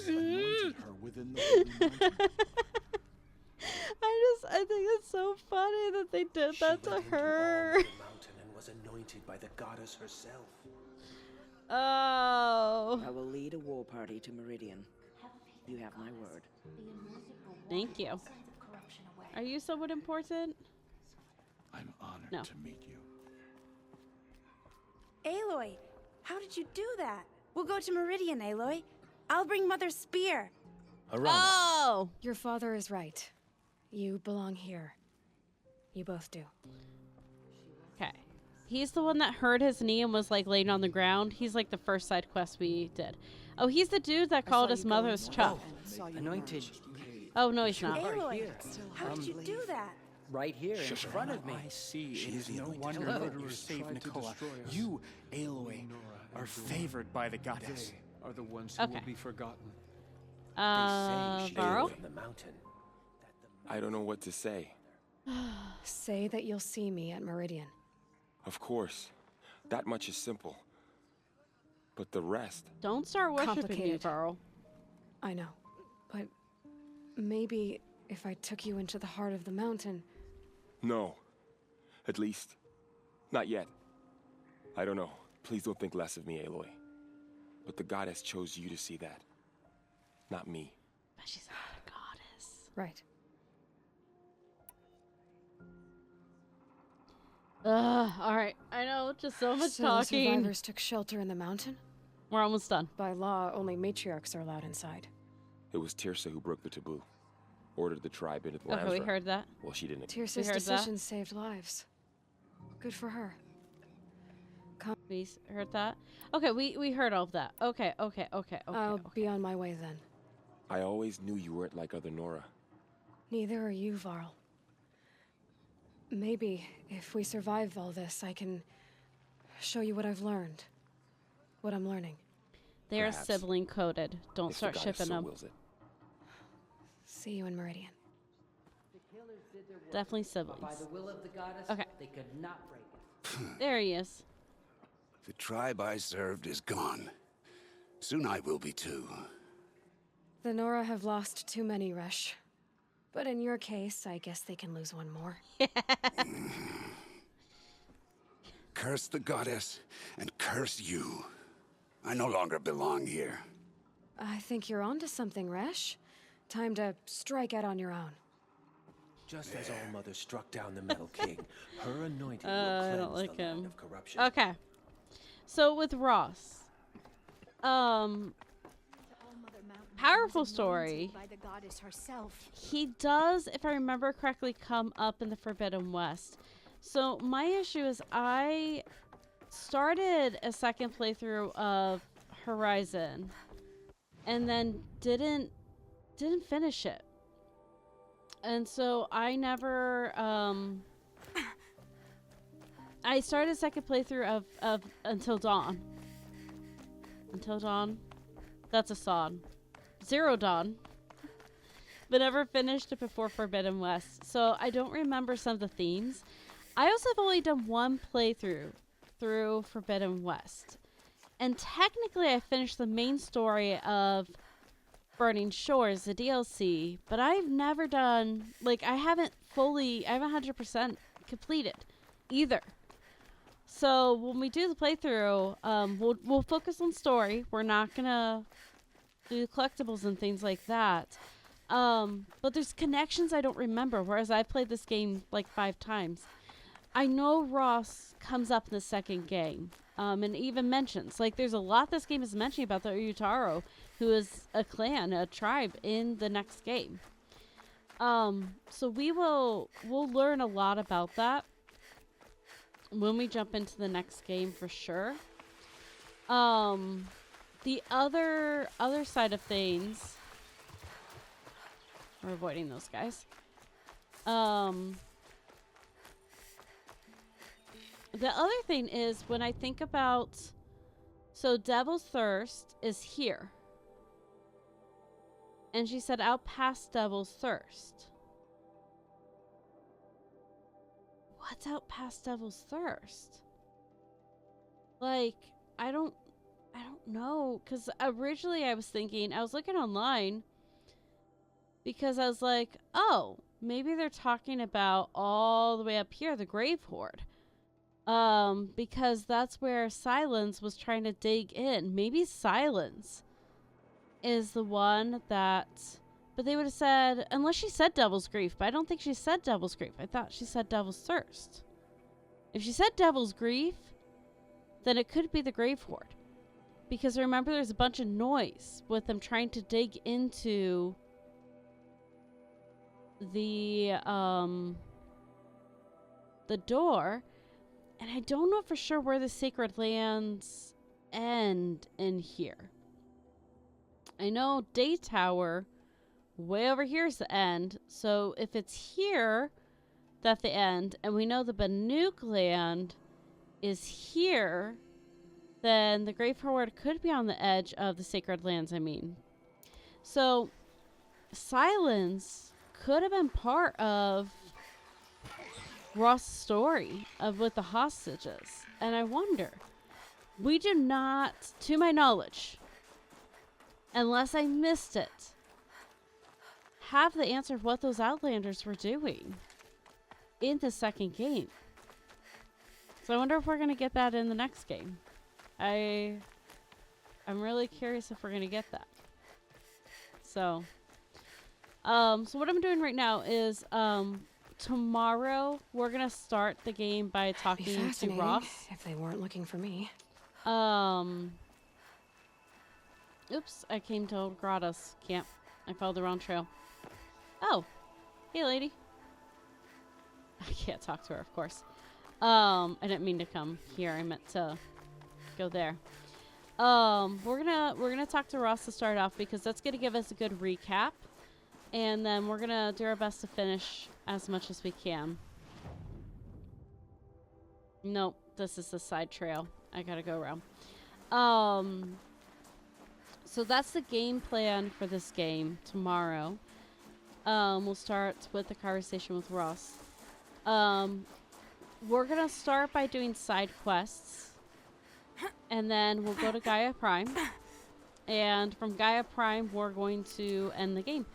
anointed her within the holy mountain. I think it's so funny that they did that to her. The mountain and was anointed by the goddess herself. Oh. I will lead a war party to Meridian. You have my word. Thank you. Are you someone important? I'm honored to meet you. Aloy, how did you do that? We'll go to Meridian, Aloy. I'll bring Mother's spear. Oh! Your father is right. You belong here. You both do. Okay. He's the one that hurt his knee and was like laying on the ground. He's like the first side quest we did. Oh, he's the dude that called his mother's Chuck. Anointed. Oh, no, he's not. Aloy, how did you do that? Right here in front of me. I see. It is no wonder murderers saved Nicola. You, Aloy, are favored by the goddess. They are the ones who will be forgotten. Varl? From the mountain. I don't know what to say. Say that you'll see me at Meridian. Of course. That much is simple. But the rest... Don't start worshiping me, Complicated. Varl. I know. But maybe if I took you into the heart of the mountain... No. At least, not yet. I don't know. Please don't think less of me, Aloy. But the goddess chose you to see that. Not me. But she's not a goddess. Right. Alright. I know, just so much So talking. survivors took shelter in the mountain? We're almost done. By law, only matriarchs are allowed inside. It was Tirsa who broke the taboo. Ordered the tribe into the Okay, we Lansra. heard that. Well, she didn't. Tirsa's heard that. decision saved lives. Good for her. We heard that. Okay, we heard all of that. Okay. I'll be on my way then. I always knew you weren't like other Nora. Neither are you, Varl. Maybe, if we survive all this, I can show you what I've learned. What I'm learning. They are Perhaps. sibling coded. Don't If the start goddess shipping so them. wills it. See you in Meridian. Definitely siblings. By the will of the goddess, Okay. they could not break it. There he is. The tribe I served is gone. Soon I will be too. The Nora have lost too many, Resh. But in your case, I guess they can lose one more. Curse the goddess, and curse you. I no longer belong here. I think you're onto something, Resh. Time to strike out on your own. Just as All Mother struck down the Metal King, her anointing will I cleanse don't like the land him. of corruption. Okay. So with Ross, powerful story. By the goddess herself. He does, if I remember correctly, come up in the Forbidden West. So my issue is I started a second playthrough of Horizon and then didn't finish it. And so I never I started a second playthrough of Until Dawn. Until Dawn. That's a song. Zero Dawn. But never finished it before Forbidden West. So I don't remember some of the themes. I also have only done one playthrough through Forbidden West. And technically I finished the main story of Burning Shores, the DLC, but I've never done, like, I haven't 100% completed either. So when we do the playthrough, we'll focus on story. We're not gonna do collectibles and things like that. But there's connections I don't remember, whereas I played this game like 5 times. I know Ross comes up in the second game, and even mentions, like, there's a lot this game is mentioning about the Utaro, who is a clan, a tribe in the next game. So we'll learn a lot about that when we jump into the next game for sure. The other side of things, we're avoiding those guys. The other thing is when I think about, so Devil's Thirst is here. And she said out past Devil's Thirst. What's out past Devil's Thirst? Like, I don't know, because originally I was looking online because I was like, oh, maybe they're talking about all the way up here, the Grave Horde. Because that's where Silence was trying to dig in. Maybe Silence is the one that, but they would have said, unless she said Devil's Grief, but I don't think she said Devil's Grief. I thought she said Devil's Thirst. If she said Devil's Grief, then it could be the Grave Horde. Because remember, there's a bunch of noise with them trying to dig into the door. And I don't know for sure where the Sacred Lands end in here. I know Day Tower, way over here is the end. So if it's here, that's the end. And we know the Banuk land is here, then the Grave Horde could be on the edge of the Sacred Lands, I mean. So Silence could have been part of Ross' story of with the hostages. And I wonder, we do not, to my knowledge, unless I missed it, have the answer of what those Outlanders were doing in the second game. So I wonder if we're going to get that in the next game. I'm really curious if we're going to get that. So what I'm doing right now is, tomorrow we're gonna start the game by talking to Ross. If they weren't looking for me. Oops, I came to Old Grotto's camp. I followed the wrong trail. Oh, hey lady. I can't talk to her, of course. I didn't mean to come here. I meant to go there. We're gonna talk to Ross to start off because that's gonna give us a good recap. And then we're gonna do our best to finish as much as we can. Nope, this is the side trail. I gotta go around. So that's the game plan for this game tomorrow. We'll start with the conversation with Ross. We're gonna start by doing side quests. And then we'll go to Gaia Prime. And from Gaia Prime, we're going to end the game.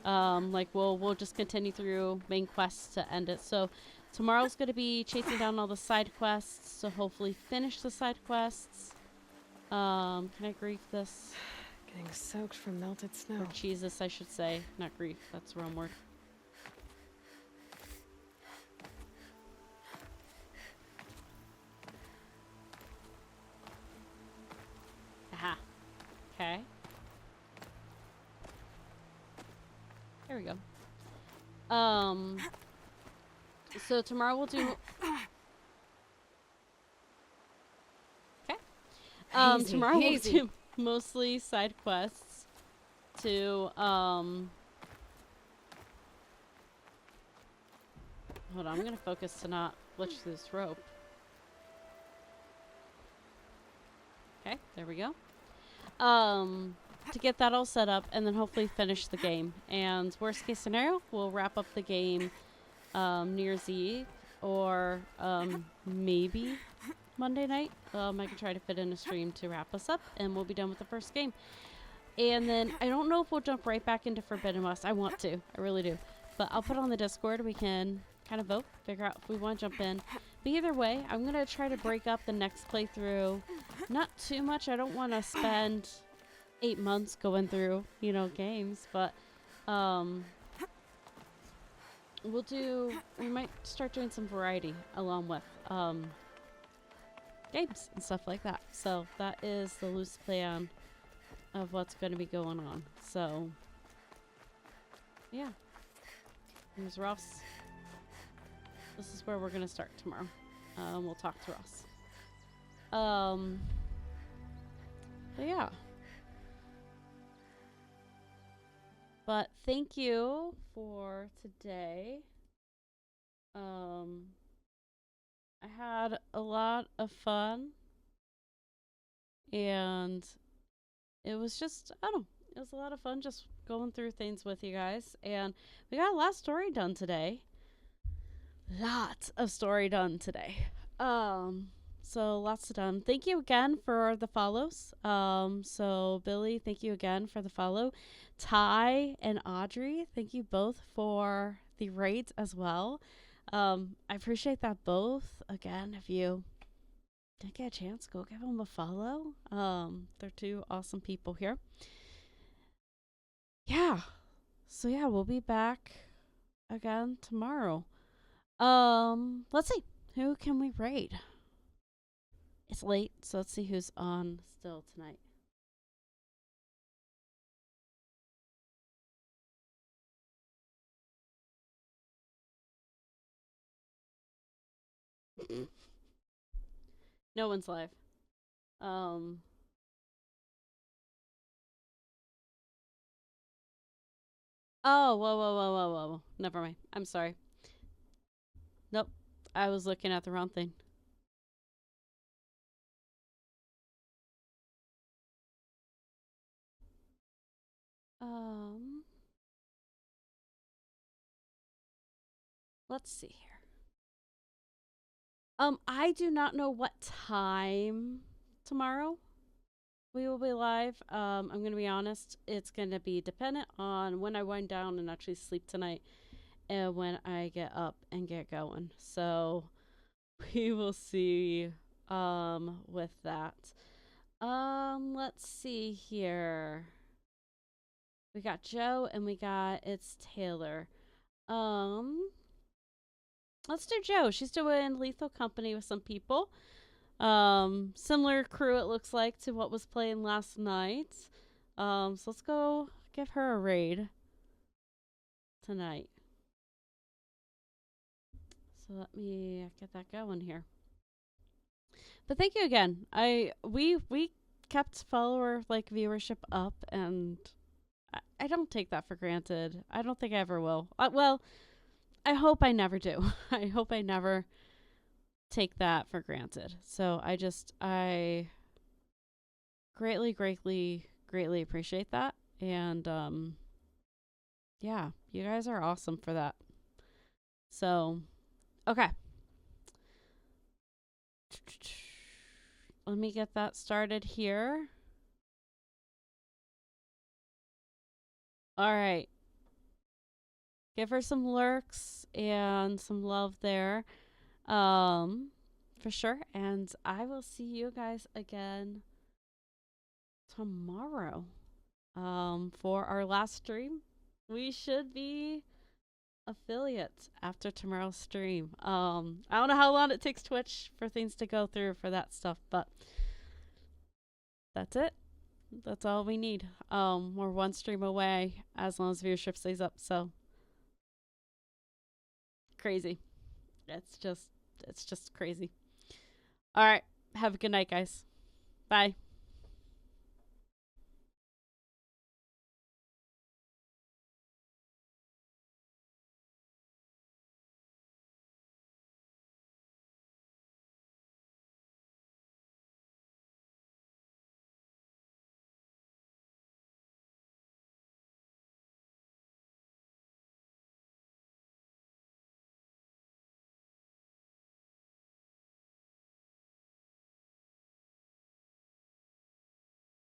We'll just continue through main quests to end it. So tomorrow's going to be chasing down all the side quests, so hopefully finish the side quests. Can I grief this? Getting soaked from melted snow. Or Jesus, I should say. Not grief, that's the wrong word. Aha. Okay. So tomorrow we'll do. Okay. Easy, Tomorrow we'll easy. do mostly side quests to Hold on, I'm gonna focus to not glitch through this rope. Okay, there we go. To get that all set up and then hopefully finish the game. And worst case scenario, we'll wrap up the game New Year's Eve or maybe Monday night. I can try to fit in a stream to wrap us up and we'll be done with the first game. And then I don't know if we'll jump right back into Forbidden West. I want to. I really do. But I'll put on the Discord. We can kind of vote, figure out if we want to jump in. But either way, I'm going to try to break up the next playthrough. Not too much. I don't want to spend 8 months going through, you know, games. But we might start doing some variety along with games and stuff like that. So that is the loose plan of what's going to be going on. So, yeah. Here's Ross. This is where we're going to start tomorrow. We'll talk to Ross. But yeah. But thank you for today. I had a lot of fun. And it was just, I don't know, it was a lot of fun just going through things with you guys. And we got a lot of story done today. Lots of story done today. So lots done. Thank you again for the follows. So Billy, thank you again for the follow. Ty and Audrey, thank you both for the raids as well. I appreciate that both. Again, if you didn't get a chance, go give them a follow. They're two awesome people here. Yeah. So yeah, we'll be back again tomorrow. Let's see. Who can we raid? It's late, so let's see who's on still tonight. No one's live. Oh, whoa. Never mind. I'm sorry. Nope. I was looking at the wrong thing. Let's see here. I do not know what time tomorrow we will be live. I'm going to be honest. It's going to be dependent on when I wind down and actually sleep tonight and when I get up and get going. So we will see with that. Let's see here. We got Joe and it's Taylor. Let's do Joe. She's doing Lethal Company with some people. Similar crew it looks like to what was playing last night. So let's go give her a raid tonight. So let me get that going here. But thank you again. We kept follower viewership up, and I don't take that for granted. I don't think I ever will. Well, I hope I never do. I hope I never take that for granted. So I greatly appreciate that. And yeah, you guys are awesome for that. So, okay. Let me get that started here. All right. Give her some lurks and some love there. For sure. And I will see you guys again tomorrow. For our last stream. We should be affiliates after tomorrow's stream. I don't know how long it takes Twitch for things to go through for that stuff, but that's it. That's all we need. We're one stream away as long as viewership stays up. So crazy. It's just crazy. All right. Have a good night, guys. Bye.